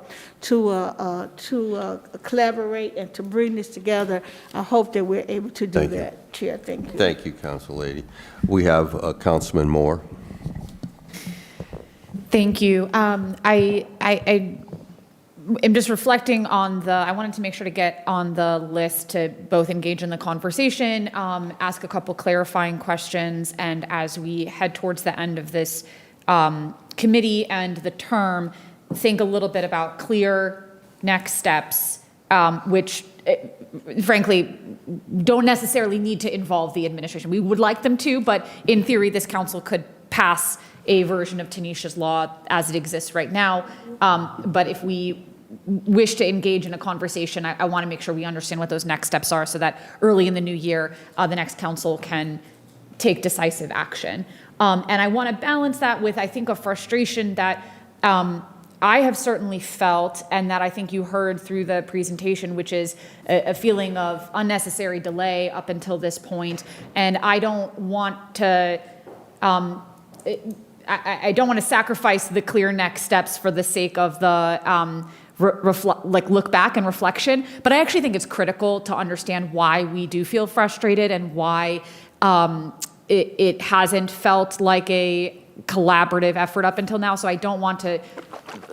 collaborate and to bring this together, I hope that we're able to do Thank you. that. Chair, thank you. Thank you, Council Lady. We have Councilman Moore. Thank you. I am just reflecting on I wanted to make sure to get on the list to both engage in the conversation, ask a couple clarifying questions, and as we head towards the end of this committee and the term, think a little bit about clear next steps, which frankly don't necessarily need to involve the administration. We would like them to, but in theory, this council could pass a version of Tanisha's Law as it exists right now. But if we wish to engage in a conversation, I want to make sure we understand what those next steps are so that early in the new year, the next council can take decisive action. And I want to balance that with, I think, a frustration that I have certainly felt, and that I think you heard through the presentation, which is a feeling of unnecessary delay up until this point. And I don't want to, I don't want to sacrifice the clear next steps for the sake of the look back and reflection. But I actually think it's critical to understand why we do feel frustrated and why it hasn't felt like a collaborative effort up until now. So I don't want to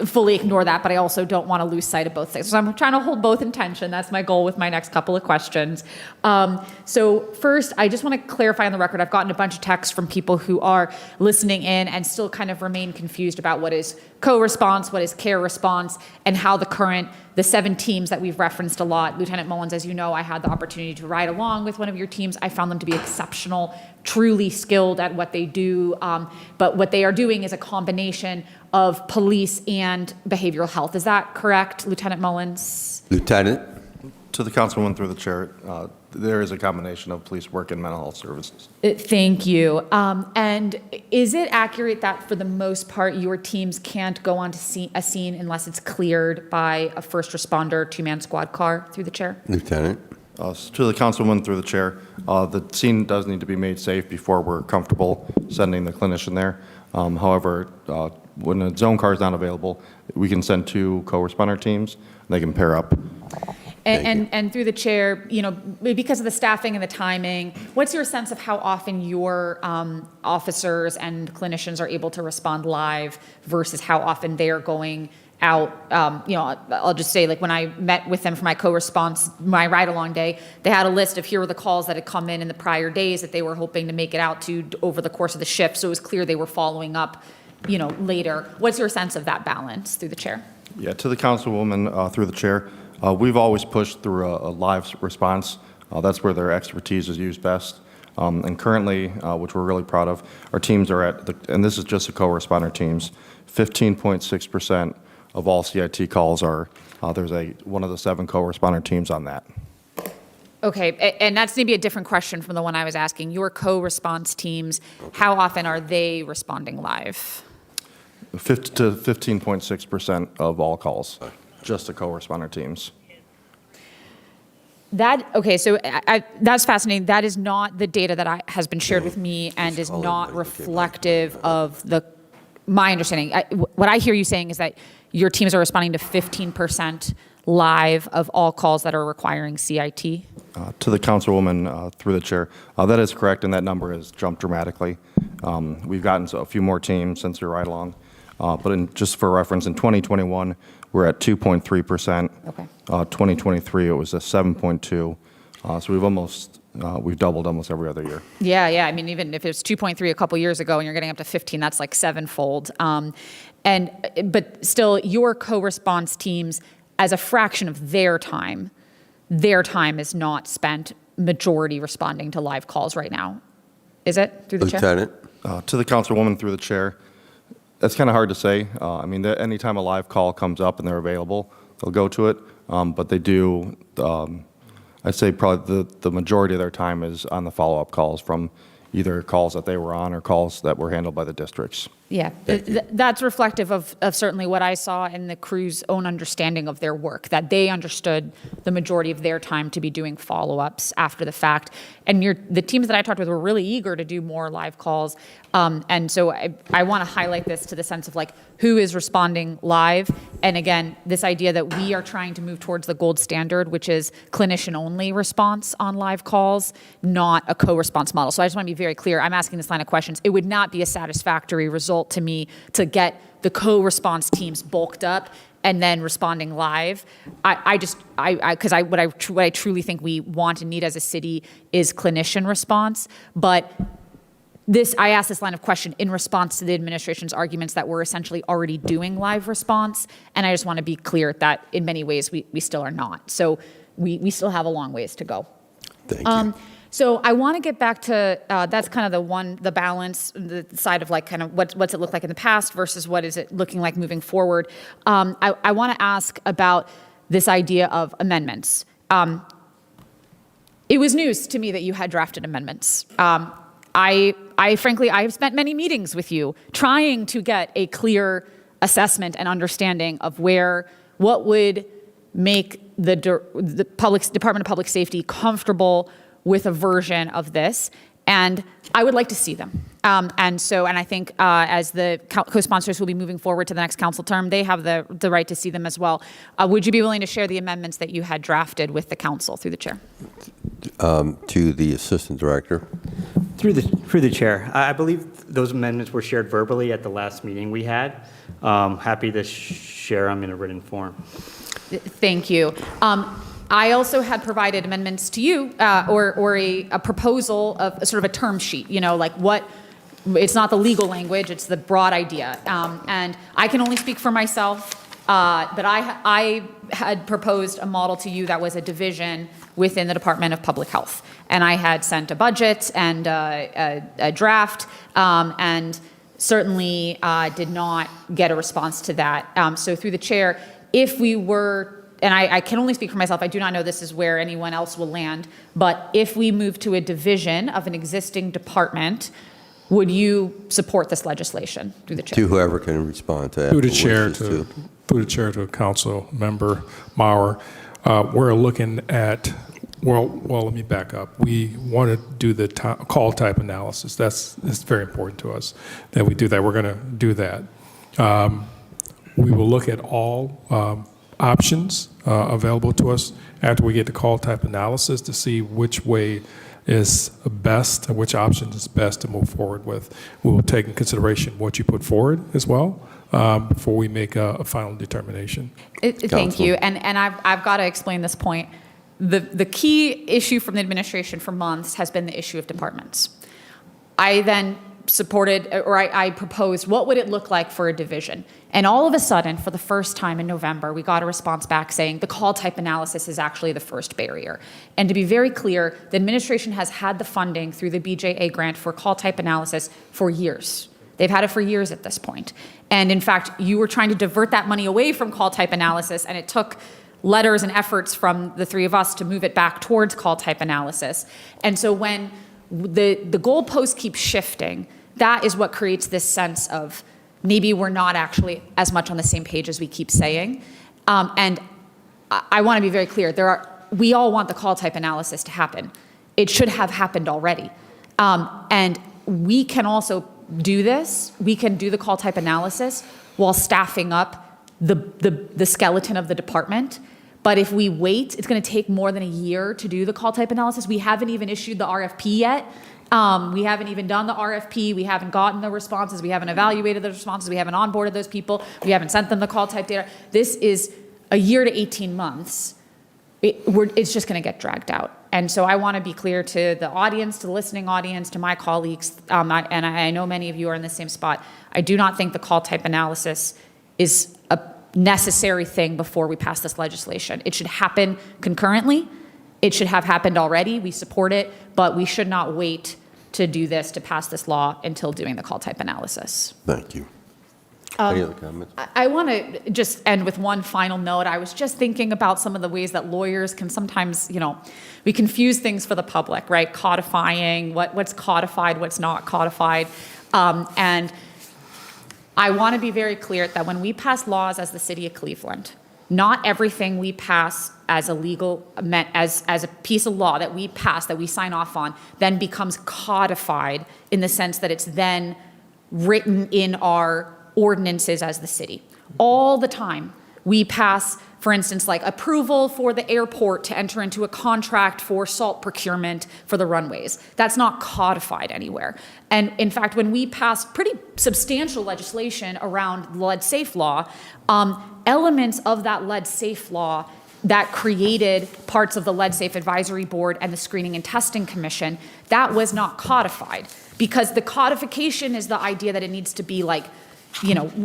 fully ignore that, but I also don't want to lose sight of both things. So I'm trying to hold both in tension. That's my goal with my next couple of questions. So first, I just want to clarify on the record, I've gotten a bunch of texts from people who are listening in and still kind of remain confused about what is co-response, what is care response, and how the 7 teams that we've referenced a lot. Lieutenant Mullins, as you know, I had the opportunity to ride along with one of your teams. I found them to be exceptional, truly skilled at what they do. But what they are doing is a combination of police and behavioral health. Is that correct, Lieutenant Mullins? Lieutenant? To the councilwoman through the chair, there is a combination of police work and mental health services. Thank you. And is it accurate that for the most part, your teams can't go on to a scene unless it's cleared by a first responder 2-man squad car, through the chair? Lieutenant? To the councilwoman through the chair, the scene does need to be made safe before we're comfortable sending the clinician there. However, when a zone car is not available, we can send 2 co-responder teams. They can pair up. And through the chair, because of the staffing and the timing, what's your sense of how often your officers and clinicians are able to respond live versus how often they are going out? I'll just say, like, when I met with them for my co-response, my ride-along day, they had a list of here were the calls that had come in the prior days that they were hoping to make it out to over the course of the shift. So it was clear they were following up, later. What's your sense of that balance, through the chair? Yeah, to the councilwoman through the chair, we've always pushed through a live response. That's where their expertise is used best. And currently, which we're really proud of, our teams are and this is just the co-responder teams, 15.6% of all CIT calls are, there's one of the 7 co-responder teams on that. Okay, and that's maybe a different question from the one I was asking. Your co-response teams, how often are they responding live? 15.6% of all calls, just the co-responder teams. So that's fascinating. That is not the data that has been shared with me and is not reflective of my understanding. What I hear you saying is that your teams are responding to 15% live of all calls that are requiring CIT? To the councilwoman through the chair, that is correct, and that number has jumped dramatically. We've gotten a few more teams since your ride-along. But just for reference, in 2021, we're at 2.3%. Okay. 2023, it was a 7.2. So we've doubled almost every other year. Yeah. I mean, even if it's 2.3 a couple years ago and you're getting up to 15, that's like sevenfold. But still, your co-response teams, as a fraction of their time is not spent majority responding to live calls right now. Is it, through the chair? Lieutenant? To the councilwoman through the chair, that's kind of hard to say. I mean, anytime a live call comes up and they're available, they'll go to it. But they do, I'd say probably the majority of their time is on the follow-up calls from either calls that they were on or calls that were handled by the districts. Yeah, that's reflective of certainly what I saw in the crew's own understanding of their work, that they understood the majority of their time to be doing follow-ups after the fact. And the teams that I talked with were really eager to do more live calls. And so I want to highlight this to the sense of like who is responding live. And again, this idea that we are trying to move towards the gold standard, which is clinician-only response on live calls, not a co-response model. So I just want to be very clear. I'm asking this line of questions. It would not be a satisfactory result to me to get the co-response teams bulked up and then responding live. Because what I truly think we want and need as a city is clinician response. But I asked this line of question in response to the administration's arguments that we're essentially already doing live response. And I just want to be clear that in many ways we still are not. So we still have a long ways to go. Thank you. So I want to get back to, that's kind of the balance, the side of like kind of what's it look like in the past versus what is it looking like moving forward. I want to ask about this idea of amendments. It was news to me that you had drafted amendments. I frankly, I have spent many meetings with you trying to get a clear assessment and understanding of what would make the Department of Public Safety comfortable with a version of this, and I would like to see them. And I think as the co-sponsors will be moving forward to the next council term, they have the right to see them as well. Would you be willing to share the amendments that you had drafted with the council through the chair? To the assistant director. Through the chair, I believe those amendments were shared verbally at the last meeting we had. Happy to share them in a written form. Thank you. I also had provided amendments to you, or a proposal of sort of a term sheet, like it's not the legal language, it's the broad idea. And I can only speak for myself, but I had proposed a model to you that was a division within the Department of Public Health. And I had sent a budget and a draft, and certainly did not get a response to that. So through the chair, if we were, and I can only speak for myself, I do not know this is where anyone else will land, but if we move to a division of an existing department, would you support this legislation through the chair? To whoever can respond to that. Through the chair to Council Member Maurer, we're looking at, well, let me back up. We want to do the call type analysis. That's very important to us that we do that. We're going to do that. We will look at all options available to us after we get the call type analysis to see which way is best and which option is best to move forward with. We will take in consideration what you put forward as well before we make a final determination. Thank you. And I've got to explain this point. The key issue from the administration for months has been the issue of departments. I then I proposed what would it look like for a division. And all of a sudden, for the first time in November, we got a response back saying the call type analysis is actually the first barrier. And to be very clear, the administration has had the funding through the BJA grant for call type analysis for years. They've had it for years at this point. And in fact, you were trying to divert that money away from call type analysis, and it took letters and efforts from the three of us to move it back towards call type analysis. And so when the goalposts keep shifting, that is what creates this sense of maybe we're not actually as much on the same page as we keep saying. And I want to be very clear. We all want the call type analysis to happen. It should have happened already. And we can also do this. We can do the call type analysis while staffing up the skeleton of the department. But if we wait, it's going to take more than a year to do the call type analysis. We haven't even issued the RFP yet. We haven't even done the RFP. We haven't gotten the responses. We haven't evaluated the responses. We haven't onboarded those people. We haven't sent them the call type data. This is a year to 18 months. It's just going to get dragged out. And so I want to be clear to the audience, to the listening audience, to my colleagues, and I know many of you are in the same spot. I do not think the call type analysis is a necessary thing before we pass this legislation. It should happen concurrently. It should have happened already. We support it, but we should not wait to do this, to pass this law until doing the call type analysis. Thank you. Any other comments? I want to just end with one final note. I was just thinking about some of the ways that lawyers can sometimes, we confuse things for the public, right? Codifying, what's codified, what's not codified. And I want to be very clear that when we pass laws as the city of Cleveland, not everything we pass as a legal, as a piece of law that we pass, that we sign off on, then becomes codified in the sense that it's then written in our ordinances as the city. All the time, we pass, for instance, like approval for the airport to enter into a contract for salt procurement for the runways. That's not codified anywhere. And in fact, when we pass pretty substantial legislation around lead safe law, elements of that lead safe law that created parts of the Lead Safe Advisory Board and the Screening and Testing Commission, that was not codified. Because the codification is the idea that it needs to be like,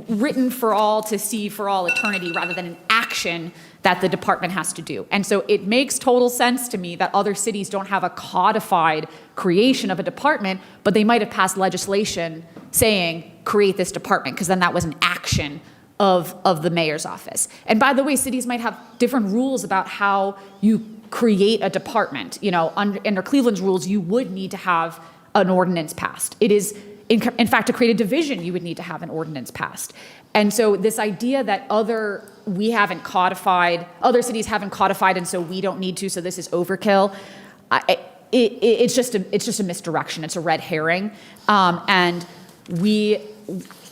written for all to see for all eternity rather than an action that the department has to do. And so it makes total sense to me that other cities don't have a codified creation of a department, but they might have passed legislation saying, create this department, because then that was an action of the mayor's office. And by the way, cities might have different rules about how you create a department. Under Cleveland's rules, you would need to have an ordinance passed. It is, in fact, to create a division, you would need to have an ordinance passed. And so this idea that other cities haven't codified, and so we don't need to, so this is overkill, it's just a misdirection. It's a red herring. And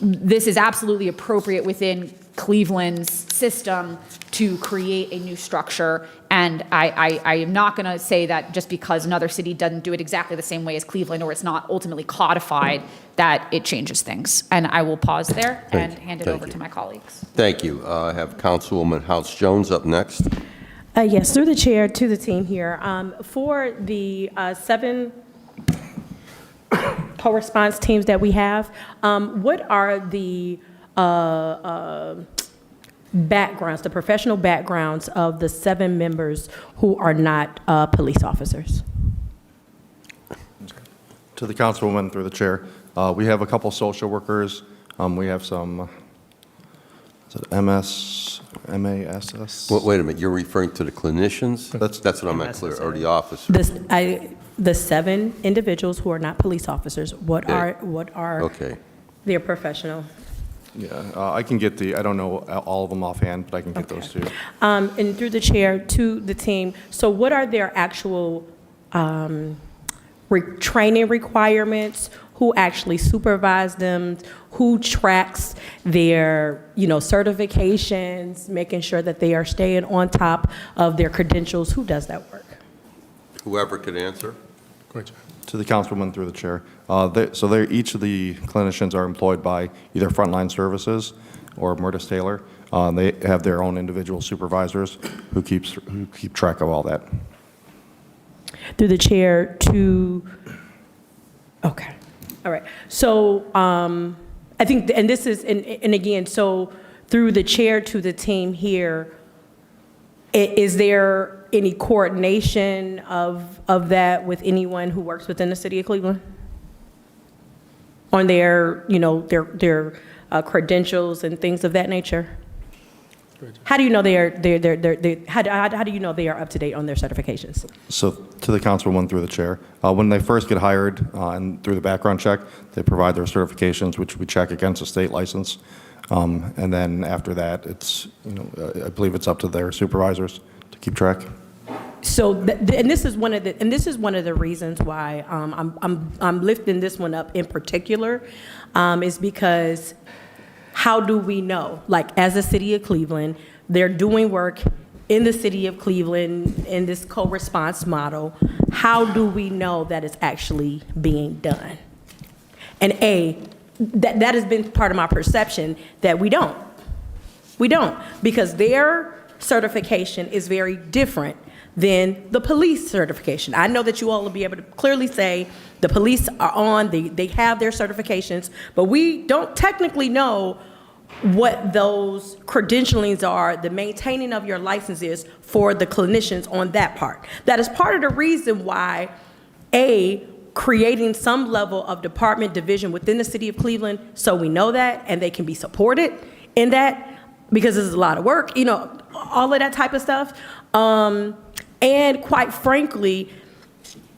this is absolutely appropriate within Cleveland's system to create a new structure. And I am not going to say that just because another city doesn't do it exactly the same way as Cleveland, or it's not ultimately codified, that it changes things. And I will pause there and hand it over to my colleagues. Thank you. I have Councilwoman House Jones up next. Yes, through the chair to the team here. For the 7 co-response teams that we have, what are the backgrounds, the professional backgrounds of the 7 members who are not police officers? To the councilwoman, through the chair, we have a couple social workers. We have some, is it MASS? Wait a minute, you're referring to the clinicians? That's what I'm not clear, or the officers? The 7 individuals who are not police officers, what are Okay. their professional? Yeah, I can get I don't know all of them offhand, but I can get those too. And through the chair to the team, so what are their actual training requirements? Who actually supervise them? Who tracks their, certifications, making sure that they are staying on top of their credentials? Who does that work? Whoever could answer. Great. To the councilwoman, through the chair. Each of the clinicians are employed by either Frontline Services or Murtis Taylor. They have their own individual supervisors who keep track of all that. Through the chair to, okay, all right. So I think, and this is, and again, so through the chair to the team here, is there any coordination of that with anyone who works within the city of Cleveland? On their, their credentials and things of that nature? How do you know how do you know they are up to date on their certifications? So to the councilwoman, through the chair, when they first get hired and through the background check, they provide their certifications, which we check against a state license. And then after that, it's, I believe it's up to their supervisors to keep track. So, and this is one of the reasons why I'm lifting this one up in particular, is because how do we know? Like, as a city of Cleveland, they're doing work in the city of Cleveland in this co-response model. How do we know that it's actually being done? And that has been part of my perception that we don't. We don't, because their certification is very different than the police certification. I know that you all will be able to clearly say the police are on, they have their certifications, but we don't technically know what those credentialings are, the maintaining of your license is for the clinicians on that part. That is part of the reason why, creating some level of department division within the city of Cleveland, so we know that and they can be supported in that, because this is a lot of work, you know, all of that type of stuff. And quite frankly,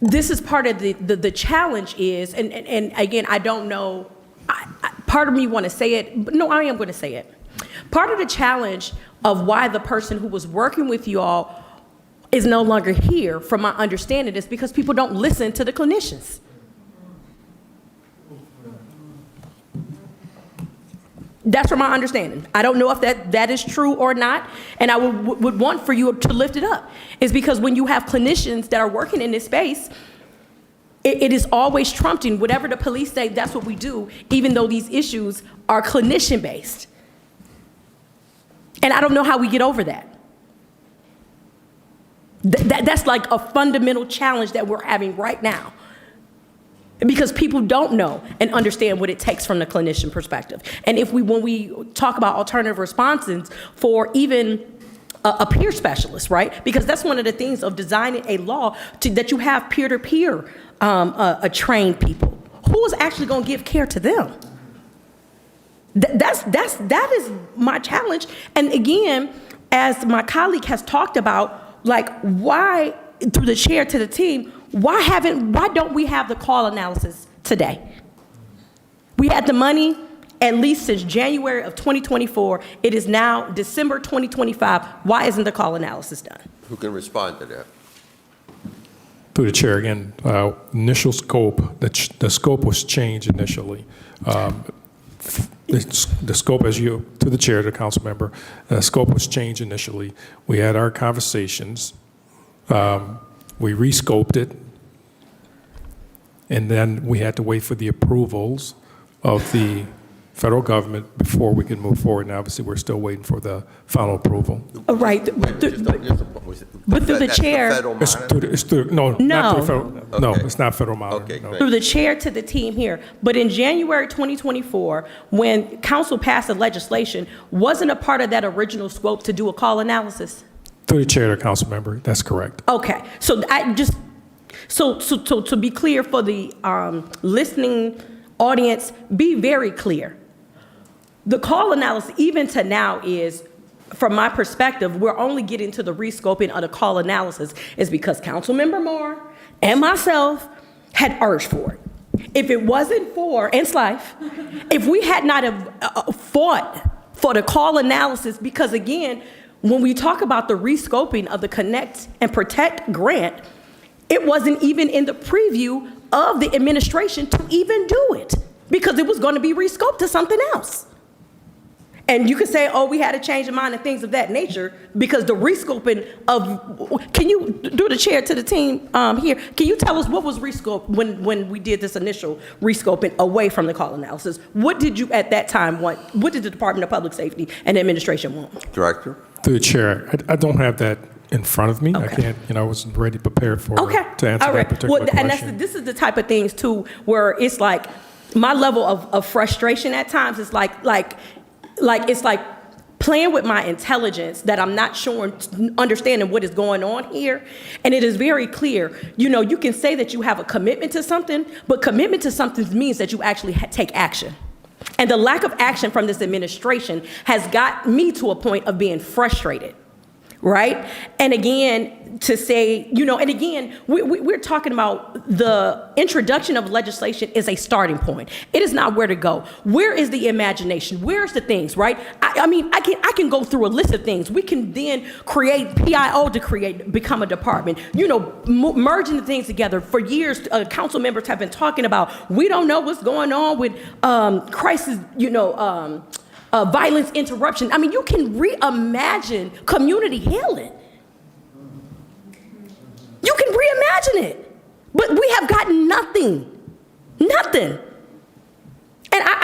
this is part of the challenge is, and again, I don't know, part of me want to say it, but no, I am going to say it. Part of the challenge of why the person who was working with you all is no longer here, from my understanding, is because people don't listen to the clinicians. That's from my understanding. I don't know if that is true or not, and I would want for you to lift it up. Is because when you have clinicians that are working in this space, it is always trumping whatever the police say, that's what we do, even though these issues are clinician-based. And I don't know how we get over that. That's like a fundamental challenge that we're having right now, because people don't know and understand what it takes from the clinician perspective. And when we talk about alternative responses for even a peer specialist, right? Because that's one of the things of designing a law that you have peer-to-peer trained people. Who is actually going to give care to them? That is my challenge. And again, as my colleague has talked about, like, why, through the chair to the team, why don't we have the call analysis today? We had the money at least since January of 2024. It is now December 2025. Why isn't the call analysis done? Who can respond to that? Through the chair again, initial scope, the scope was changed initially. The scope, as you, to the chair, the council member, the scope was changed initially. We had our conversations. We rescoped it. And then we had to wait for the approvals of the federal government before we could move forward. And obviously, we're still waiting for the final approval. Right. But through the chair. Not through federal. No, it's not federal monitoring. Okay, no. Through the chair to the team here. But in January 2024, when council passed the legislation, wasn't a part of that original scope to do a call analysis? Through the chair, the council member, that's correct. Okay, so so to be clear for the listening audience, be very clear. The call analysis, even to now, is, from my perspective, we're only getting to the rescoping of the call analysis is because Councilmember Moore and myself had urged for it. If it wasn't for, and Slife, if we had not have fought for the call analysis, because again, when we talk about the rescoping of the Connect and Protect grant, it wasn't even in the preview of the administration to even do it, because it was going to be rescoped to something else. And you could say, oh, we had a change of mind and things of that nature, because the rescoping of, can you do the chair to the team here? Can you tell us what was rescoped when we did this initial rescoping away from the call analysis? What did you at that time want? What did the Department of Public Safety and Administration want? Director? Through the chair, I don't have that in front of me. Okay. I can't, I wasn't ready prepared for to answer All right. that particular And question. this is the type of things too, where it's like my level of frustration at times is like it's like playing with my intelligence that I'm not sure, understanding what is going on here. And it is very clear, you can say that you have a commitment to something, but commitment to something means that you actually take action. And the lack of action from this administration has got me to a point of being frustrated, right? And again, to say, and again, we're talking about the introduction of legislation is a starting point. It is not where to go. Where is the imagination? Where's the things, right? I mean, I can go through a list of things. We can then create PIO to become a department, merging the things together. For years, council members have been talking about, we don't know what's going on with crisis, violence interruption. I mean, you can reimagine community healing. You can reimagine it, but we have gotten nothing. And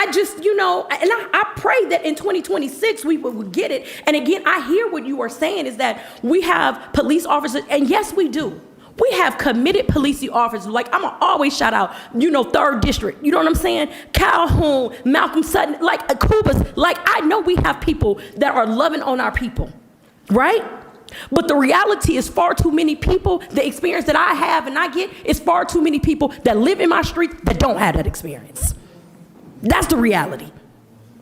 I just, you know, and I pray that in 2026 we would get it. And again, I hear what you are saying is that we have police officers, and yes, we do. We have committed police officers. Like, I'm going to always shout out, you know, 3rd District. You know what I'm saying? Calhoun, Malcolm Sutton, like Cubas. Like, I know we have people that are loving on our people, right? But the reality is far too many people, the experience that I have and I get is far too many people that live in my street that don't have that experience. That's the reality.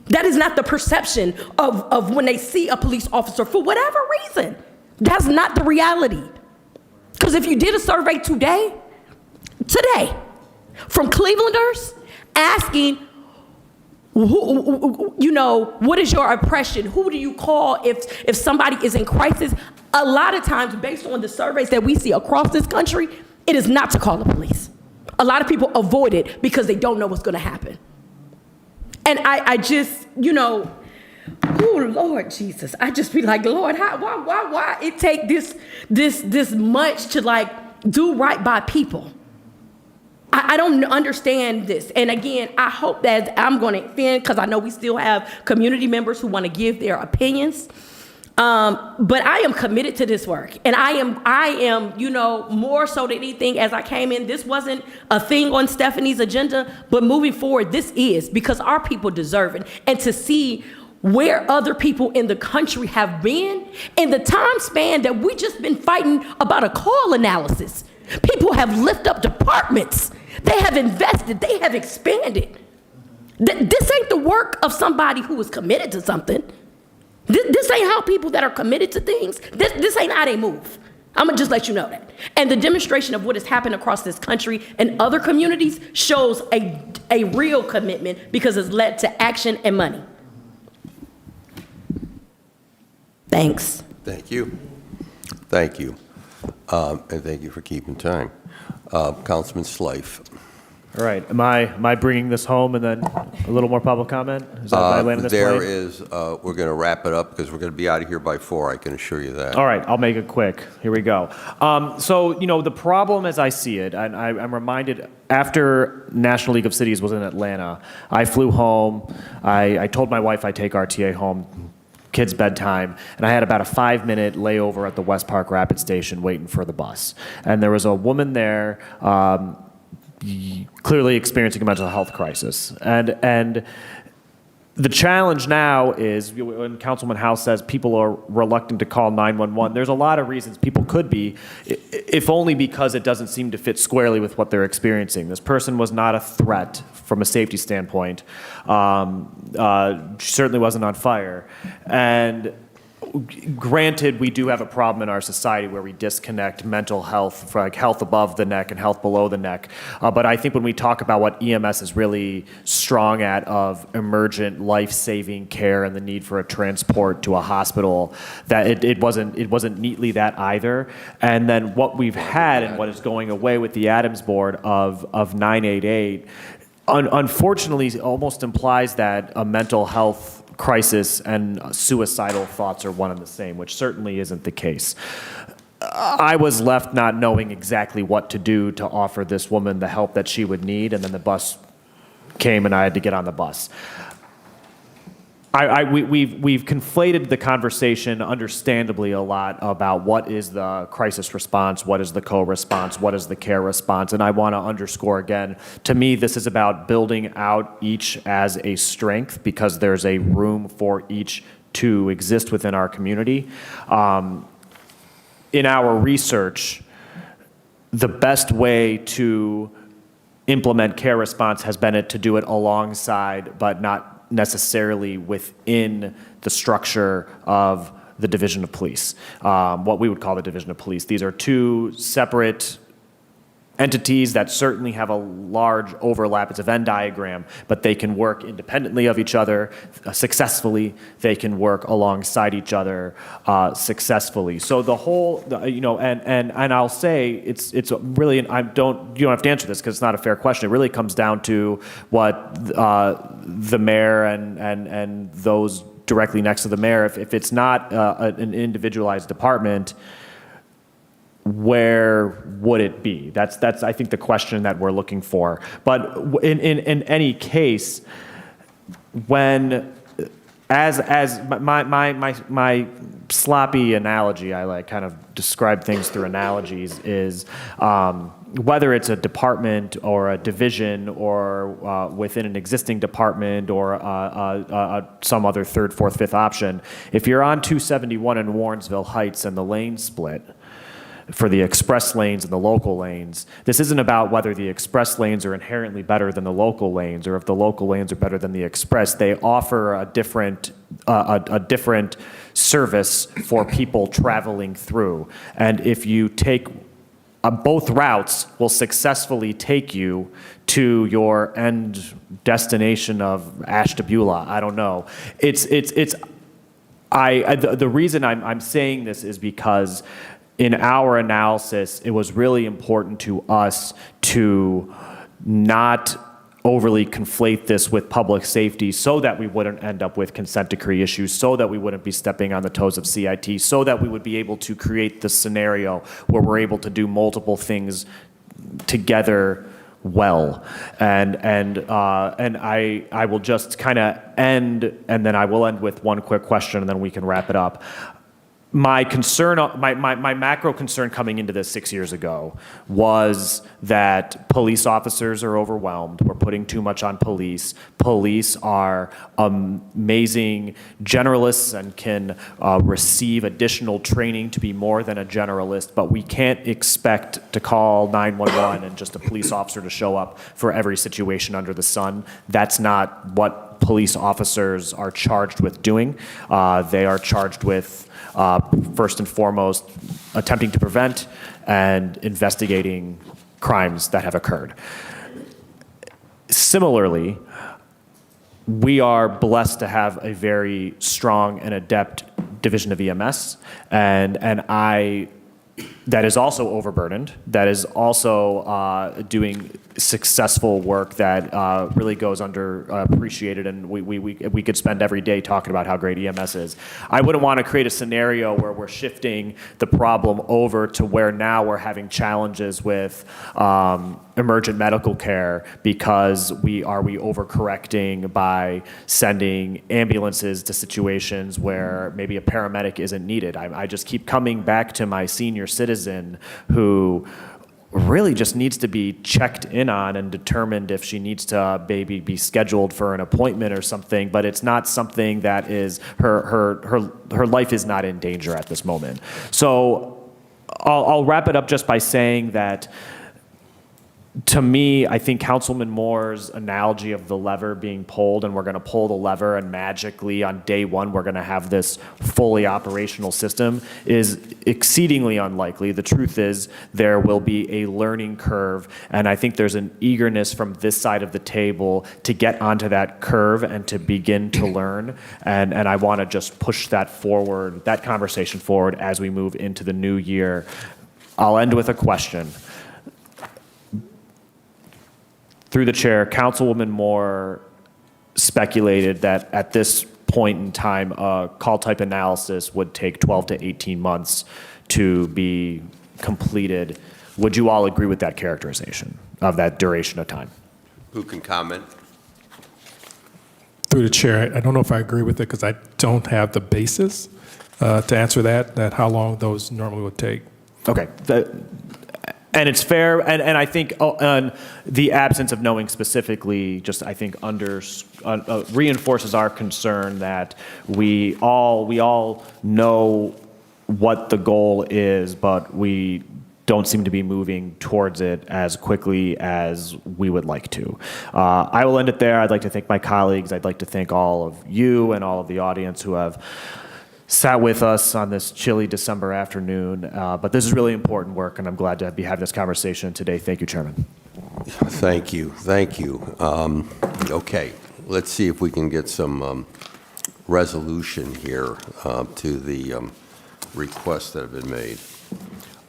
That is not the perception of when they see a police officer for whatever reason. That's not the reality. Because if you did a survey today, from Clevelanders asking, you know, what is your impression? Who do you call if somebody is in crisis? A lot of times, based on the surveys that we see across this country, it is not to call the police. A lot of people avoid it because they don't know what's going to happen. And I just, you know, oh, Lord Jesus, I just be like, Lord, why it take this much to like do right by people? I don't understand this. And again, I hope that I'm going to offend, because I know we still have community members who want to give their opinions. But I am committed to this work. And I am, you know, more so than anything, as I came in, this wasn't a thing on Stephanie's agenda, but moving forward, this is, because our people deserve it. And to see where other people in the country have been in the time span that we just been fighting about a call analysis. People have lifted up departments. They have invested. They have expanded. This ain't the work of somebody who is committed to something. This ain't how people that are committed to things, this ain't how they move. I'm gonna just let you know that. And the demonstration of what has happened across this country and other communities shows a real commitment, because it's led to action and money. Thanks. Thank you. Thank you. And thank you for keeping time. Councilman Slife. All right, am I bringing this home and then a little more public comment? Is that my land this There plate? is, we're going to wrap it up because we're going to be out of here by 4, I can assure you that. All right, I'll make it quick. Here we go. So, you know, the problem as I see it, and I'm reminded after National League of Cities was in Atlanta, I flew home. I told my wife I'd take RTA home, kids' bedtime, and I had about a 5-minute layover at the West Park Rapid Station waiting for the bus. And there was a woman there, clearly experiencing a mental health crisis. And the challenge now is, when Councilman House says people are reluctant to call 911, there's a lot of reasons people could be, if only because it doesn't seem to fit squarely with what they're experiencing. This person was not a threat from a safety standpoint. She certainly wasn't on fire. And granted, we do have a problem in our society where we disconnect mental health, like health above the neck and health below the neck. But I think when we talk about what EMS is really strong at, of emergent life-saving care and the need for a transport to a hospital, that it wasn't neatly that either. And then what we've had and what is going away with the Adams Board of 988, unfortunately, almost implies that a mental health crisis and suicidal thoughts are one and the same, which certainly isn't the case. I was left not knowing exactly what to do to offer this woman the help that she would need, and then the bus came and I had to get on the bus. We've conflated the conversation, understandably, a lot about what is the crisis response, what is the co-response, what is the care response, and I want to underscore again, to me, this is about building out each as a strength, because there's a room for each to exist within our community. In our research, the best way to implement care response has been to do it alongside, but not necessarily within the structure of the Division of Police, what we would call the Division of Police. These are two separate entities that certainly have a large overlap. It's a Venn diagram, but they can work independently of each other successfully. They can work alongside each other successfully. So the whole, you know, and I'll say it's really, you don't have to answer this because it's not a fair question. It really comes down to what the mayor and those directly next to the mayor, if it's not an individualized department, where would it be? That's I think the question that we're looking for. But in any case, when, as my sloppy analogy, I like kind of describe things through analogies, is whether it's a department or a division or within an existing department or some other third, fourth, fifth option, if you're on 271 in Warrensville Heights and the lane split for the express lanes and the local lanes, this isn't about whether the express lanes are inherently better than the local lanes or if the local lanes are better than the express. They offer a different service for people traveling through. And if you take both routes will successfully take you to your end destination of Ashtabula. I don't know. The reason I'm saying this is because in our analysis, it was really important to us to not overly conflate this with public safety so that we wouldn't end up with consent decree issues, so that we wouldn't be stepping on the toes of CIT, so that we would be able to create the scenario where we're able to do multiple things together well. And I will just kind of end, and then I will end with one quick question, and then we can wrap it up. My concern, my macro concern coming into this 6 years ago was that police officers are overwhelmed. We're putting too much on police. Police are amazing generalists and can receive additional training to be more than a generalist, but we can't expect to call 911 and just a police officer to show up for every situation under the sun. That's not what police officers are charged with doing. They are charged with first and foremost, attempting to prevent and investigating crimes that have occurred. Similarly, we are blessed to have a very strong and adept division of EMS, and that is also overburdened, that is also doing successful work that really goes underappreciated, and we could spend every day talking about how great EMS is. I wouldn't want to create a scenario where we're shifting the problem over to where now we're having challenges with emergent medical care because we overcorrecting by sending ambulances to situations where maybe a paramedic isn't needed. I just keep coming back to my senior citizen who really just needs to be checked in on and determined if she needs to maybe be scheduled for an appointment or something, but it's not something that is, her life is not in danger at this moment. So I'll wrap it up just by saying that to me, I think Councilman Moore's analogy of the lever being pulled, and we're going to pull the lever and magically on day one we're going to have this fully operational system, is exceedingly unlikely. The truth is there will be a learning curve, and I think there's an eagerness from this side of the table to get onto that curve and to begin to learn, and I want to just push that forward, that conversation forward as we move into the new year. I'll end with a question. Through the chair, Councilwoman Moore speculated that at this point in time, a call type analysis would take 12 to 18 months to be completed. Would you all agree with that characterization of that duration of time? Who can comment? Through the chair, I don't know if I agree with it because I don't have the basis to answer that how long those normally would take. Okay. And it's fair, and I think the absence of knowing specifically just, I think, reinforces our concern that we all know what the goal is, but we don't seem to be moving towards it as quickly as we would like to. I will end it there. I'd like to thank my colleagues. I'd like to thank all of you and all of the audience who have sat with us on this chilly December afternoon. But this is really important work, and I'm glad to be having this conversation today. Thank you, Chairman. Thank you. Thank you. Okay, let's see if we can get some resolution here to the requests that have been made.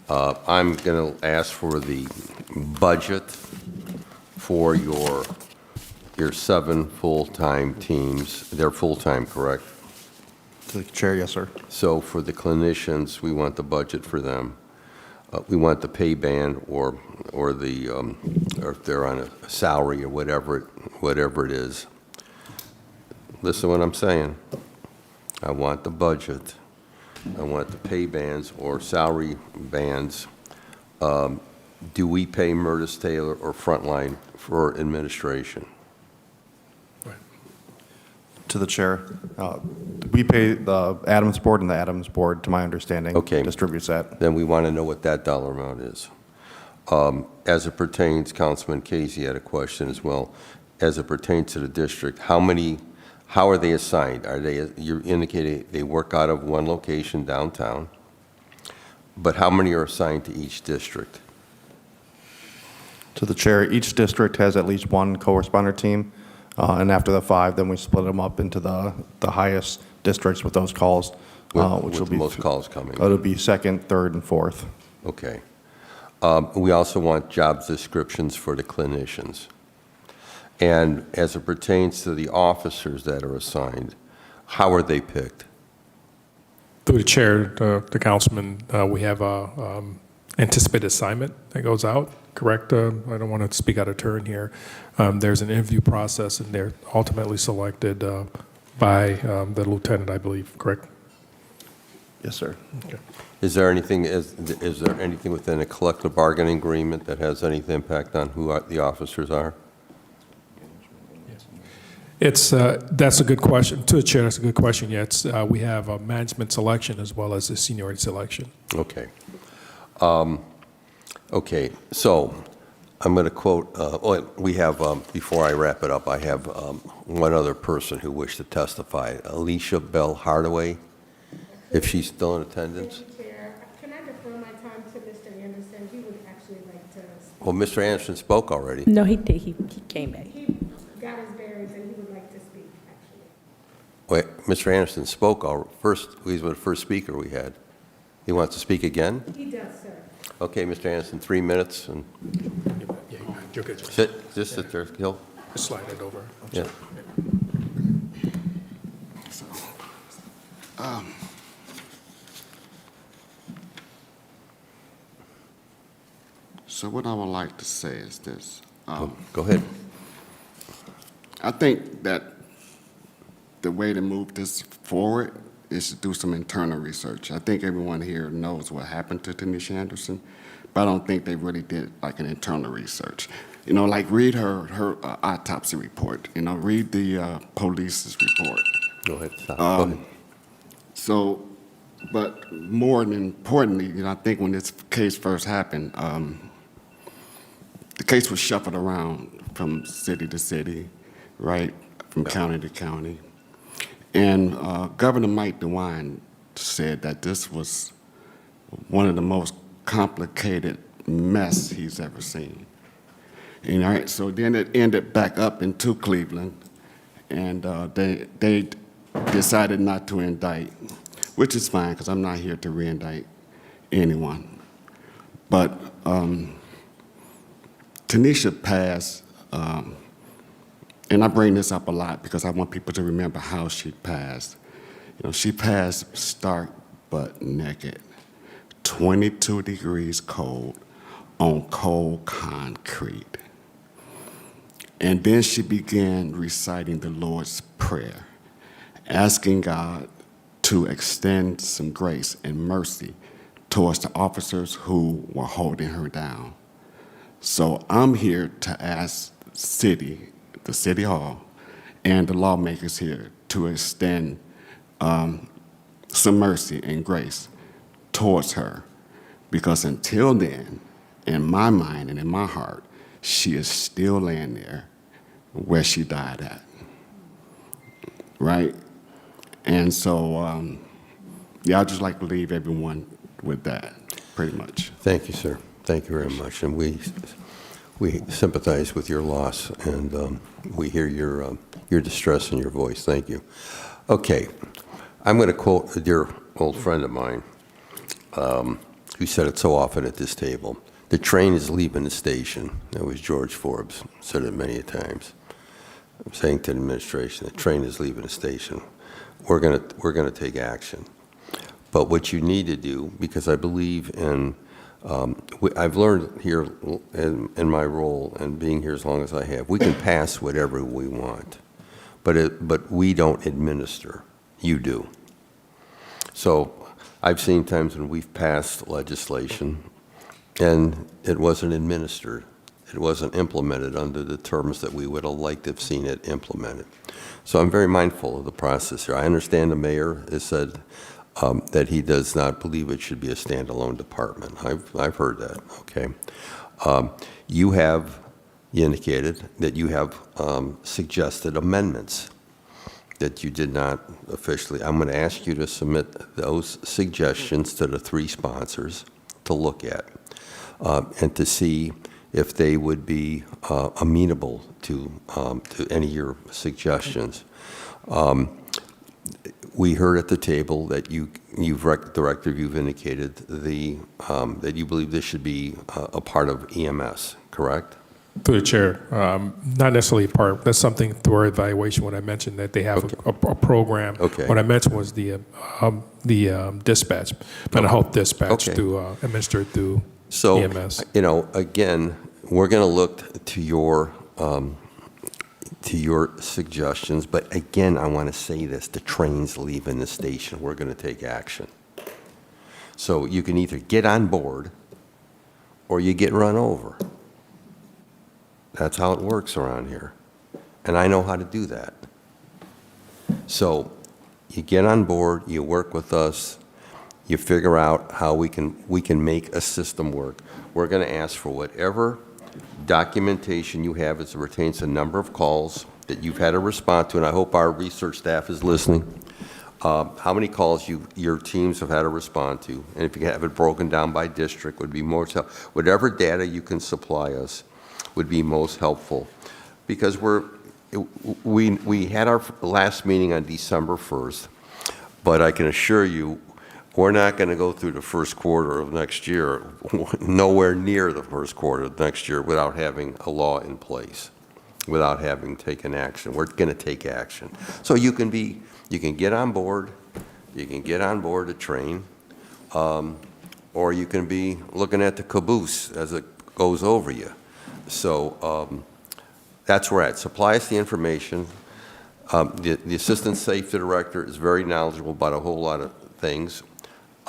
I'm going to ask for the budget for your 7 full-time teams. They're full-time, correct? To the chair, yes, sir. So for the clinicians, we want the budget for them. We want the pay band or if they're on a salary or whatever it is. listen to what I'm saying. I want the budget. I want the pay bands or salary bands. Do we pay Murtis Taylor or Frontline for administration? To the chair, we pay the Adams Board, and the Adams Board, to my understanding, Okay. distributes that. Then we want to know what that dollar amount is. As it pertains, Councilman Casey had a question as well. As it pertains to the district, how are they assigned? Are they, you indicated they work out of one location downtown, but how many are assigned to each district? To the chair, each district has at least one co-responder team, and after the 5, then we split them up into the highest districts with those calls, which With will the be most calls coming? It'll be 2nd, 3rd, and 4th. Okay. We also want job descriptions for the clinicians. And as it pertains to the officers that are assigned, how are they picked? Through the chair, the councilman, we have a anticipated assignment that goes out, correct? I don't want to speak out of turn here. There's an interview process, and they're ultimately selected by the lieutenant, I believe, correct? Yes, sir. Okay. Is there anything within a collective bargaining agreement that has any impact on who the officers are? That's a good question. To the chair, that's a good question. Yeah, we have a management selection as well as a seniority selection. Okay. Okay, so I'm going to quote, we have, before I wrap it up, I have one other person who wished to testify, Alicia Bell Hardaway, if she's still in attendance. Chair, can I defer my time to Mr. Anderson? He would actually like to. Well, Mr. Anderson spoke already. No, he did. He came back. He got his bearings and he would like to speak, actually. Wait, Mr. Anderson spoke first. He was the first speaker we had. He wants to speak again? He does, sir. Okay, Mr. Anderson, 3 minutes, and Yeah, you're good. just sit there, Gil. Slide it over. Yeah. So what I would like to say is this. Go ahead. I think that the way to move this forward is to do some internal research. I think everyone here knows what happened to Tanisha Anderson, but I don't think they really did like an internal research. You know, like read her autopsy report. You know, read the police's report. Go ahead. Stop. Go ahead. So, but more than importantly, you know, I think when this case first happened, the case was shuffled around from city to city, right, from county to county. And Governor Mike DeWine said that this was one of the most complicated mess he's ever seen. And all right, so then it ended back up into Cleveland, and they decided not to indict, which is fine because I'm not here to re-indict anyone. But Tanisha passed, and I bring this up a lot because I want people to remember how she passed. You know, she passed stark butt naked, 22 degrees cold on cold concrete. And then she began reciting the Lord's Prayer, asking God to extend some grace and mercy towards the officers who were holding her down. So I'm here to ask the City Hall, and the lawmakers here to extend some mercy and grace towards her, because until then, in my mind and in my heart, she is still laying there where she died at, right? And so, yeah, I'd just like to leave everyone with that, pretty much. Thank you, sir. Thank you very much. And we sympathize with your loss, and we hear your distress in your voice. Thank you. Okay, I'm going to quote a dear old friend of mine who said it so often at this table. The train is leaving the station. That was George Forbes, said it many times. I'm saying to the administration, the train is leaving the station. We're going to take action. But what you need to do, because I believe in, I've learned here in my role and being here as long as I have, we can pass whatever we want. but we don't administer. You do. So I've seen times when we've passed legislation and it wasn't administered. It wasn't implemented under the terms that we would have liked to have seen it implemented. So I'm very mindful of the process here. I understand the mayor has said that he does not believe it should be a standalone department. I've heard that, okay. You have indicated that you have suggested amendments that you did not officially. I'm going to ask you to submit those suggestions to the 3 sponsors to look at and to see if they would be amenable to any of your suggestions. We heard at the table that Director, you've indicated that you believe this should be a part of EMS, correct? Through the chair, not necessarily a part, that's something through our evaluation when I mentioned that they have a program. Okay. What I mentioned was the dispatch, mental health dispatch through, administered through So, EMS. Again, we're going to look to your suggestions, but again, I want to say this, the train's leaving the station, we're going to take action. So you can either get on board or you get run over. That's how it works around here. And I know how to do that. So you get on board, you work with us, you figure out how we can make a system work. We're going to ask for whatever documentation you have as it pertains to number of calls that you've had to respond to, and I hope our research staff is listening. How many calls your teams have had to respond to, and if you have it broken down by district, would be more helpful. Whatever data you can supply us would be most helpful, because we had our last meeting on December 1st, but I can assure you, we're not going to go through the first quarter of next year, nowhere near the first quarter of next year, without having a law in place, without having taken action. We're going to take action. So you can get on board, to train, or you can be looking at the caboose as it goes over you. So that's where we're at. Supply us the information. The Assistant Safety Director is very knowledgeable about a whole lot of things.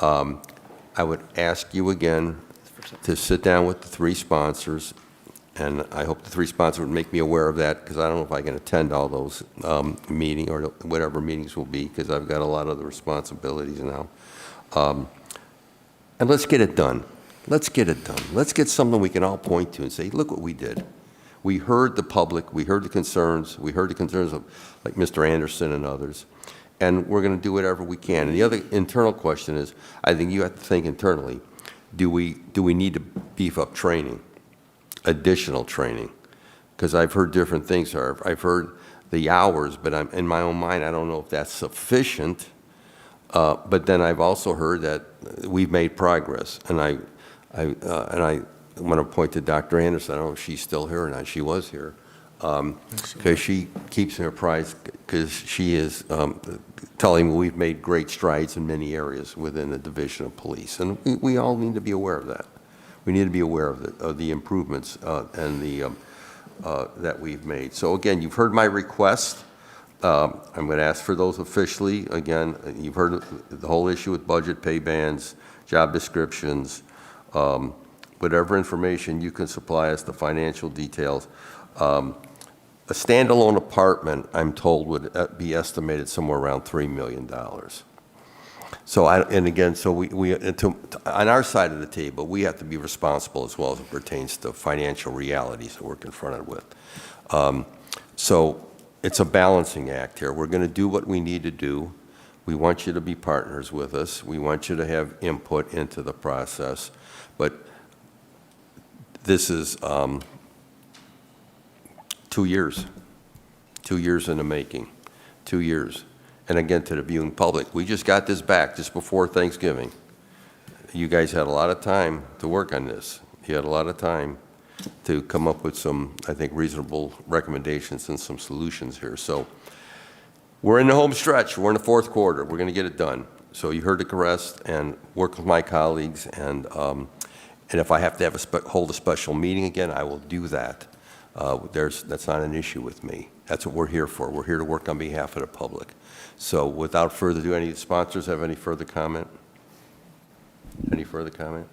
I would ask you again to sit down with the 3 sponsors, and I hope the 3 sponsors would make me aware of that, because I don't know if I can attend all those meetings or whatever meetings will be, because I've got a lot of the responsibilities now. And let's get it done. Let's get it done. Let's get something we can all point to and say, look what we did. We heard the public, we heard the concerns of like Mr. Anderson and others, and we're going to do whatever we can. And the other internal question is, I think you have to think internally, do we need to beef up training, additional training? Because I've heard different things. I've heard the hours, but in my own mind, I don't know if that's sufficient. But then I've also heard that we've made progress, and I want to point to Dr. Anderson. I don't know if she's still here or not. She was here, because she keeps me apprised, because she is telling me we've made great strides in many areas within the Division of Police, and we all need to be aware of that. We need to be aware of the improvements and that we've made. So again, you've heard my request. I'm going to ask for those officially. Again, you've heard the whole issue with budget pay bands, job descriptions, whatever information you can supply us, the financial details. A standalone apartment, I'm told, would be estimated somewhere around $3 million. So, on our side of the table, we have to be responsible as well as it pertains to financial realities that we're confronted with. So it's a balancing act here. We're going to do what we need to do. We want you to be partners with us. We want you to have input into the process. But this is 2 years, 2 years in the making, 2 years. And again, to the viewing public, we just got this back just before Thanksgiving. You guys had a lot of time to work on this. You had a lot of time to come up with some, I think, reasonable recommendations and some solutions here. So we're in the home stretch. We're in the 4th quarter. We're going to get it done. So you heard the request, and work with my colleagues, and if I have to hold a special meeting again, I will do that. That's not an issue with me. That's what we're here for. We're here to work on behalf of the public. So without further ado, any sponsors have any further comment? Any further comment?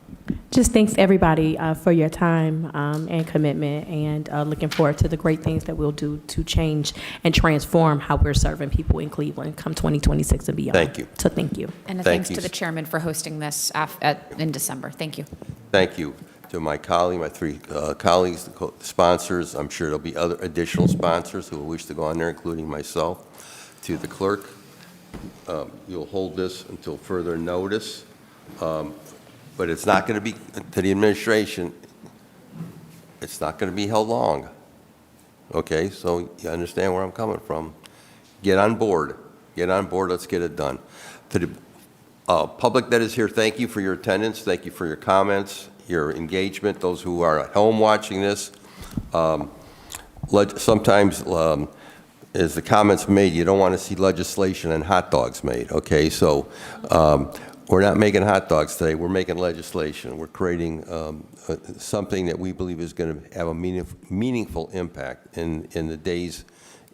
Just thanks everybody for your time and commitment, and looking forward to the great things that we'll do to change and transform how we're serving people in Cleveland come 2026 and beyond. Thank you. So thank you. And a Thank thanks you. to the chairman for hosting this in December. Thank you. Thank you to my colleague, my three colleagues, the sponsors. I'm sure there'll be other additional sponsors who will wish to go on there, including myself. To the clerk, you'll hold this until further notice. But it's not going to be, to the administration, it's not going to be held long. Okay, so you understand where I'm coming from. Get on board. Get on board. Let's get it done. To the public that is here, thank you for your attendance. Thank you for your comments, your engagement. Those who are at home watching this, sometimes as the comments made, you don't want to see legislation and hot dogs made. Okay, so we're not making hot dogs today. We're making legislation. We're creating something that we believe is going to have a meaningful impact in the days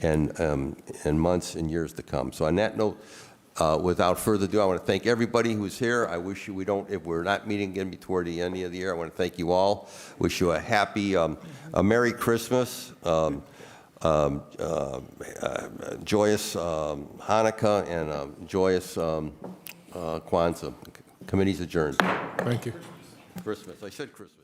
and months and years to come. So on that note, without further ado, I want to thank everybody who's here. I wish you, if we're not meeting again toward the end of the year, I want to thank you all. Wish you a happy, a Merry Christmas, joyous Hanukkah, and joyous Kwanzaa. Committee's adjourned. Thank you. Christmas. I said Christmas.